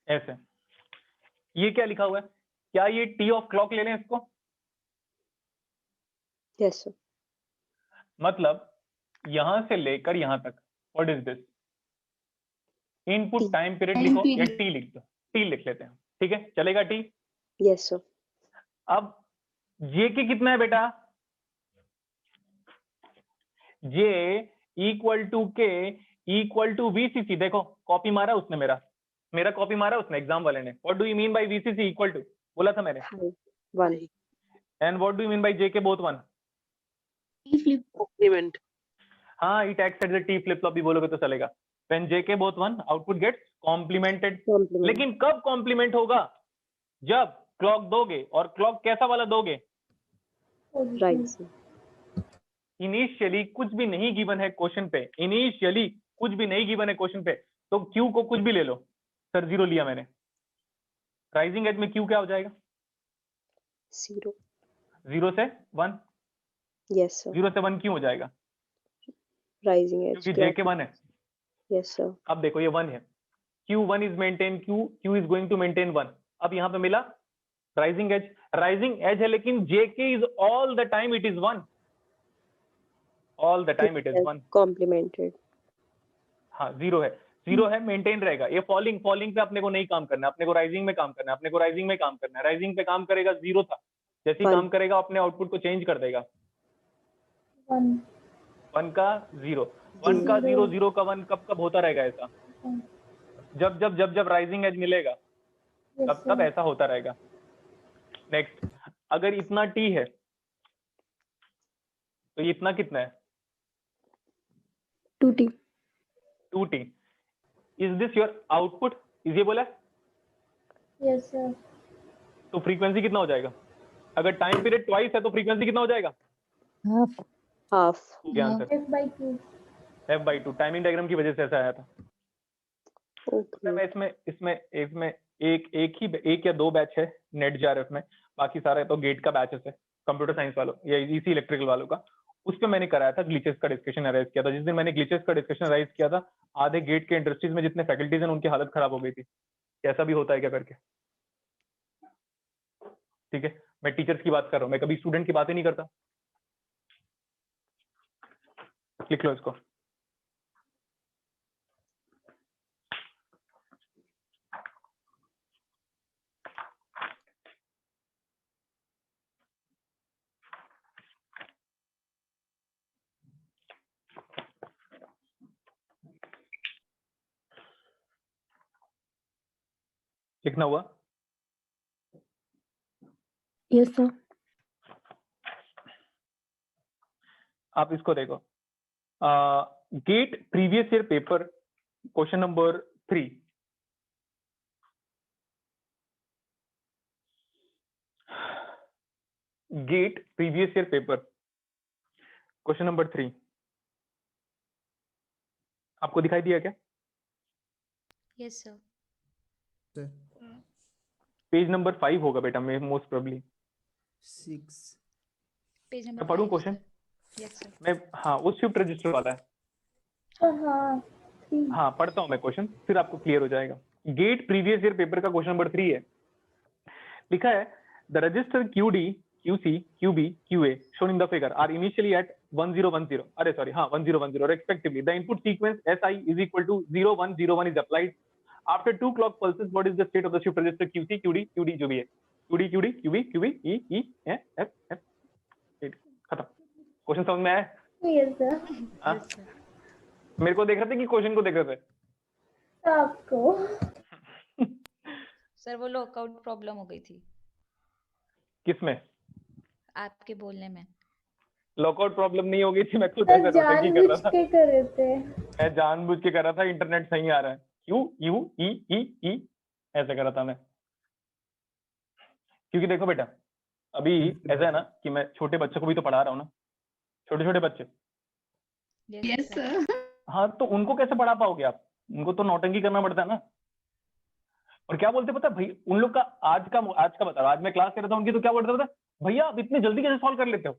ऐसे ये क्या लिखा हुआ है? क्या ये टी ऑफ क्लॉक ले लें इसको? Yes, sir. मतलब यहां से लेकर यहां तक, what is this? Input time period लिखो या टी लिख दो, टी लिख लेते हैं, ठीक है, चलेगा टी। Yes, sir. अब जे के कितना है बेटा? J equal to K equal to VCC. देखो कॉपी मारा उसने, मेरा कॉपी मारा उसने, एग्जाम वाले ने। What do you mean by VCC equal to? बोला था मैंने। 1. And what do you mean by J K both 1? Flip complement. हाँ, it acts at the T flip flop भी बोलोगे तो चलेगा। When J K both 1 output gets complemented. Complement. लेकिन कब कॉम्प्लीमेंट होगा? जब क्लॉक दोगे, और क्लॉक कैसा वाला दोगे? Right, sir. इनिशियली कुछ भी नहीं गिवन है क्वेश्चन पे, इनिशियली कुछ भी नहीं गिवन है क्वेश्चन पे, तो क्यू को कुछ भी ले लो। सर 0 लिया मैंने, राइजिंग एज में क्यू क्या हो जाएगा? 0. 0 से 1। Yes, sir. 0 से 1 क्यों हो जाएगा? Rising edge. क्योंकि जे के 1 है। Yes, sir. अब देखो ये 1 है, Q1 is maintain Q is going to maintain 1। अब यहाँ पे मिला राइजिंग एज है, लेकिन JK is all the time it is 1, all the time it is 1। Complemented. हाँ, 0 है, मेंटेन रहेगा। ये फॉलिंग पे अपने को नहीं काम करना, अपने को राइजिंग में काम करना है, राइजिंग पे काम करेगा। 0 था, जैसे ही One. काम करेगा अपने आउटपुट को चेंज कर देगा। 1 का 0, 1 का 0, 0 का 1 कब होता रहेगा ऐसा? जब राइजिंग एज मिलेगा तब ऐसा होता रहेगा। नेक्स्ट, अगर इतना टी है तो ये इतना कितना है? 2t. 2t. Is this your output? Is ये बोला? Yes sir. तो फ्रीक्वेंसी कितना हो जाएगा? अगर टाइम पीरियड ट्वाइस है तो फ्रीक्वेंसी कितना हो जाएगा? Half. क्या answer? f/2। f/2 timing diagram की वजह से ऐसा आया था। Okay. मैं इसमें एक या दो बैच है नेट जेआरएफ में, बाकी सारा तो गेट का बैच है कंप्यूटर साइंस वालों या इसी इलेक्ट्रिकल वालों का। उस पे मैंने कराया था, ग्लिचेस का डिस्कशन अराइज किया था। जिस दिन मैंने ग्लिचेस का डिस्कशन अराइज किया था, आधे गेट के इंडस्ट्रीज में जितने फैकल्टीज हैं उनकी हालत खराब हो गई थी। कैसा भी होता है क्या करके, ठीक है। मैं टीचर्स की बात कर रहा हूँ, मैं कभी स्टूडेंट की बात ही नहीं करता। लिख लो इसको। लिखना हुआ? Yes, sir. आप इसको देखो, GATE previous year paper question number 3। GATE previous year paper question number 3 आपको दिखाई दिया क्या? Yes sir. पेज नंबर 5 होगा बेटा, मैं मोस्ट प्रोबेबली 6। पेज मैं नंबर पढ़ूं 5 क्वेश्चन? Yes sir. मैं हाँ, वो शिफ्ट रजिस्टर वाला है। हाँ 3। हाँ पढ़ता हूँ मैं क्वेश्चन, फिर आपको क्लियर हो जाएगा। गेट प्रीवियस ईयर पेपर का क्वेश्चन नंबर 3 है। लिखा है the register QD, QC, QB, QA shown in the figure are initially at 1010, अरे सॉरी, हाँ 1010 respectively. The input sequence SI is equal to 0101 is applied. After 2 clock pulses, what is the state of the shift register QC, QD, QD जो भी है, QD, QD, QB, QB, E, F, F, खत्म। Question समझ में आया? Yes sir. हाँ? Yes sir. मेरे को देख रहे थे कि क्वेश्चन को देख रहे थे? आपको सर वो लॉकआउट प्रॉब्लम हो गई थी किसमें? आपके बोलने में। लॉकआउट प्रॉब्लम नहीं हो गई थी, मैं खुद सर ऐसे रोटेट ही कर रहा जानबूझ था। के कर रहे थे। मैं जानबूझ के कर रहा था, इंटरनेट सही आ रहा है, क्यू यू ई ई ई ऐसे कर रहा था मैं। क्योंकि देखो बेटा, अभी ऐसा है ना कि मैं छोटे बच्चों को भी तो पढ़ा रहा हूँ ना, छोटे छोटे बच्चे। Yes sir. हाँ तो उनको कैसे पढ़ा पाओगे आप? उनको तो नौटंकी करना पड़ता है ना। और क्या बोलते पता है भाई, उन लोग का आज का बताओ, आज मैं क्लास कर रहा था उनकी, तो क्या बोलते पता है, भैया आप इतनी जल्दी कैसे सॉल्व कर लेते हो?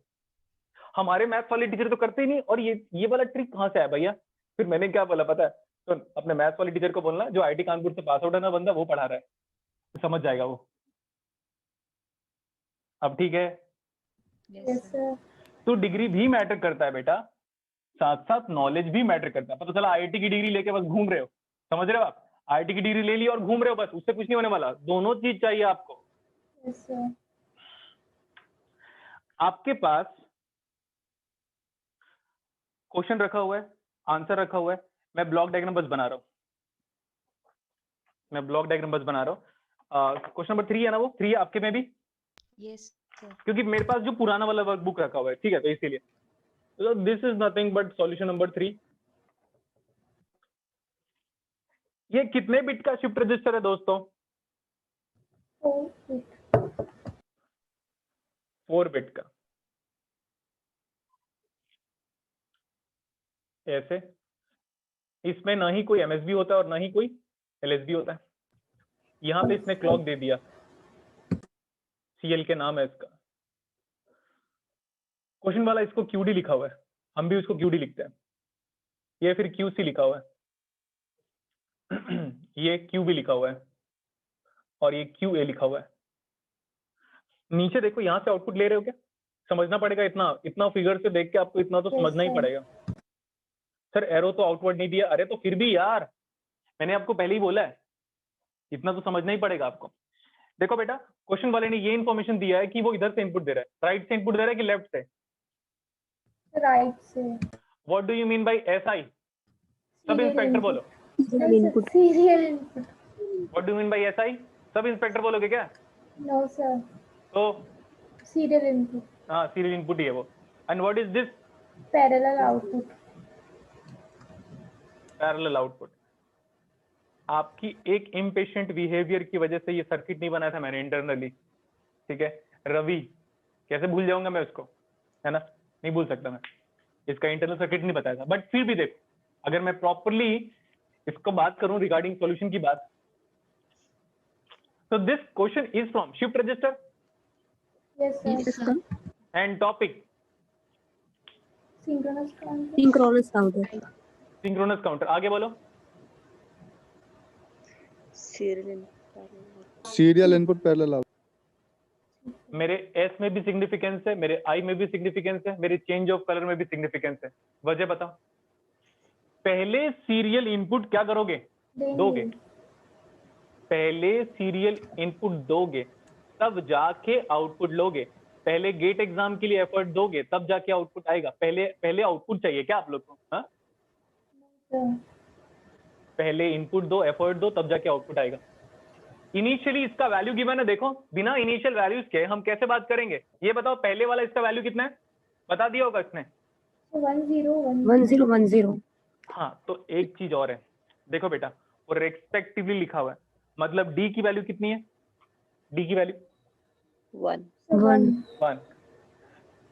हमारे मैथ्स वाले टीचर तो करते ही नहीं, और ये वाला ट्रिक कहाँ से आया भैया? फिर मैंने क्या बोला पता है, तो अपने मैथ्स वाले टीचर को बोलना, जो आईटी कानपुर से पास आउट है ना बंदा, वो पढ़ा रहा है, समझ जाएगा वो। अब ठीक है? Yes sir. तो डिग्री भी मैटर करता है बेटा, साथ साथ नॉलेज भी मैटर करता है। पता चला आईआईटी की डिग्री लेके बस घूम रहे हो, समझ रहे हो आप? आईआईटी की डिग्री ले ली और घूम रहे हो बस, उससे कुछ नहीं होने वाला। दोनों चीज चाहिए आपको। Yes sir. आपके पास क्वेश्चन रखा हुआ है, आंसर रखा हुआ है, मैं ब्लॉक डायग्राम बस बना रहा हूँ, क्वेश्चन नंबर 3 है ना, वो 3 है आपके में भी? Yes sir. क्योंकि मेरे पास जो पुराना वाला वर्कबुक रखा हुआ है, ठीक है, तो इसीलिए this is nothing but solution number 3। ये कितने बिट का शिफ्ट रजिस्टर है दोस्तों? 4 बिट का। ऐसे इसमें ना ही कोई एमएसबी होता है और ना ही कोई एलएसबी होता है। यहां पे इसने क्लॉक दे दिया, सीएल के नाम है इसका। क्वेश्चन वाला इसको क्यूडी लिखा हुआ है, हम भी उसको क्यूडी लिखते हैं। ये फिर क्यूसी लिखा हुआ है, ये क्यू भी लिखा हुआ है, और ये क्यूए लिखा हुआ है। नीचे देखो, यहां से आउटपुट ले रहे हो क्या? समझना पड़ेगा, इतना फिगर से देख के आपको इतना तो समझना ही पड़ेगा। सर एरो तो आउटवर्ड नहीं दिया, अरे तो फिर भी यार, मैंने आपको पहले ही बोला है, इतना तो समझना ही पड़ेगा आपको। देखो बेटा, क्वेश्चन वाले ने ये इन्फॉर्मेशन दिया है कि वो इधर से इनपुट दे रहा है, राइट से इनपुट दे रहा है कि लेफ्ट से? राइट से। What do you mean by SI? Sub inspector बोलो। Serial input. What do you mean by SI? Sub inspector बोलोगे क्या? No sir. तो serial input, हाँ सीरियल इनपुट ही है वो. And what is this? parallel output. Parallel output. आपकी एक इम्पेशेंट बिहेवियर की वजह से ये सर्किट नहीं बनाया था मैंने इंटरनली. ठीक है, रवि कैसे भूल जाऊंगा मैं उसको, है ना, नहीं भूल सकता मैं, इसका इंटरनल सर्किट नहीं बताया था. बट फिर भी देखो, अगर मैं प्रॉपरली इसको बात करूं रिगार्डिंग सॉल्यूशन की बात, so this question is from shift register Yes, sir. Yes, sir. and topic Synchronous counter. Synchronous counter. synchronous counter. आगे बोलो. Serial input. Serial input parallel out. मेरे S में भी सिग्निफिकेंस है, मेरे I में भी सिग्निफिकेंस है, मेरे चेंज ऑफ कलर में भी सिग्निफिकेंस है. वजह बताओ. पहले सीरियल इनपुट क्या करोगे? दोगे. पहले सीरियल इनपुट दोगे तब जाके आउटपुट लोगे. पहले गेट एग्जाम के लिए एफर्ट दोगे तब जाके आउटपुट आएगा. पहले आउटपुट चाहिए क्या आप लोग को? हाँ, Sir. पहले इनपुट दो, एफर्ट दो, तब जाके आउटपुट आएगा. इनिशियली इसका वैल्यू गिवन है. देखो, बिना इनिशियल वैल्यूज के हम कैसे बात करेंगे? ये बताओ, पहले वाला इसका वैल्यू कितना है? बता दिया होगा इसने. 1010. 1010. हाँ, तो एक चीज और है. देखो बेटा, वो रेस्पेक्टिवली लिखा हुआ है, मतलब डी की वैल्यू कितनी है? डी की वैल्यू 1. 1.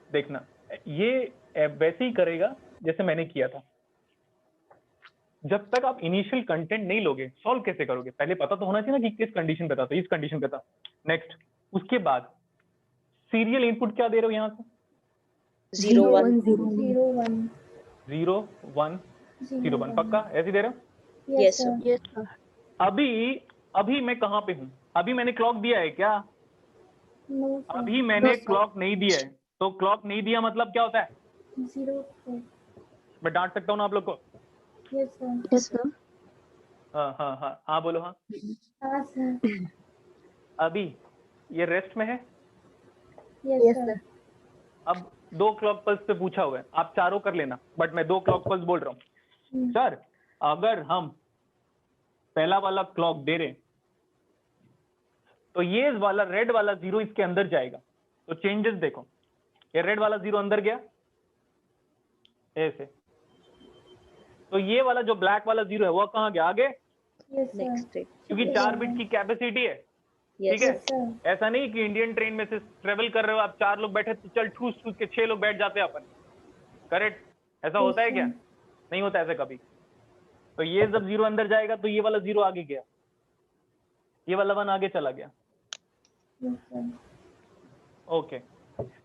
देखना, ये वैसे ही करेगा जैसे मैंने किया था. जब तक आप इनिशियल कंटेंट नहीं लोगे, सॉल्व कैसे करोगे? पहले पता तो होना चाहिए ना कि किस कंडीशन पे था. तो इस कंडीशन पे था. नेक्स्ट, उसके बाद सीरियल इनपुट क्या दे रहे हो यहाँ से? 0 1. 0 1. 0 1 0 1. पक्का ऐसे दे रहे हो? Yes, sir. Yes, sir. अभी मैं कहाँ पे हूँ? अभी मैंने क्लॉक दिया है क्या? No, sir. अभी मैंने No, sir. क्लॉक नहीं दिया है. तो क्लॉक नहीं दिया मतलब क्या होता है? 0 4. मैं डांट सकता हूँ ना आप लोग को? Yes, sir. Yes, sir. हाँ बोलो. हाँ, हाँ, sir. अभी ये रेस्ट में है. Yes, Yes, sir. sir. अब 2 क्लॉक पल्स पे पूछा हुआ है, आप चारों कर लेना, बट मैं 2 क्लॉक पल्स बोल रहा हूँ. सर, अगर हम पहला वाला क्लॉक दे रहे तो ये वाला रेड वाला 0 इसके अंदर जाएगा. तो चेंजेस देखो, ये रेड वाला 0 अंदर गया ऐसे, तो ये वाला जो ब्लैक वाला 0 है वो कहाँ गया? आगे, Yes, sir. Next state. क्योंकि 4 बिट की कैपेसिटी है. Yes. ठीक है, Yes, sir. ऐसा नहीं कि इंडियन ट्रेन में से ट्रेवल कर रहे हो आप, 4 लोग बैठे तो चल ठूस ठूस के 6 लोग बैठ जाते हैं अपन. करेक्ट? ऐसा होता है क्या? नहीं होता ऐसा कभी. तो ये जब 0 अंदर जाएगा तो ये वाला 0 आगे गया, ये वाला 1 आगे चला गया. Yes, sir. ओके,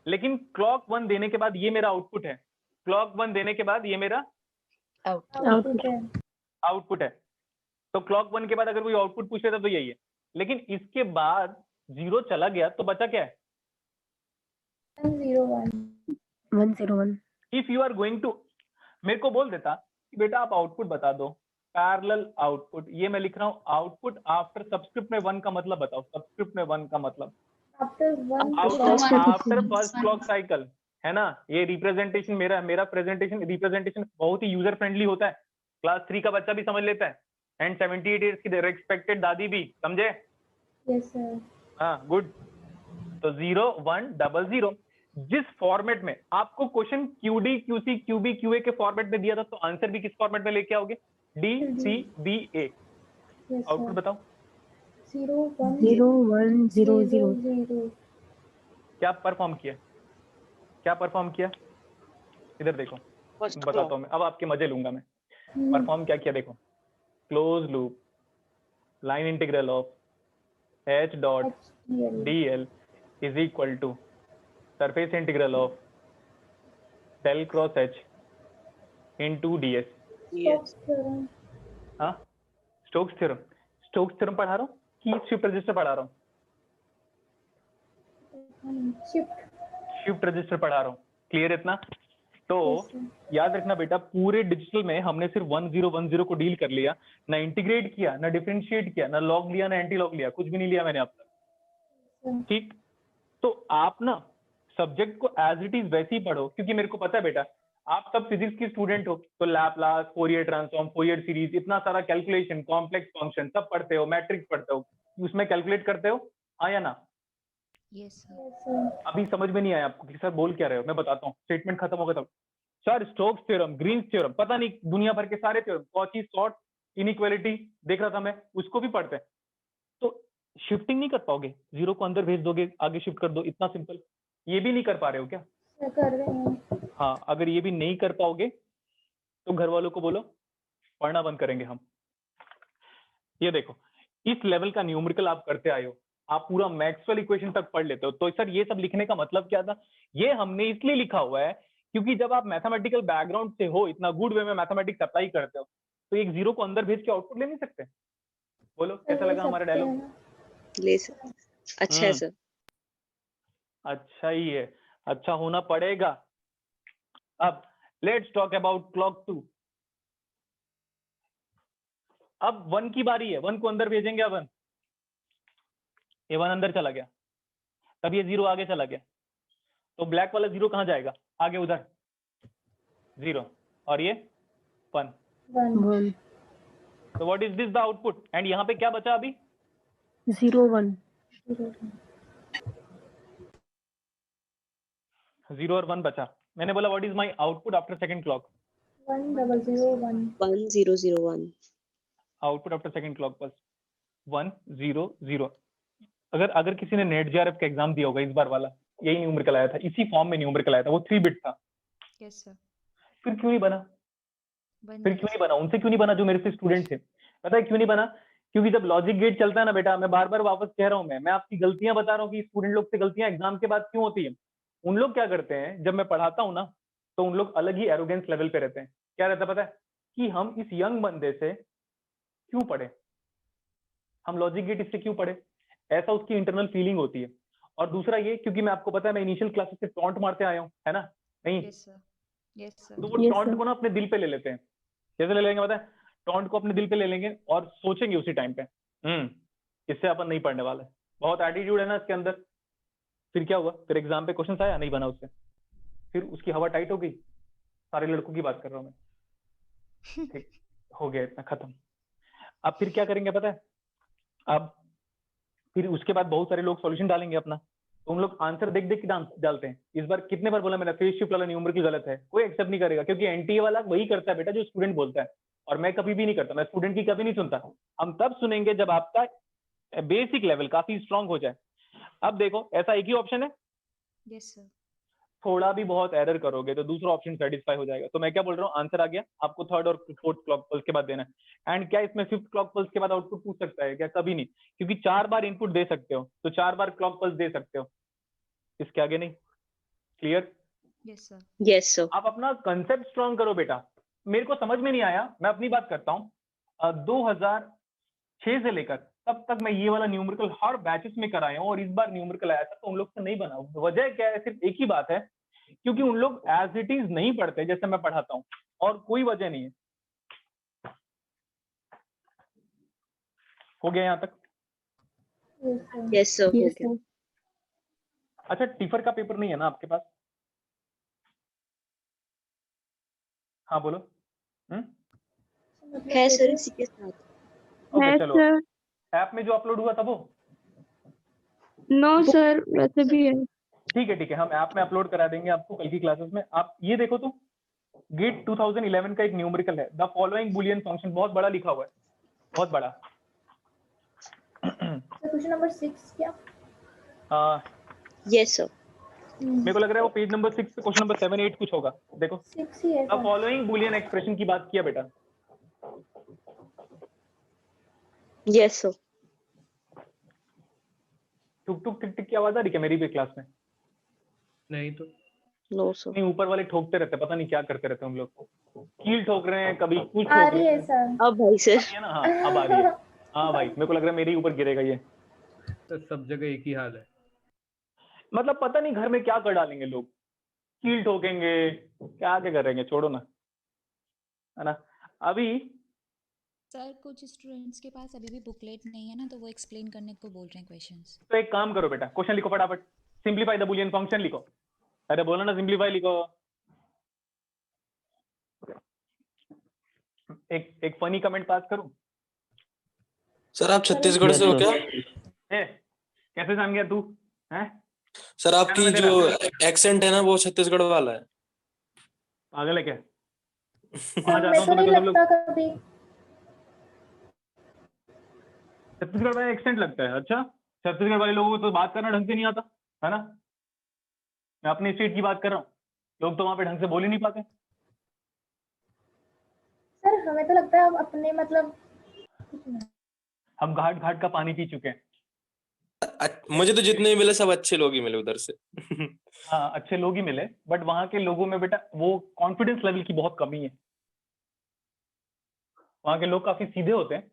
लेकिन क्लॉक 1 देने के बाद ये मेरा आउटपुट है. क्लॉक 1 देने के बाद ये मेरा Output है. आउटपुट है. तो क्लॉक 1 के बाद अगर कोई आउटपुट पूछ लेता तो यही है. लेकिन इसके बाद 0 चला गया तो बचा क्या है? 101. 101. If you are going to, मेरे को बोल देता कि बेटा आप आउटपुट बता दो, पैरेलल आउटपुट. ये मैं लिख रहा हूँ आउटपुट आफ्टर सबस्क्रिप्ट में 1 का मतलब बताओ. सबस्क्रिप्ट में 1 का मतलब After 1 after first clock cycle, है ना. ये रिप्रेजेंटेशन मेरा प्रेजेंटेशन रिप्रेजेंटेशन बहुत ही यूजर फ्रेंडली होता है. क्लास 3 का बच्चा भी समझ लेता है, एंड 78 इयर्स की रिस्पेक्टेड दादी भी समझे. Yes, sir. हाँ, गुड. तो 0 1 0 0 जिस फॉर्मेट में आपको question QD QC QB QA के फॉर्मेट में दिया था, तो आंसर भी किस फॉर्मेट में लेके आओगे? D C B A. Yes, output sir. बताओ. 0 1 0 1 0 0. 0. क्या परफॉर्म किया? क्या परफॉर्म किया? इधर देखो, First बताता clock. हूँ मैं, अब आपके मजे लूंगा मैं. परफॉर्म क्या किया देखो. Close loop line integral of H dot HDL. DL is equal to surface integral of del cross H into DS. Yes. Stokes theorem. हाँ, स्टोक्स थ्योरम. स्टोक्स थ्योरम पढ़ा रहा हूँ कि शिफ्ट रजिस्टर पढ़ा रहा हूँ? Shift. शिफ्ट रजिस्टर पढ़ा रहा हूँ. क्लियर इतना? तो Yes, sir. याद रखना बेटा, पूरे डिजिटल में हमने सिर्फ 1 0 1 0 को डील कर लिया, ना इंटीग्रेट किया, ना डिफरेंशिएट किया, ना लॉग लिया, ना एंटी लॉग लिया, कुछ भी नहीं लिया मैंने अब तक. ठीक. तो आप ना सब्जेक्ट को एज इट इज वैसे ही पढ़ो, क्योंकि मेरे को पता है बेटा आप सब फिजिक्स की स्टूडेंट हो, तो Laplace, Fourier transform, Fourier series, इतना सारा कैलकुलेशन, कॉम्प्लेक्स फंक्शन सब पढ़ते हो, मैट्रिक्स पढ़ते हो, उसमें कैलकुलेट करते हो, हाँ या ना? Yes sir. Yes, sir. अभी समझ में नहीं आया आपको कि सर बोल क्या रहे हो, मैं बताता हूँ, स्टेटमेंट खत्म होगा तब। Sir Stokes theorem, Green's theorem, पता नहीं दुनिया भर के सारे थ्योरम, कॉची शॉर्ट इनइक्वालिटी देख रहा था मैं, उसको भी पढ़ते हैं। तो शिफ्टिंग नहीं कर पाओगे, जीरो को अंदर भेज दोगे, आगे शिफ्ट कर दो, इतना सिंपल। ये भी नहीं कर पा रहे हो क्या? Sir, कर रहे हैं। हाँ, अगर ये भी नहीं कर पाओगे तो घर वालों को बोलो पढ़ना बंद करेंगे हम। ये देखो, इस लेवल का न्यूमेरिकल आप करते आए हो, आप पूरा मैक्सवेल इक्वेशन तक पढ़ लेते हो। तो सर ये सब लिखने का मतलब क्या था? ये हमने इसलिए लिखा हुआ है क्योंकि जब आप मैथमेटिकल बैकग्राउंड से हो, इतना गुड वे में मैथमेटिक्स अप्लाई करते हो, तो एक जीरो को अंदर भेज के आउटपुट ले नहीं सकते? बोलो कैसा ले लगा हमारा सकते डायलॉग? हैं ना। ले सर, अच्छा है सर। अच्छा ही है, अच्छा होना पड़ेगा। अब लेट्स टॉक अबाउट क्लॉक 2। अब 1 की बारी है, 1 को अंदर भेजेंगे। अब 1, ये 1 अंदर चला गया, तब ये 0 आगे चला गया, तो ब्लैक वाला 0 कहाँ जाएगा? आगे उधर 0, और ये 1। 1. 1 तो what is this the output? And यहाँ पे क्या बचा अभी? 0 1 0 और 1 बचा। मैंने बोला what is my output after second clock? 1001. 1001. Output after second clock बस 100। अगर किसी ने नेट जेआरएफ का एग्जाम दिया होगा इस बार वाला, यही न्यूमेरिकल आया था, इसी फॉर्म में न्यूमेरिकल आया था, वो 3 बिट था। Yes sir. फिर क्यों नहीं बना? बन फिर गया क्यों नहीं सर। बना? उनसे क्यों नहीं बना जो मेरे से स्टूडेंट थे? पता है क्यों नहीं बना? क्योंकि जब लॉजिक गेट चलता है ना बेटा, मैं बार बार वापस कह रहा हूँ, मैं आपकी गलतियां बता रहा हूँ कि स्टूडेंट लोग से गलतियां एग्जाम के बाद क्यों होती है। उन लोग क्या करते हैं, जब मैं पढ़ाता हूँ ना, तो उन लोग अलग ही एरोगेंस लेवल पे रहते हैं। क्या रहता है पता है? कि हम इस यंग बंदे से क्यों पढ़े, हम लॉजिक गेट इससे क्यों पढ़े, ऐसा उसकी इंटरनल फीलिंग होती है। और दूसरा ये, क्योंकि मैं आपको पता है मैं इनिशियल क्लासेस से टॉन्ट मारते आया हूँ, है ना? नहीं? Yes sir. Yes sir. तो वो Yes, टॉन्ट sir. को ना अपने दिल पे ले लेते हैं। कैसे ले लेंगे पता है? टॉन्ट को अपने दिल पे ले लेंगे और सोचेंगे उसी टाइम पे, इससे अपन नहीं पढ़ने वाले, बहुत एटीट्यूड है ना इसके अंदर। फिर क्या हुआ? फिर एग्जाम पे क्वेश्चन आया, नहीं बना उससे, फिर उसकी हवा टाइट हो गई। सारे लड़कों की बात कर रहा हूँ मैं, ठीक हो गया, इतना खत्म। अब फिर क्या करेंगे पता है? अब फिर उसके बाद बहुत सारे लोग सॉल्यूशन डालेंगे अपना, तो उन लोग आंसर देख देख के डालते हैं। इस बार कितने बार बोला मैंने, फेज शिफ्ट वाला न्यूमेरिकल गलत है, कोई एक्सेप्ट नहीं करेगा, क्योंकि एनटीए वाला वही करता है बेटा जो स्टूडेंट बोलता है, और मैं कभी भी नहीं करता, मैं स्टूडेंट की कभी नहीं सुनता। हम तब सुनेंगे जब आपका बेसिक लेवल काफी स्ट्रांग हो जाए। अब देखो, ऐसा एक ही ऑप्शन है, यस सर। थोड़ा भी बहुत एरर करोगे तो दूसरा ऑप्शन सेटिस्फाई हो जाएगा। तो मैं क्या बोल रहा हूँ, आंसर आ गया, आपको थर्ड और फोर्थ क्लॉक पल्स के बाद देना है। एंड क्या इसमें फिफ्थ क्लॉक पल्स के बाद आउटपुट पूछ सकता है क्या? कभी नहीं, क्योंकि 4 बार इनपुट दे सकते हो, तो 4 बार क्लॉक पल्स दे सकते हो, इसके आगे नहीं। Clear? Yes sir. Yes, sir. आप अपना कंसेप्ट स्ट्रॉन्ग करो बेटा। मेरे को समझ में नहीं आया, मैं अपनी बात करता हूँ, 2006 से लेकर तब तक मैं ये वाला न्यूमेरिकल हर बैचेस में कराया हूँ, और इस बार न्यूमेरिकल आया था तो उन लोग से नहीं बना। वजह क्या है? सिर्फ एक ही बात है, क्योंकि उन लोग एज इट इज नहीं पढ़ते जैसे मैं पढ़ाता हूँ, और कोई वजह नहीं है। हो गया यहाँ तक? Yes, sir. Yes, sir. Yes, Okay. sir. अच्छा, टिफर का पेपर नहीं है ना आपके पास? हाँ बोलो। मतलब है सर कैसे? इसी के साथ। ओके है चलो, सर। ऐप में जो अपलोड हुआ था वो नो सर, वैसे भी है। ठीक है, हम ऐप में अपलोड करा देंगे आपको कल की क्लासेस में। आप ये देखो तो, गेट 2011 का एक न्यूमेरिकल है, द फॉलोइंग बुलियन फंक्शन, बहुत बड़ा लिखा हुआ है, बहुत बड़ा। क्वेश्चन नंबर 6 क्या? Yes, sir. मेरे को लग रहा है वो पेज नंबर 6 पे क्वेश्चन नंबर 7 8 कुछ होगा। देखो, 6 ही है the sir. Following Boolean expression की बात किया बेटा। Yes, sir. टुक टुक टिक टिक की आवाज आ रही क्या मेरी भी क्लास में? नहीं तो No, sir. नहीं, ऊपर वाले ठोकते रहते, पता नहीं क्या करते रहते हैं हम लोग, कील ठोक रहे हैं, कभी कुछ आ ठोक रही रहे है हैं। सर। अब भाई सर। है ना? हाँ अब आ रही है। हाँ भाई, मेरे को लग रहा है मेरे ही ऊपर गिरेगा ये। तो सब जगह एक ही हाल है। मतलब पता नहीं घर में क्या कर डालेंगे लोग, कील ठोकेंगे, क्या क्या करेंगे, छोड़ो ना, है ना? अभी सर कुछ स्टूडेंट्स के पास अभी भी बुकलेट नहीं है ना, तो वो एक्सप्लेन करने को बोल रहे हैं क्वेश्चंस। तो एक काम करो बेटा, क्वेश्चन लिखो फटाफट, सिंप्लीफाई द बुलियन फंक्शन लिखो। अरे बोलो ना, सिंप्लीफाई लिखो। एक फनी कमेंट पास करूं? सर आप छत्तीसगढ़ Yes, से हो sir. क्या? ए, कैसे जान गया तू? हैं? सर आपकी क्या नाम है जो तेरा? एक्सेंट है ना वो छत्तीसगढ़ वाला है। पागल है क्या? वहां हमें जाता हूँ तो तो मेरे नहीं को सब लोग लगता कभी। छत्तीसगढ़ में एक्सेंट लगता है। अच्छा, छत्तीसगढ़ वाले लोगों को तो बात करना ढंग से नहीं आता है ना। मैं अपने स्टेट की बात कर रहा हूँ, लोग तो वहां पे ढंग से बोल ही नहीं पाते। सर हमें तो लगता है अब अपने मतलब हम घाट घाट का पानी पी चुके हैं। मुझे तो जितने भी मिले सब अच्छे लोग ही मिले उधर से। हाँ, अच्छे लोग ही मिले, बट वहां के लोगों में बेटा वो कॉन्फिडेंस लेवल की बहुत कमी है। वहां के लोग काफी सीधे होते हैं,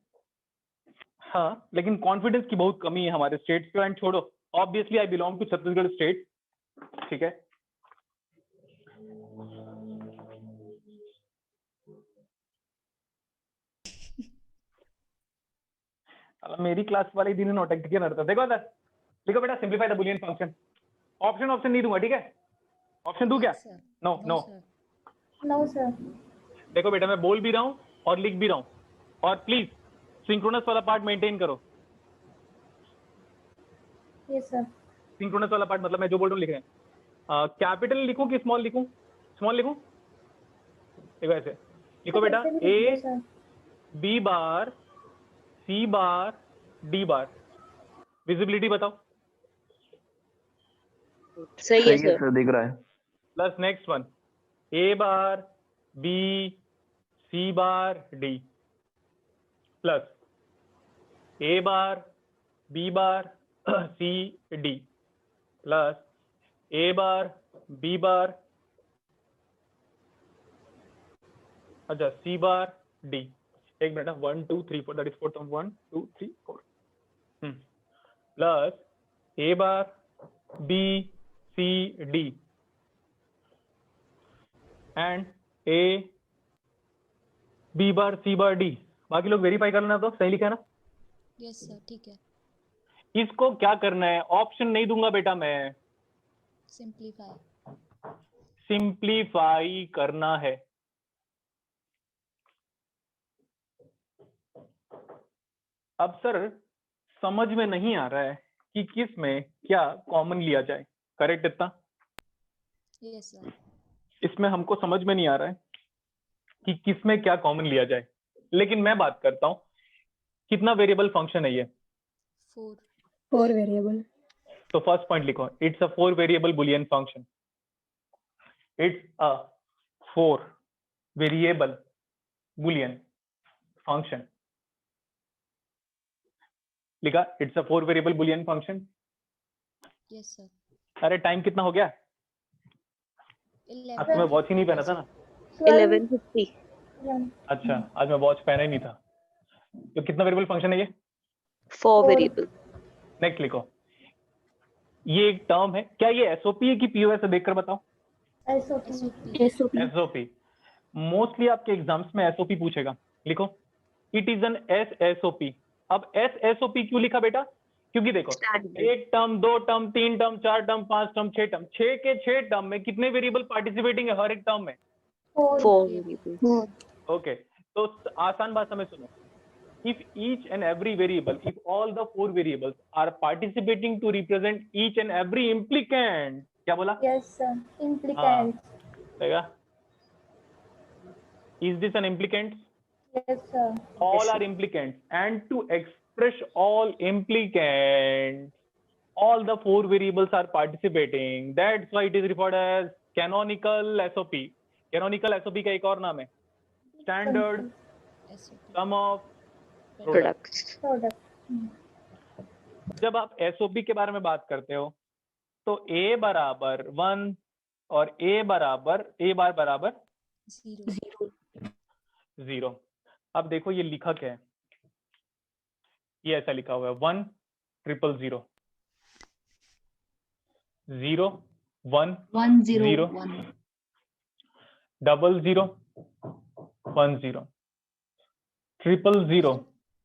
हाँ, लेकिन कॉन्फिडेंस की बहुत कमी है हमारे स्टेट्स पे। एंड छोड़ो, obviously I belong to Chhattisgarh state, ठीक है। मेरी क्लास वाले दिन नोटेक्ट किया नड़ता। देखो सर, देखो बेटा, simplify the Boolean function. Option नहीं दूंगा, ठीक है? ऑप्शन दूं क्या? Yes, sir. No No, no. sir. No sir. देखो बेटा, मैं बोल भी रहा हूँ और लिख भी रहा हूँ, और प्लीज सिंक्रोनस वाला पार्ट मेंटेन करो। Yes sir. सिंक्रोनस वाला पार्ट मतलब मैं जो बोल रहा हूँ लिख रहे हैं। कैपिटल लिखूं कि स्मॉल लिखूं? स्मॉल लिखूं? देखो ऐसे लिखो बेटा, ऐसे भी लिख दो ए sir. B bar C bar D बार। विजिबिलिटी बताओ। सही है सही है सर। सर, दिख रहा है। Plus next one, A bar B C bar D, plus A bar B bar C D, plus A bar B bar, अच्छा सी बार डी। एक minute, 1 2 3 4, that is 4th 1 2 3 4, plus A bar B C D and A B bar C bar D. बाकी लोग verify कर लेना, तो सही लिखा है ना? Yes, sir. ठीक है. इसको क्या करना है? ऑप्शन नहीं दूंगा बेटा मैं, Simplify. सिंप्लीफाई करना है। अब सर समझ में नहीं आ रहा है कि किस में क्या कॉमन लिया जाए, करेक्ट इतना? Yes, sir. इसमें हमको समझ में नहीं आ रहा है कि किस में क्या कॉमन लिया जाए, लेकिन मैं बात करता हूं कितना वेरिएबल फंक्शन है ये। 4. 4 variable. तो फर्स्ट पॉइंट लिखो, it's a 4 variable Boolean function. It's a 4 variable Boolean function. लिखा, it's a 4 variable Boolean function. Yes, sir. अरे टाइम कितना हो गया? आज तो मैं 11. वॉच ही नहीं पहना था ना। 11:50. अच्छा, आज मैं वॉच पहना ही नहीं था। तो कितना वेरिएबल फंक्शन है ये? 4 वेरिएबल। नेक्स्ट लिखो, ये एक टर्म है, क्या ये एसओपी है कि पीओएस है? देखकर बताओ। एसओपी। SOP. एसओपी। मोस्टली आपके एग्जाम्स में एसओपी पूछेगा। लिखो, इट इज एन एसएसओपी। अब एसएसओपी क्यों लिखा बेटा? क्योंकि देखो, Standard. एक टर्म, दो टर्म, तीन टर्म, चार टर्म, पांच टर्म, छह टर्म, छह के छह टर्म में कितने वेरिएबल पार्टिसिपेटिंग है हर एक टर्म में? 4 वेरिएबल। ओके, तो आसान भाषा में सुनो, if each and every variable, if all the 4 variables are participating to represent each and every implicant, क्या बोला? Yes sir. इम्प्लीकेंट। देखा? Is this an implicant? Yes sir. All Yes, are sir. implicants, and to express all implicants, all the 4 variables are participating. That's why it is referred as canonical SOP. Canonical SOP का एक और नाम है standard SOP. sum of products. Products. Product. जब आप SOP के बारे में बात करते हो तो ए बराबर 1 और ए बार बराबर 0. 0। अब देखो ये लिखा क्या है, ये ऐसा लिखा हुआ है 1 0 0 0 1 1 0 0 1. 0 0 1 0 0 0।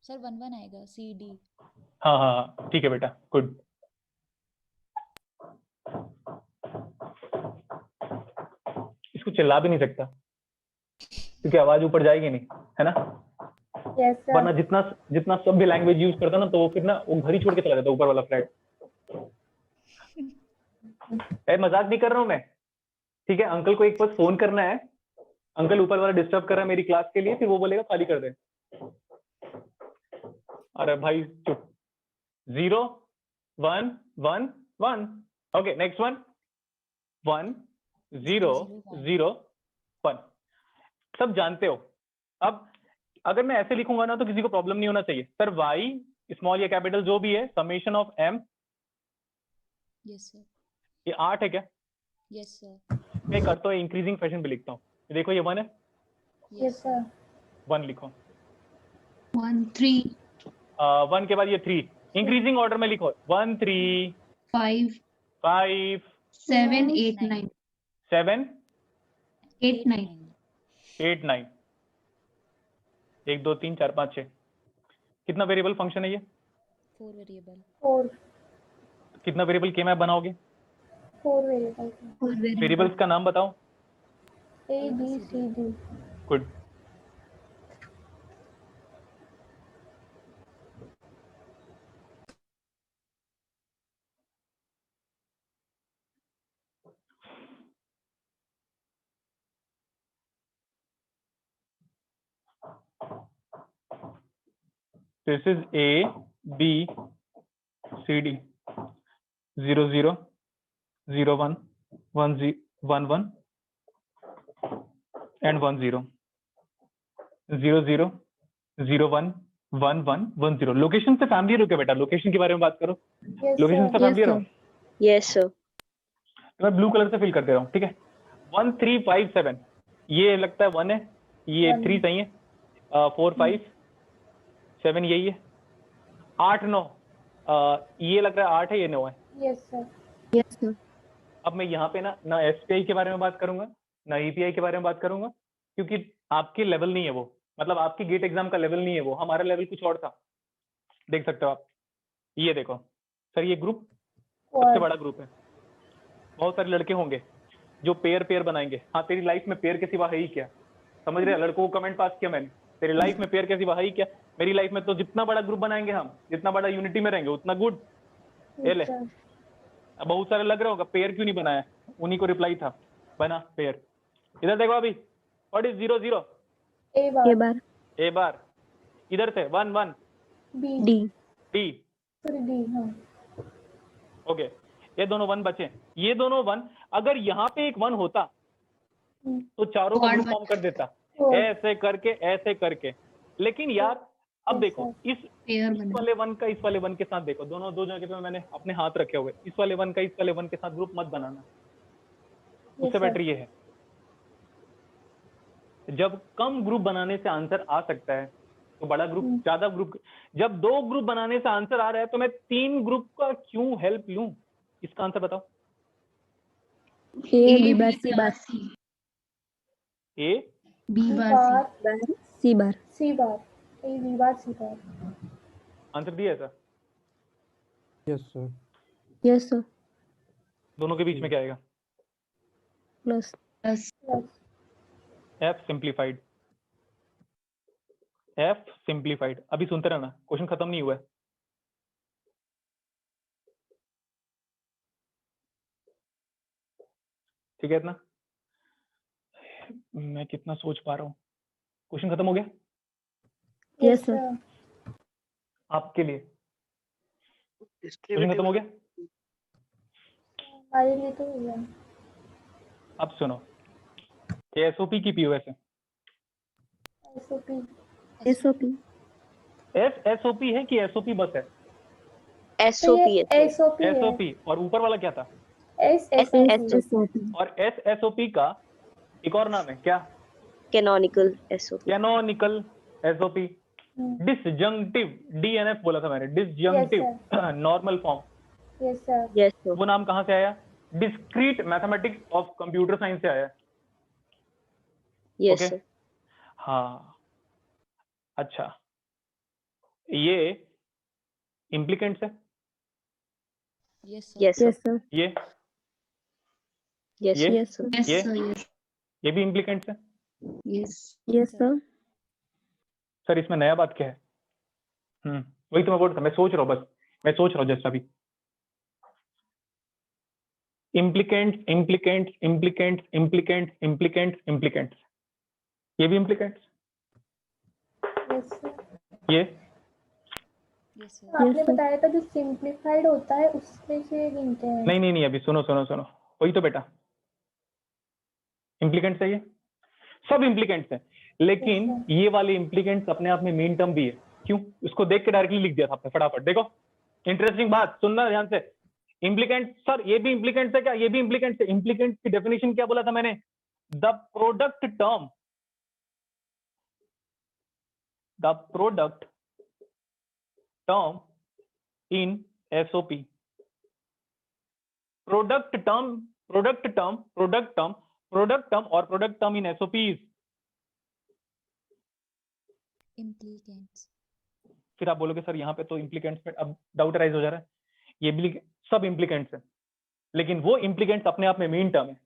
सर 1 1 आएगा. CD. हाँ हाँ हाँ, ठीक है बेटा, गुड। इसको चिल्ला भी नहीं सकता क्योंकि आवाज ऊपर जाएगी नहीं, है ना? Yes sir. वरना जितना सभ्य लैंग्वेज यूज करता ना, तो वो फिर ना वो घर ही छोड़ के चला जाता ऊपर वाला फ्लैट। मजाक नहीं कर रहा हूँ मैं, ठीक है। अंकल को एक बार फोन करना है, अंकल ऊपर वाला डिस्टर्ब कर रहा है मेरी क्लास के लिए, फिर वो बोलेगा खाली कर दे। अरे भाई चुप। 0 1 1 1। Okay next one 1 0 0 1। सब जानते हो। अब अगर मैं ऐसे लिखूंगा ना तो किसी को प्रॉब्लम नहीं होना चाहिए। सर y स्मॉल या कैपिटल जो भी है summation of m, yes sir, ये 8 है क्या? यस सर, मैं करता हूँ इंक्रीजिंग फैशन पे लिखता हूँ। देखो ये 1 है, यस सर 1 लिखो। 1 3 1 के बाद ये 3, इंक्रीजिंग ऑर्डर में लिखो 1 3 5 5 7 8 9 7 8 9 8 9। 1 2 3 4 5 6। कितना वेरिएबल फंक्शन है ये? 4 वेरिएबल। 4 कितना वेरिएबल के मैप बनाओगे? 4 वेरिएबल वेरिएबल्स का नाम बताओ। A B C D। Good. This is A, B, C, D. 0 0 0 1 1 1 1 and 1 0 0 0 0 1 1 1 1 0। Location से फैमिली हो क्या बेटा? लोकेशन के बारे में बात करो। यस लोकेशन से सर फैमिली रहो। Yes, sir. तो मैं ब्लू कलर से फिल करते रहा हूँ, ठीक है। 1 3 5 7 ये लगता है 1 है, ये 3 सही है। 4 5 7 यही है। 8 9 ये लग रहा है 8 है, ये 9 है। यस सर yes sir अब मैं यहाँ पे ना एसपीआई के बारे में बात करूंगा ना ईपीआई के बारे में बात करूंगा, क्योंकि आपके लेवल नहीं है वो, मतलब आपकी गेट एग्जाम का लेवल नहीं है वो, हमारा लेवल कुछ और था। देख सकते हो आप, ये देखो सर, ये ग्रुप सबसे बड़ा ग्रुप है। बहुत सारे लड़के होंगे जो पेयर पेयर बनाएंगे। हाँ तेरी लाइफ में पेयर के सिवा है ही क्या? समझ रहे? लड़कों को कमेंट पास किया मैंने, तेरी लाइफ में पेयर के सिवा है ही क्या? मेरी लाइफ में तो जितना बड़ा ग्रुप बनाएंगे हम, जितना बड़ा यूनिटी में रहेंगे उतना गुड। ये ले, अब बहुत सारे लग रहा होगा पेयर क्यों नहीं बनाया, उन्हीं को रिप्लाई था बना पेयर। इधर देखो अभी, व्हाट इज 0 0? A बार ए बार। इधर से 1 1 B D D. Sorry D हाँ ओके, ये दोनों 1 बचे। ये दोनों 1, अगर यहाँ पे एक 1 होता तो चारों का ग्रुप फॉर्म कर देता, ऐसे करके। लेकिन यार अब देखो इस पेयर इस वाले 1 का इस वाले 1 के साथ देखो, दोनों दो जगह पे मैंने अपने हाथ रखे हुए। इस वाले 1 का इस वाले 1 के साथ ग्रुप मत बनाना, उससे बेटर ये है। जब कम ग्रुप बनाने से आंसर आ सकता है तो बड़ा ग्रुप, ज्यादा ग्रुप। जब 2 ग्रुप बनाने से आंसर आ रहा है तो मैं 3 ग्रुप का क्यों हेल्प लूं? इसका आंसर बताओ। A B bar C bar A B bar C bar C bar A B bar C bar. Answer दिया है सर। yes sir दोनों के बीच में क्या आएगा? plus F simplified. F simplified. अभी सुनते रहना, क्वेश्चन खत्म नहीं हुआ है। ठीक है इतना? मैं कितना सोच पा रहा हूँ। क्वेश्चन खत्म हो गया yes sir आपके लिए? क्वेश्चन खत्म हो गया? हमारे लिए तो हुआ। अब सुनो, एसओपी की पीओएस है। SOP SOP एसओपी है कि एसओपी बस है? SOP है sir. SOP है एसओपी। और ऊपर वाला क्या था? SOP SOP और एसओपी का एक और नाम है क्या? Canonical SOP. Canonical SOP. Disjunctive, DNF बोला था मैंने, disjunctive normal form. Yes sir Yes sir. वो नाम कहाँ से आया? Discrete mathematics of computer science से आया। Yes Okay. sir. हाँ अच्छा, ये इम्प्लीकेंट्स है? Yes sir, Yes sir. yes sir ये Yes ये sir. yes sir ये yes sir yes ये भी इम्प्लीकेंट्स है? yes sir सर इसमें नया बात क्या है? वही तो मैं बोल रहा था, मैं सोच रहा हूँ, बस मैं सोच रहा हूँ जस्ट अभी। Implicants implicants implicants implicants implicants implicants, ये भी इम्प्लीकेंट्स, यस सर। ये यस सर। आपने बताया था जो सिंप्लीफाइड होता है उसमें से गिनते हैं। नहीं नहीं नहीं, अभी सुनो सुनो सुनो, वही तो बेटा इम्प्लीकेंट्स है, ये सब इम्प्लीकेंट्स है, लेकिन अच्छा। ये वाले इम्प्लीकेंट्स अपने आप में मीन टर्म भी है। क्यों? उसको देख के डायरेक्टली लिख दिया था आपने फटाफट। देखो इंटरेस्टिंग बात सुनना ध्यान से, इम्प्लीकेंट सर ये भी इम्प्लीकेंट्स है क्या? ये भी इम्प्लीकेंट्स है। इम्प्लीकेंट्स की डेफिनेशन क्या बोला था मैंने? The product term in SOP, product term और product term in SOP is, implicants. फिर आप बोलोगे सर यहाँ पे तो इम्प्लीकेंट्स पे अब डाउट राइज हो जा रहा है, ये भी सब इम्प्लीकेंट्स है, लेकिन वो इम्प्लीकेंट्स अपने आप में मीन टर्म है।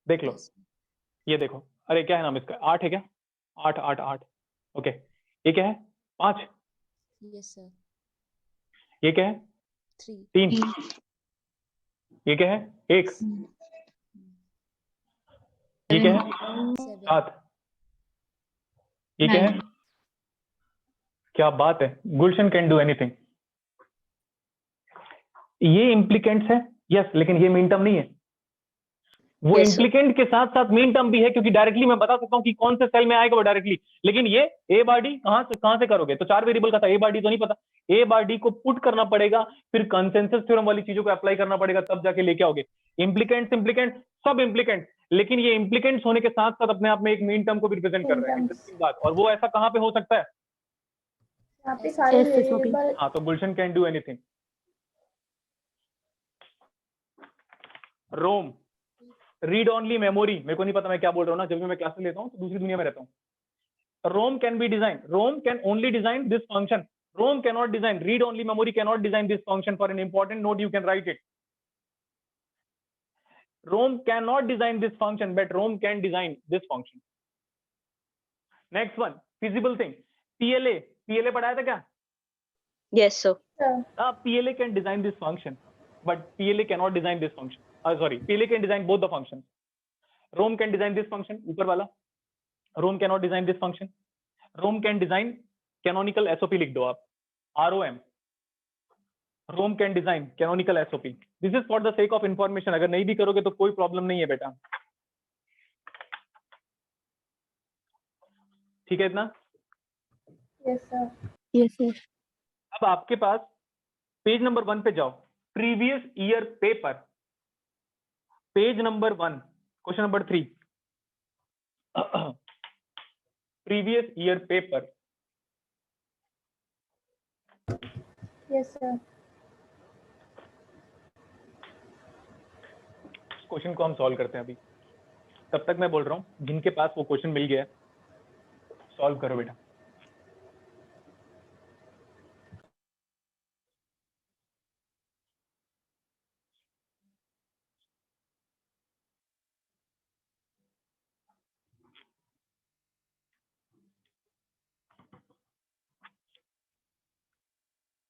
देख लो, ये देखो, अरे क्या है नाम इसका, 8 है क्या? 8 8 8, ओके। ये क्या है? 5। Yes sir. ये क्या है? 3। 3। ये क्या है? 1। ये क्या है? 7। 7। ये क्या है? क्या बात है, गुलशन कैन डू एनीथिंग। ये इम्प्लीकेंट्स है, यस, लेकिन ये मीन टर्म नहीं है। वो Yes, sir. इम्प्लीकेंट के साथ साथ मीन टर्म भी है, क्योंकि डायरेक्टली मैं बता सकता हूं कि कौन से सेल में आएगा वो डायरेक्टली, लेकिन ये ए बार डी कहां से करोगे? तो 4 वेरिएबल का था, ए बार डी तो नहीं पता, ए बार डी को पुट करना पड़ेगा, फिर कंसेंसस थ्योरम वाली चीजों को अप्लाई करना पड़ेगा, तब जाके लेके आओगे। इम्प्लीकेंट्स सब इम्प्लीकेंट, लेकिन ये इम्प्लीकेंट्स होने के साथ साथ अपने आप में एक मीन टर्म को भी रिप्रेजेंट कर रहे हैं। इंटरेस्टिंग बात। और वो ऐसा कहां पे हो सकता है? यहाँ पे सारे SOP. वेरिएबल। हाँ, तो Gulshan can do anything. ROM read only memory, मेरे को नहीं पता मैं क्या बोल रहा हूँ ना, जब भी मैं क्लास में लेता हूँ तो दूसरी दुनिया में रहता हूँ। ROM can be design, ROM can only design this function, ROM can not design, read only memory can not design this function. For an important note you can write it, ROM can not design this function but ROM can design this function. Next one, feasible thing, PLA पढ़ाया था क्या? Yes, sir. PLA can design this function, but PLA cannot design this function. Sorry, PLA can design both the functions. ROM can design this function, ऊपर वाला ROM cannot design this function. ROM can design canonical SOP, लिख दो आप, ROM. ROM can design canonical SOP. This is for the sake of information. अगर नहीं भी करोगे तो कोई प्रॉब्लम नहीं है बेटा, ठीक है इतना? Yes sir. Yes, sir. अब आपके पास पेज नंबर 1 पे जाओ, previous year paper, page number 1, question number 3, previous year paper. Yes sir. Question को हम सॉल्व करते हैं अभी, तब तक मैं बोल रहा हूँ जिनके पास वो क्वेश्चन मिल गया सॉल्व करो बेटा।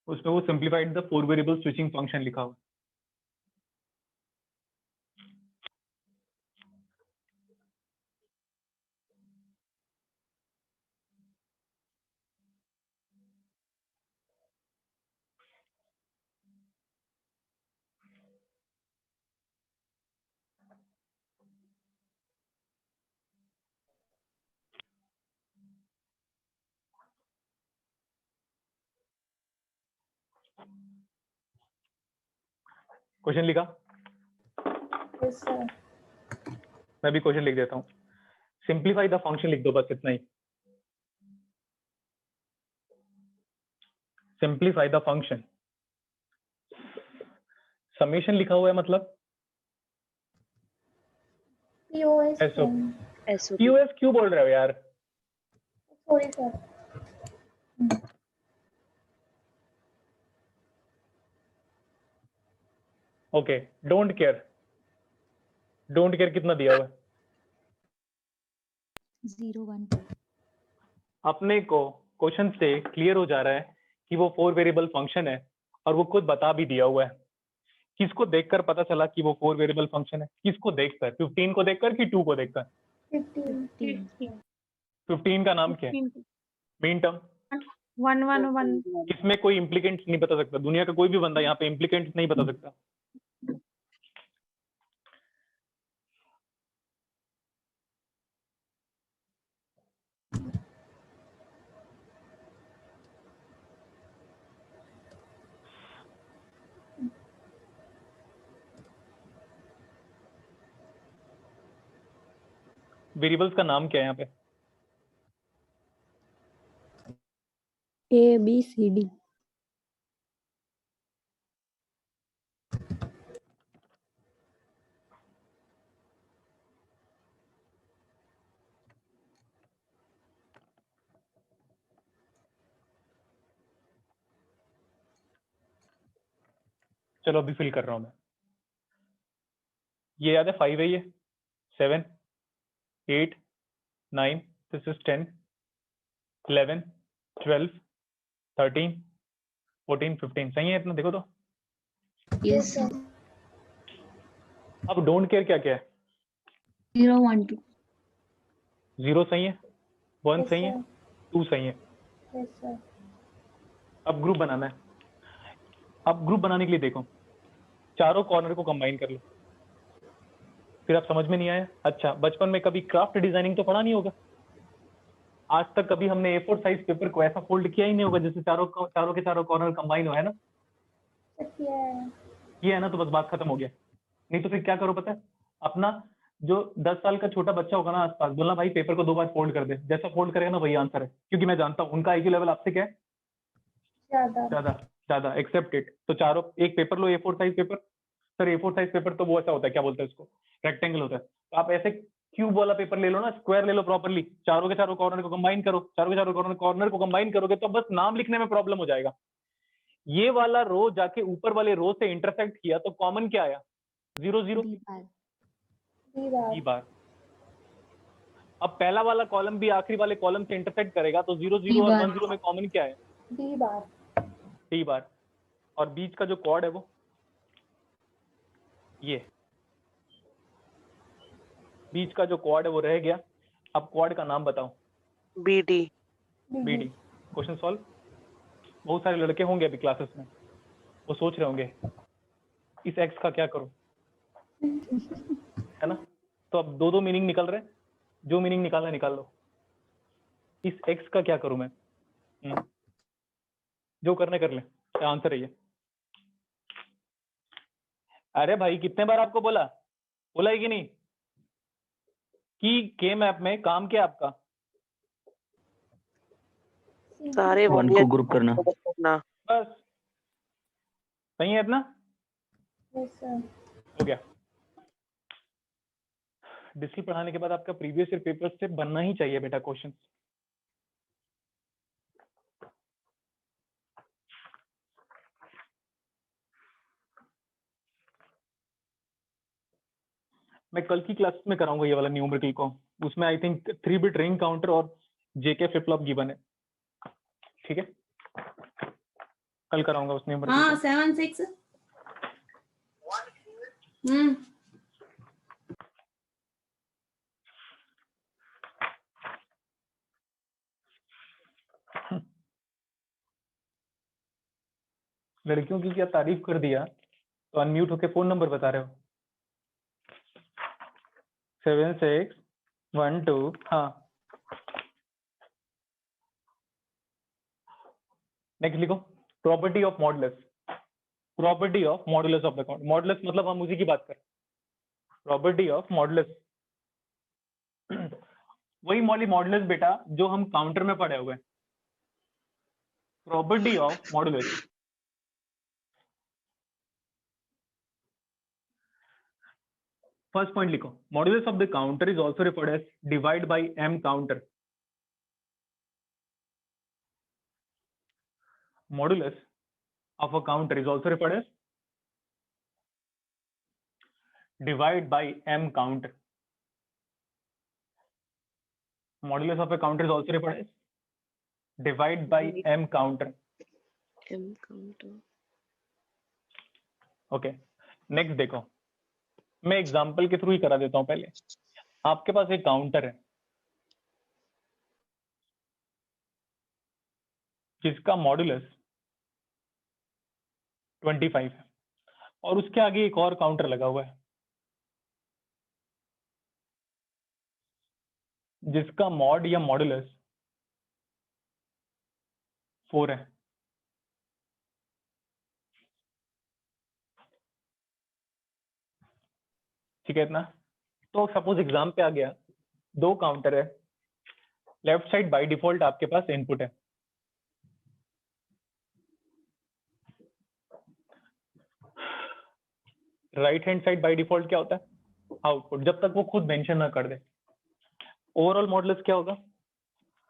उसमें वो simplified the 4 variable switching function लिखा हुआ। क्वेश्चन लिखा? Yes sir. मैं भी क्वेश्चन लिख देता हूँ, सिंप्लीफाई द फंक्शन लिख दो, बस इतना ही। सिंप्लीफाई द फंक्शन, समेशन लिखा हुआ है मतलब POS। SOP. QS क्यों बोल रहे हो यार? Sorry sir. Okay, don't care कितना दिया हुआ है? 0 1 2। अपने को क्वेश्चन से क्लियर हो जा रहा है कि वो 4 वेरिएबल फंक्शन है, और वो खुद बता भी दिया हुआ है किसको देखकर पता चला कि वो 4 वेरिएबल फंक्शन है? किसको देखकर? 15 को देखकर कि 2 को देखकर? 15 15 का नाम क्या है? Mean term. 1 1 1 इसमें कोई इम्प्लीकेंट्स नहीं बता सकता, दुनिया का कोई भी बंदा यहाँ पे इम्प्लीकेंट्स नहीं बता सकता। वेरिएबल्स का नाम क्या है यहाँ पे? A B C D. चलो अभी फिल कर रहा हूँ मैं। ये याद है 5 है, ये 7 8 9 दिस इज 10 11 12 13 14 15 सही है इतना? देखो तो yes अब डोंट केयर क्या क्या है? 0 1 2 0 सही है, 1 सही है, 2 सही है। Yes sir. अब ग्रुप बनाना है। अब ग्रुप बनाने के लिए देखो, चारों कॉर्नर को कंबाइन कर लो। फिर आप समझ में नहीं आया? अच्छा, बचपन में कभी क्राफ्ट डिजाइनिंग तो पढ़ा नहीं होगा? आज तक कभी हमने A4 साइज पेपर को ऐसा फोल्ड किया ही नहीं होगा जिससे चारों के चारों कॉर्नर कंबाइन हो, है ना? किया है। ये है ना, तो बस बात खत्म हो गया। नहीं तो फिर क्या करो पता है? अपना जो 10 साल का छोटा बच्चा होगा ना आसपास, बोलना भाई पेपर को 2 बार फोल्ड कर दे, जैसा फोल्ड करेगा ना वही आंसर है, क्योंकि मैं जानता हूँ उनका IQ लेवल आपसे क्या है? ज्यादा ज्यादा ज्यादा एक्सेप्टेड। तो चारों एक पेपर लो, A4 size paper. Sir A4 size paper तो वो ऐसा होता है, क्या बोलते हैं उसको, रेक्टेंगल होता है। तो आप ऐसे क्यूब वाला पेपर ले लो ना, स्क्वायर ले लो प्रॉपरली, चारों के चारों कॉर्नर को कंबाइन करो। चारों के चारों कॉर्नर को कंबाइन करोगे तो बस नाम लिखने में प्रॉब्लम हो जाएगा। ये वाला रो जाके ऊपर वाले रो से इंटरसेक्ट किया तो कॉमन क्या आया? 0 0 दीवार। बार। अब पहला वाला कॉलम भी आखिरी वाले कॉलम से इंटरसेक्ट करेगा तो 0 0 और 1 0 में कॉमन क्या है? दीवार। डी बार। और बीच का जो कॉर्ड है वो ये, बीच का जो क्वाड है वो रह गया। अब क्वाड का नाम बताओ। BD। BD। Question solve. बहुत सारे लड़के होंगे अभी क्लासेस में, वो सोच रहे होंगे इस एक्स का क्या करूं, है ना? तो अब दो मीनिंग निकल रहे हैं, जो मीनिंग निकालना निकाल लो। इस एक्स का क्या करूं मैं? जो करने कर ले, क्या आंसर है ये? अरे भाई कितने बार आपको बोला है कि नहीं कि के मैप में काम क्या आपका? सारे 1 को ग्रुप करना। बस सही है इतना? Yes sir. हो गया। डिस्कल पढ़ाने के बाद आपका प्रीवियस ईयर पेपर से बनना ही चाहिए बेटा क्वेश्चन। मैं कल की क्लास में कराऊंगा ये वाला न्यूमेरिकल को, उसमें I think 3 bit ring counter और जेके फ्लिप फ्लॉप गिवन है, ठीक है? कल कराऊंगा उस न्यूमेरिकल हाँ को। 7 6 लड़कियों की क्या तारीफ कर दिया, तो अनम्यूट होके फोन नंबर बता रहे हो। 7 6 1 2। हाँ, नेक्स्ट लिखो property of modulus. Property of modulus of the count. Modulus मतलब हम उसी की बात कर, प्रॉपर्टी ऑफ मॉडुलस। वही मॉडुलस बेटा जो हम काउंटर में पढ़े हुए। Property of modulus. First point लिखो, modulus of the counter is also referred as divide by m counter. Modulus of a counter is also referred as divide by m counter. Modulus of a counter is also referred as divide by m counter. M counter. Okay. Next देखो, मैं example के through ही करा देता हूं। पहले आपके पास एक counter है जिसका मॉड्यूलस 25 है और उसके आगे एक और काउंटर लगा हुआ है जिसका मॉड या मॉड्यूलस 4 है। ठीक है इतना। तो सपोज एग्जाम पे आ गया, 2 काउंटर है, लेफ्ट साइड बाय डिफॉल्ट आपके पास इनपुट है, right hand side by default क्या होता है? आउटपुट, जब तक वो खुद मेंशन ना कर दे। ओवरऑल मॉडुलस क्या होगा,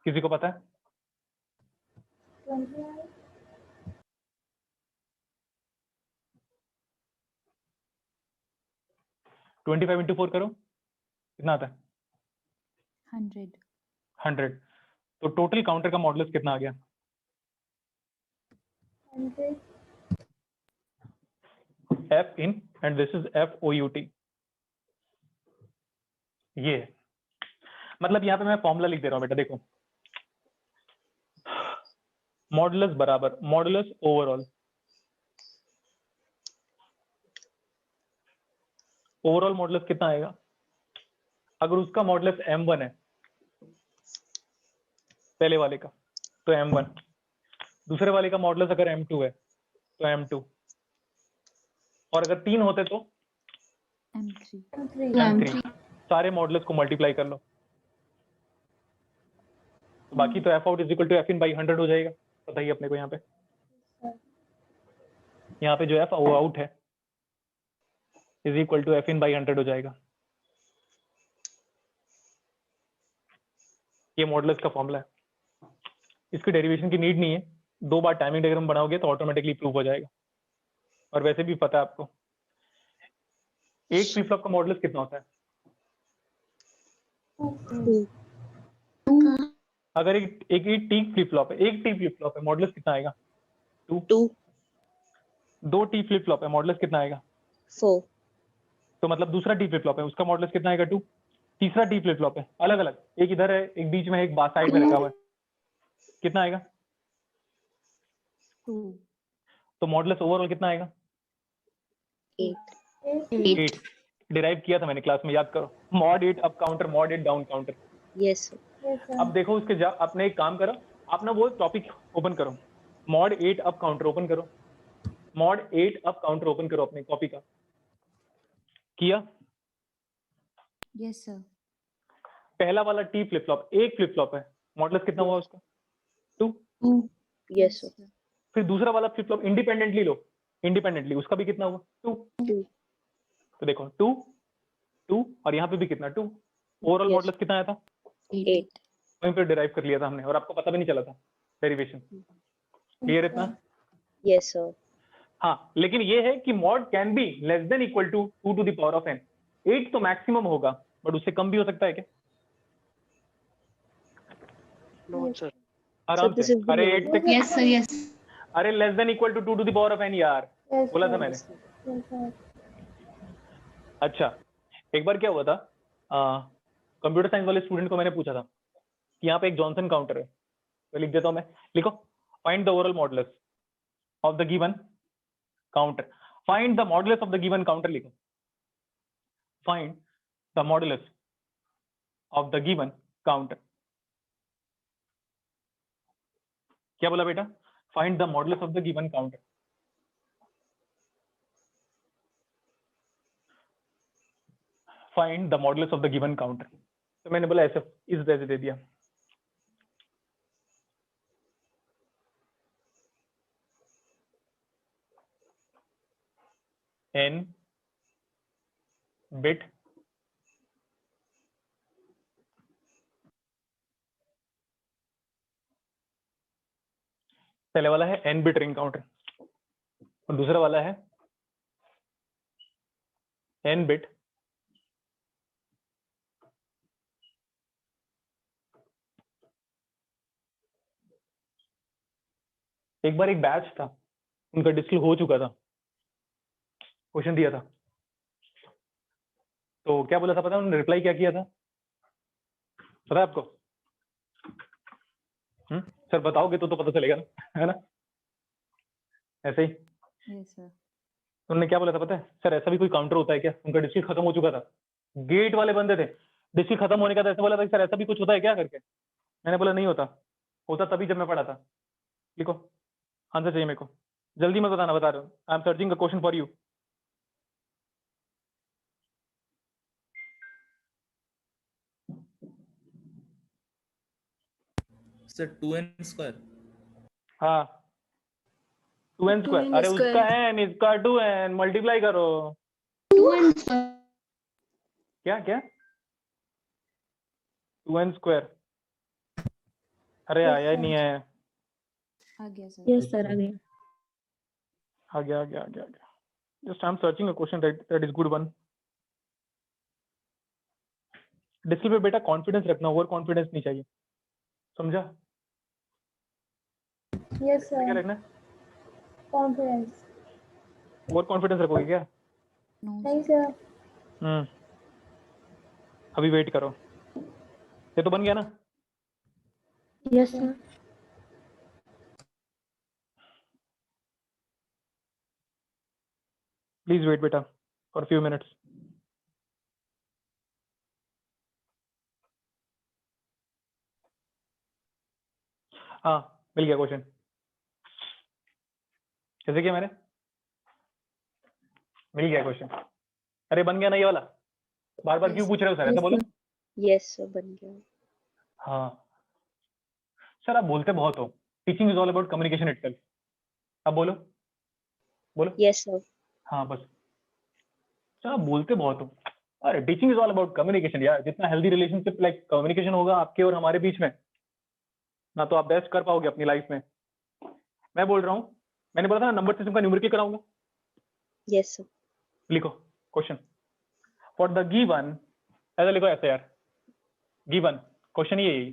किसी को पता है? 29 25 इंटू 4 करो, कितना आता है? 100 100। तो टोटल काउंटर का मॉडुलस कितना आ गया? 100 F in and this is FOUT। ये है। मतलब यहाँ पे मैं फॉर्मूला लिख दे रहा हूँ बेटा, देखो मॉडुलस बराबर मॉडुलस ओवरऑल। ओवरऑल मॉडुलस कितना आएगा? अगर उसका मॉडुलस M1 है पहले वाले का तो M1, दूसरे वाले का मॉडुलस अगर M2 है तो M2, और अगर 3 होते तो M3 M3। सारे मॉडुलस को मल्टीप्लाई कर लो, तो बाकी तो F out is equal to F in by 100 हो जाएगा। पता ही अपने को यहाँ पे जो F out है is equal to F in by 100 हो जाएगा। ये मॉडुलस का फॉर्मूला है, इसकी डेरिवेशन की नीड नहीं है, 2 बार टाइमिंग डायग्राम बनाओगे तो ऑटोमेटिकली प्रूव हो जाएगा। और वैसे भी पता है आपको एक फ्लिप फ्लॉप का मॉडुलस कितना होता है? अगर एक टी फ्लिप फ्लॉप है, एक टी फ्लिप फ्लॉप है, मॉडुलस कितना आएगा? 2। 2 टी फ्लिप फ्लॉप है, मॉडुलस कितना आएगा? 4. तो मतलब दूसरा टी फ्लिप फ्लॉप है, उसका मॉडुलस कितना आएगा? 2। तीसरा टी फ्लिप फ्लॉप है, अलग अलग, एक इधर है, एक बीच में, एक साइड में रखा हुआ है, कितना आएगा? 2. तो मॉडुलस ओवरऑल कितना आएगा? 8. 8। डिराइव किया था मैंने क्लास में, याद करो। Mod 8 up counter, mod 8 down counter. Yes, sir. अब देखो उसके आपने एक काम करो, आप ना वो टॉपिक ओपन करो, मॉड 8 अप काउंटर ओपन करो, मॉड 8 अप काउंटर ओपन करो अपनी कॉपी का। किया? Yes sir. पहला वाला टी फ्लिप फ्लॉप, एक फ्लिप फ्लॉप है, मॉडुलस कितना हुआ उसका? 2। Yes, sir. फिर दूसरा वाला फ्लिप फ्लॉप इंडिपेंडेंटली लो, इंडिपेंडेंटली उसका भी कितना हुआ? 2। 2. तो देखो 2 2 और यहाँ पे भी कितना? 2। Overall Yes. मॉडुलस कितना आया था? 8. वहीं पे डिराइव कर लिया था हमने और आपको पता भी नहीं चला था डेरिवेशन। क्लियर इतना? Yes, sir. हाँ, लेकिन ये है कि mod can be less than equal to 2 to the power of n। 8 तो मैक्सिमम होगा, बट उससे कम भी हो सकता है क्या? No, sir. आराम this से। is the अरे minimum. 8 से, यस सर यस अरे less than equal to 2 to the power of n यार, बोला था मैंने। अच्छा, एक बार क्या हुआ था, कंप्यूटर साइंस वाले स्टूडेंट को मैंने पूछा था कि यहाँ पे एक जॉनसन काउंटर है, तो लिख देता हूँ मैं, लिखो find the overall modulus of the given counter. Find the modulus of the given counter लिखो, find the modulus of the given counter. क्या बोला बेटा? Find the modulus of the given counter. Find the modulus of the given counter. तो मैंने बोला ऐसे इस तरह से दे दिया, n बिट पहले वाला है n बिट रिंग काउंटर और दूसरा वाला है n बिट एक बार एक बैच था, उनका डिस्प्ले हो चुका था, क्वेश्चन दिया था, तो क्या बोला था पता है उन्होंने? रिप्लाई क्या किया था पता है आपको? सर बताओगे तो पता चलेगा ना, है ना? ऐसे ही यस सर। उन्होंने क्या बोला था पता है? सर ऐसा भी कोई काउंटर होता है क्या? उनका डिस्ट्रिक्ट खत्म हो चुका था, गेट वाले बंदे थे, डिस्ट्रिक्ट खत्म होने का था, ऐसा बोला था सर ऐसा भी कुछ होता है क्या करके। मैंने बोला नहीं होता, होता तभी जब मैं पढ़ा था। लिखो आंसर चाहिए मेरे को, जल्दी मत बताना, बता रहा हूँ। I am searching a question for you. Sir 2n square. हाँ 2n स्क्वायर, अरे उसका n इसका 2n मल्टीप्लाई करो। 2n क्या क्या 2n स्क्वायर? अरे Yes, आया ही sir. नहीं है। आ गया सर। यस सर आ गया। आ गया आ गया आ गया आ गया। Just I am searching a question that is good one. Display पे बेटा कॉन्फिडेंस रखना, ओवर कॉन्फिडेंस नहीं चाहिए, समझा? Yes, क्या sir. रखना है? Confidence. ओवर कॉन्फिडेंस रखोगे क्या? नो नहीं sir. अभी वेट करो, ये तो बन गया ना? Yes sir. प्लीज वेट बेटा फॉर फ्यू मिनट्स। हाँ मिल गया क्वेश्चन। कैसे किया मैंने? मिल गया क्वेश्चन। अरे बन गया ना ये वाला? बार बार क्यों पूछ रहे हो सर, ऐसा बोलो। Yes sir, बन गया। हाँ सर आप बोलते बहुत हो, teaching is all about communication itself. अब बोलो बोलो। Yes sir. हाँ बस सर आप बोलते बहुत हो। अरे teaching is all about communication यार, जितना हेल्दी रिलेशनशिप लाइक कम्युनिकेशन होगा आपके और हमारे बीच में ना, तो आप बेस्ट कर पाओगे अपनी लाइफ में। मैं बोल रहा हूँ, मैंने बोला था ना नंबर सिस्टम का न्यूमेरिकल कराऊंगा। Yes sir. लिखो क्वेश्चन फॉर द गिवन, ऐसा लिखो ऐसे यार, गिवन क्वेश्चन ये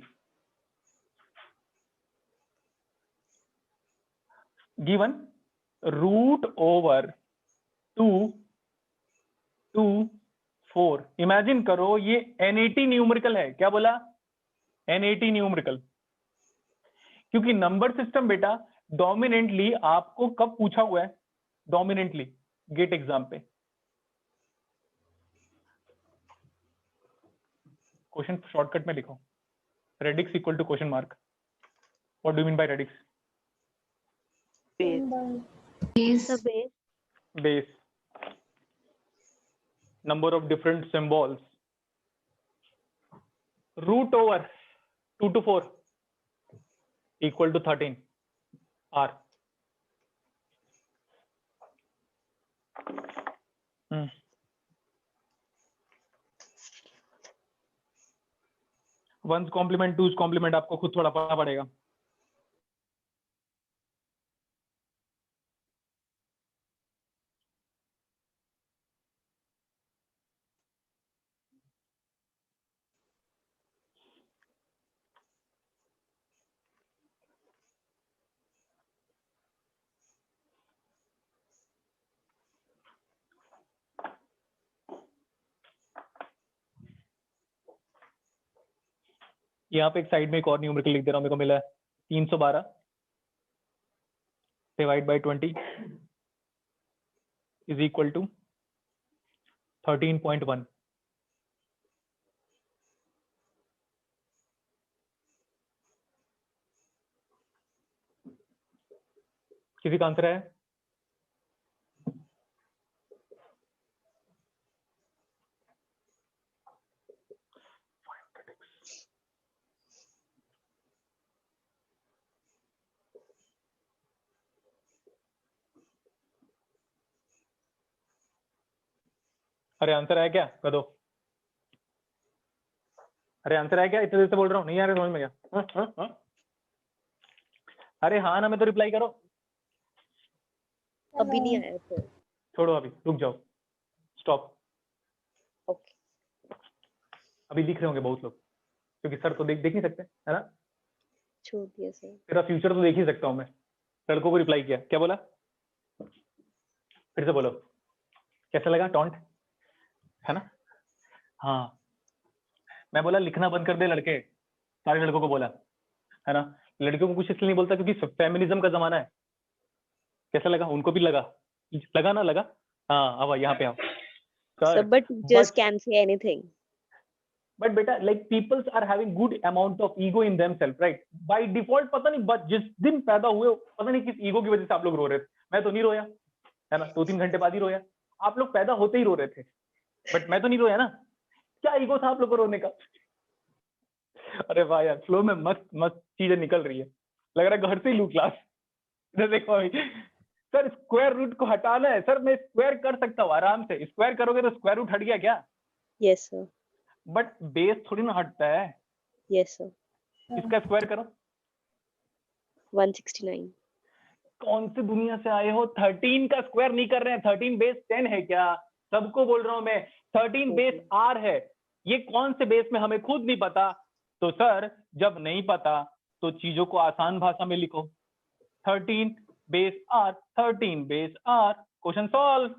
गिवन रूट ओवर 2 2 4। इमेजिन करो ये NAT न्यूमेरिकल है। क्या बोला? NAT numerical. क्योंकि नंबर सिस्टम बेटा डोमिनेंटली आपको कब पूछा हुआ है? डोमिनेंटली गेट एग्जाम पे। क्वेश्चन शॉर्टकट में लिखो, radix equal to question mark. What do you mean by radix? Base. The base. Base, number of different symbols, root over 2 to 4 equal to 13 R. One's complement, two's complement आपको खुद थोड़ा पढ़ना पड़ेगा। यहाँ पे एक साइड में एक और न्यूमेरिकल लिख दे रहा हूँ, मेरे को मिला है 312 divide by 20 is equal to 13.1। किसी का आंसर है? अरे आंसर है क्या? कर दो। अरे आंसर है क्या? इतने देर से बोल रहा हूँ, नहीं आ रहा समझ में क्या? हाँ? अरे हाँ ना, मैं तो रिप्लाई करो। अभी नहीं आया sir. छोड़ो अभी, रुक जाओ, स्टॉप। Okay. अभी लिख रहे होंगे बहुत लोग, क्योंकि सर तो देख नहीं सकते, है ना? छोड़ दिया sir. तेरा फ्यूचर तो देख ही सकता हूँ मैं। लड़कों को रिप्लाई किया, क्या बोला? फिर से बोलो। कैसा लगा टॉन्ट, है ना? हाँ, मैं बोला लिखना बंद कर दे लड़के, सारे लड़कों को बोला, है ना? लड़कियों को कुछ इसलिए नहीं बोलता क्योंकि फेमिनिज्म का जमाना है। कैसा लगा? उनको भी लगा ना लगा? हाँ, अब यहाँ पे आओ। Sir, but teachers can say anything. But बेटा like peoples are having good amount of ego in themselves, right? By default पता नहीं, बट जिस दिन पैदा हुए पता नहीं किस ईगो की वजह से आप लोग रो रहे थे। मैं तो नहीं रोया, है ना? 2-3 घंटे बाद ही रोया। आप लोग पैदा होते ही रो रहे थे, बट मैं तो नहीं रोया ना। क्या ईगो था आप लोग को रोने का? अरे वाह यार, फ्लो में मस्त मस्त चीजें निकल रही है, लग रहा है घर से ही लू क्लास। इधर देखो अभी, सर स्क्वायर रूट को हटाना है। सर मैं स्क्वायर कर सकता हूँ आराम से, स्क्वायर करोगे तो स्क्वायर रूट हट गया क्या? Yes, sir. बट बेस थोड़ी ना हटता है। Yes, sir. इसका स्क्वायर करो। 169. कौन सी दुनिया से आए हो? 13 का स्क्वायर नहीं कर रहे हैं। 13 बेस 10 है क्या? सबको बोल रहा हूं मैं, 13 बेस R है। ये कौन से बेस में हमें खुद नहीं पता। तो सर जब नहीं पता तो चीजों को आसान भाषा में लिखो। 13 base R, 13 base R, question solve.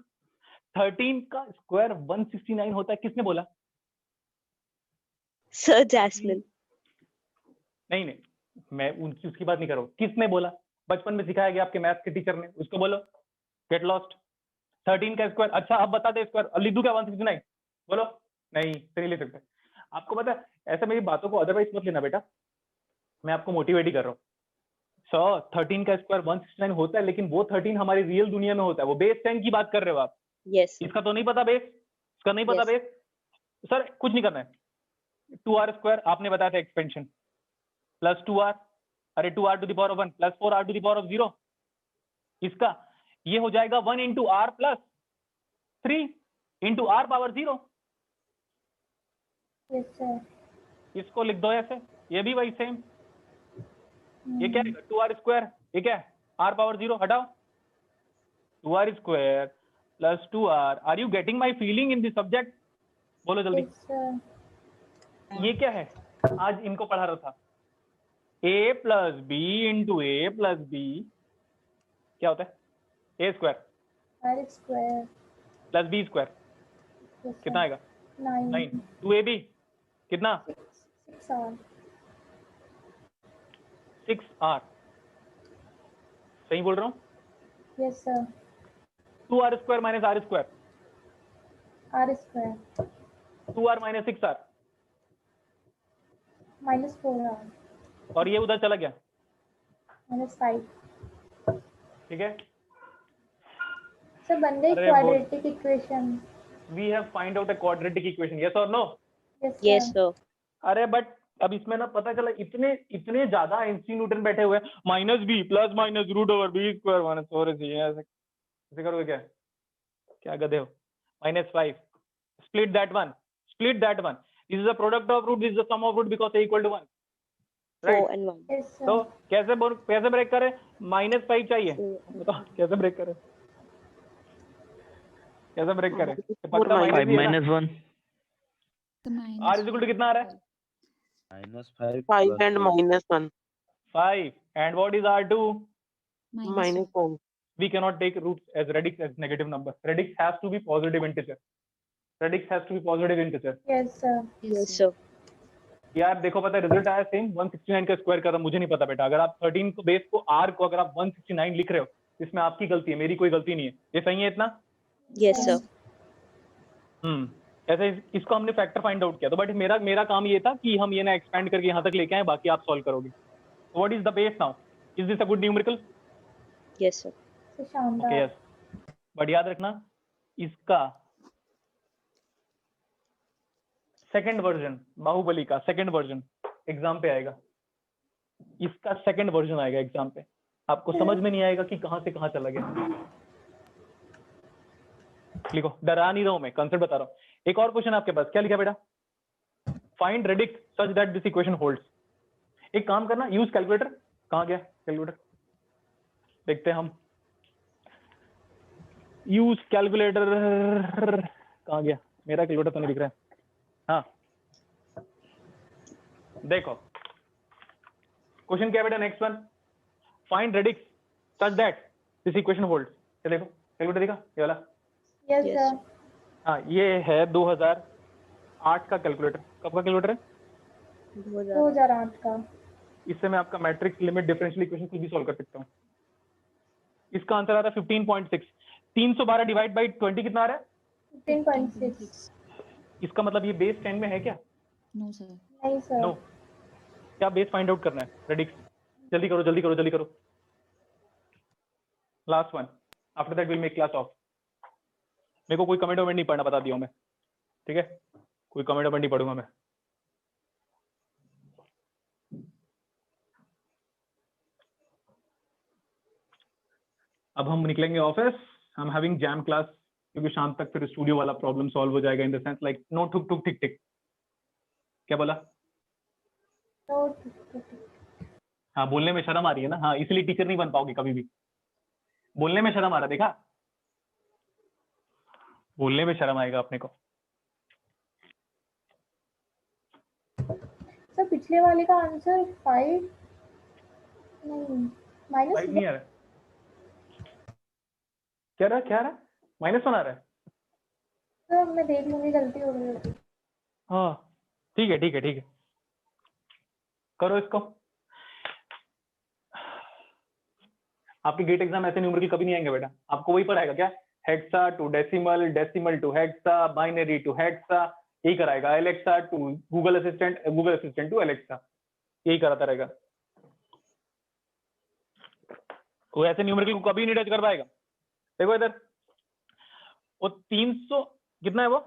13 का स्क्वायर 169 होता है, किसने बोला? Sir Jasmine. नहीं, मैं उसकी बात नहीं कर रहा हूँ। किसने बोला? बचपन में सिखाया गया आपके मैथ्स के टीचर ने, उसको बोलो। Get lost. 13 का स्क्वायर, अच्छा अब बता दे स्क्वायर, लिख दूं क्या 169? बोलो। नहीं, नहीं ले सकते। आपको पता है, ऐसे मेरी बातों को अदरवाइज मत लेना बेटा, मैं आपको मोटिवेट ही कर रहा हूँ। सर 13 का स्क्वायर 169 होता है, लेकिन वो 13 हमारी रियल दुनिया में होता है। वो बेस 10 की बात कर रहे हो आप। Yes, sir. इसका तो नहीं पता बेस, इसका नहीं पता Yes. बेस। सर कुछ नहीं करना है। 2r स्क्वायर आपने बताया था एक्सपेंशन, प्लस 2r, अरे 2r to the power of 1 plus 4r to the power of 0। इसका ये हो जाएगा 1 into r plus 3 into r power 0। Yes, sir. इसको लिख दो ऐसे, ये भी वही सेम। ये क्या है? 2r स्क्वायर, ये क्या है? r पावर 0 हटाओ। 2r square plus 2r। Are you getting my feeling in this subject? बोलो जल्दी। Yes, sir. ये क्या है? आज इनको पढ़ा रहा था, a plus B into A plus B क्या होता है? a square R square. Plus B square Yes, sir. कितना आएगा? 9. 9। 2ab कितना? 6R. 6r। सही बोल रहा हूँ? Yes, sir. 2r square minus r square, R square. 2r minus 6r, Minus 4R. और ये उधर चला गया। Minus 5. ठीक है, Sir, बन गई अरे quadratic equation. We have find out a quadratic equation, yes और no? Yes, sir. Yes, sir. अरे बट अब इसमें ना पता चला इतने ज्यादा आइंस्टीन न्यूटन बैठे हुए हैं। Minus B plus minus root over B square minus 4ac, ऐसे करोगे क्या? क्या गधे हो? -5, split that one, this is the product of root, this is the sum of root because a equal to 1, 4 right? and 1. Yes, sir. तो कैसे break करें? -5 चाहिए, बताओ कैसे ब्रेक करें? कैसे ब्रेक करें? पक्का 5 माइनस minus 1. तो r इज इक्वल टू कितना आ रहा है? -5 5 and -1. 5 and what is r2? -1. We cannot take roots as radix as negative number. Radix has to be positive integer. Yes, sir. Yes, sir. यार देखो पता है रिजल्ट आया same 169 का स्क्वायर का था। मुझे नहीं पता बेटा, अगर आप 13 को बेस को r को अगर आप 169 लिख रहे हो, इसमें आपकी गलती है, मेरी कोई गलती नहीं है। ये सही है इतना? Yes, sir. ऐसे इसको हमने फैक्टर फाइंड आउट किया, तो बट मेरा काम ये था कि हम ये ना एक्सपेंड करके यहाँ तक लेके आए, बाकी आप सॉल्व करोगे। What is the base now? Is this a good numerical? Yes, sir. So, शानदार. ओके यस, बट याद रखना इसका सेकंड वर्जन, बाहुबली का सेकंड वर्जन एग्जाम पे आएगा। इसका सेकंड वर्जन आएगा एग्जाम पे, आपको समझ में नहीं आएगा कि कहां से कहां चला गया। लिखो, डरा नहीं रहा हूं मैं, कंसेप्ट बता रहा हूं। एक और क्वेश्चन आपके पास, क्या लिखा बेटा? Find radix such that this equation holds. एक काम करना, यूज कैलकुलेटर। कहां गया कैलकुलेटर? देखते हैं हम। यूज कैलकुलेटर कहां गया? मेरा कैलकुलेटर तो नहीं दिख रहा है। हाँ देखो, क्वेश्चन क्या बेटा? Next one, find radix such that this equation holds. ये देखो कैलकुलेटर दिखा ये वाला। Yes Yes. सर। हाँ, ये है 2008 का कैलकुलेटर। कब का कैलकुलेटर है? 2008 का। इससे मैं आपका मैट्रिक्स लिमिट डिफरेंशियल इक्वेशन कुछ भी सॉल्व कर सकता हूँ। इसका आंसर आ रहा है 15.6। 312 डिवाइड बाई 20 कितना आ रहा है? 15.6। इसका मतलब ये बेस 10 में है क्या? No sir. नहीं सर। नो। क्या बेस फाइंड आउट करना है? रेडिक्स। जल्दी करो जल्दी करो जल्दी करो। Last one, after that will make class off. मेरे को कोई कमेंट वमेंट नहीं पढ़ना, बता दिया हूं मैं, ठीक है? कोई कमेंट वमेंट नहीं पढ़ूंगा मैं। अब हम निकलेंगे office. I am having jam class, क्योंकि शाम तक फिर स्टूडियो वाला प्रॉब्लम सॉल्व हो जाएगा, in the sense like no ठुक ठुक टिक टिक। क्या बोला? हाँ, बोलने में शर्म आ रही है ना? हाँ, इसलिए टीचर नहीं बन पाओगे कभी भी। बोलने में शर्म आ रहा, देखा? बोलने में शर्म आएगा अपने को। सर पिछले वाले का आंसर 5 नहीं फाइव -1। नहीं आ रहा है। क्या रहा -1 आ रहा है। सर मैं देख लूंगी, गलती हो गई होगी। हाँ ठीक है ठीक है ठीक है, करो इसको। आपके गेट एग्जाम ऐसे न्यूमेरिकल कभी नहीं आएंगे बेटा। आपको वही पढ़ाएगा क्या? Hexa to decimal, decimal to hexa, binary to hexa, यही कराएगा। Alexa to Google assistant, Google assistant to Alexa, यही कराता रहेगा। वो ऐसे न्यूमेरिकल को कभी नहीं टच कर पाएगा। देखो इधर, वो 300 कितना है वो?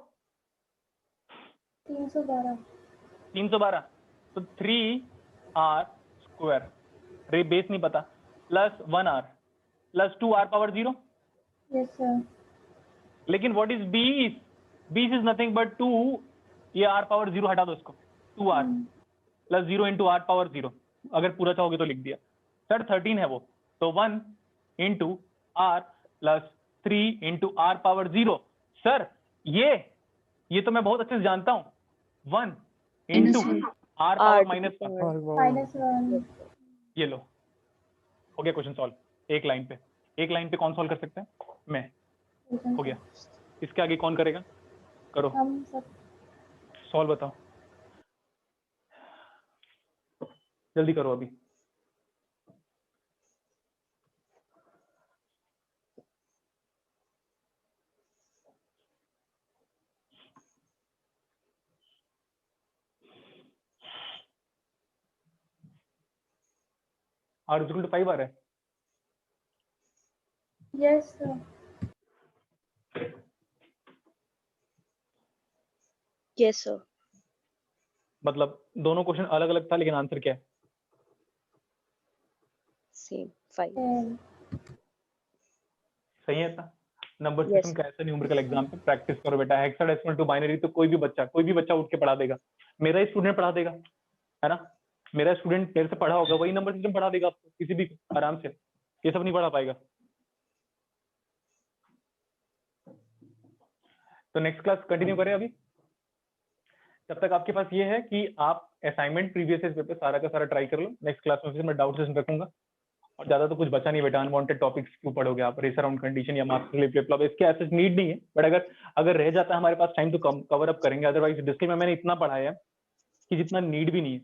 312। तो 3r², रे बेस नहीं पता, plus 1r plus 2r power 0। Yes sir. लेकिन व्हाट इज बीस? बीस इज नथिंग बट 2, ये r पावर 0 हटा दो इसको, 2r plus 0 into r power 0। अगर पूरा चाहोगे तो लिख दिया। सर 13 है वो, तो 1 into r plus 3 into r power 0। Sir ये तो मैं बहुत अच्छे से जानता हूँ। 1 इंटू r पावर -1। ये लो, हो गया क्वेश्चन सॉल्व। एक लाइन पे कौन सॉल्व कर सकता है? मैं। हो गया। इसके आगे कौन करेगा? करो हम सब। सॉल्व, बताओ जल्दी करो अभी। r इक्वल टू 5 आ रहा है। Yes sir. Yes, sir. मतलब दोनों क्वेश्चन अलग अलग था, लेकिन आंसर क्या है? Same. 5. सही है था। Number Yes. सिस्टम का ऐसा न्यूमेरिकल एग्जाम पे प्रैक्टिस करो बेटा। हेक्साडेसिमल टू बाइनरी तो कोई भी बच्चा उठ के पढ़ा देगा। मेरा ही स्टूडेंट पढ़ा देगा, है ना? मेरा स्टूडेंट मेरे से पढ़ा होगा, वही नंबर सिस्टम पढ़ा देगा आपको, किसी भी आराम से। ये सब नहीं पढ़ा पाएगा। तो नेक्स्ट क्लास कंटिन्यू करें अभी। तब तक आपके पास ये है कि आप असाइनमेंट प्रीवियस पेपर सारा का सारा ट्राई कर लो। नेक्स्ट क्लास में फिर मैं डाउट सेशन रखूंगा। और ज्यादा तो कुछ बचा नहीं बेटा। अनवांटेड टॉपिक्स क्यों पढ़ोगे आप? रेस अराउंड कंडीशन या मार्क्स रिले फ्लिप फ्लॉप, इसके ऐसे नीड नहीं है। बट अगर रह जाता है हमारे पास टाइम तो कवर अप करेंगे। अदरवाइज डिस्कल में मैंने इतना पढ़ाया है कि जितना नीड भी नहीं है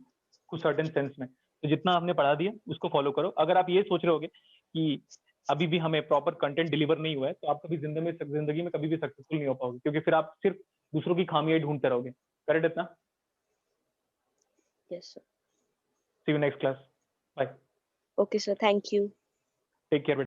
कुछ सर्टेन सेंस में। तो जितना आपने पढ़ा दिया उसको फॉलो करो। अगर आप ये सोच रहे होगे कि अभी भी हमें प्रॉपर कंटेंट डिलीवर नहीं हुआ है, तो आप कभी जिंदगी में कभी भी सक्सेसफुल नहीं हो पाओगे, क्योंकि फिर आप सिर्फ दूसरों की खामियां ढूंढते रहोगे। करेक्ट इतना? Yes, sir. See you next class. Bye. Okay, sir. Thank you. Take care.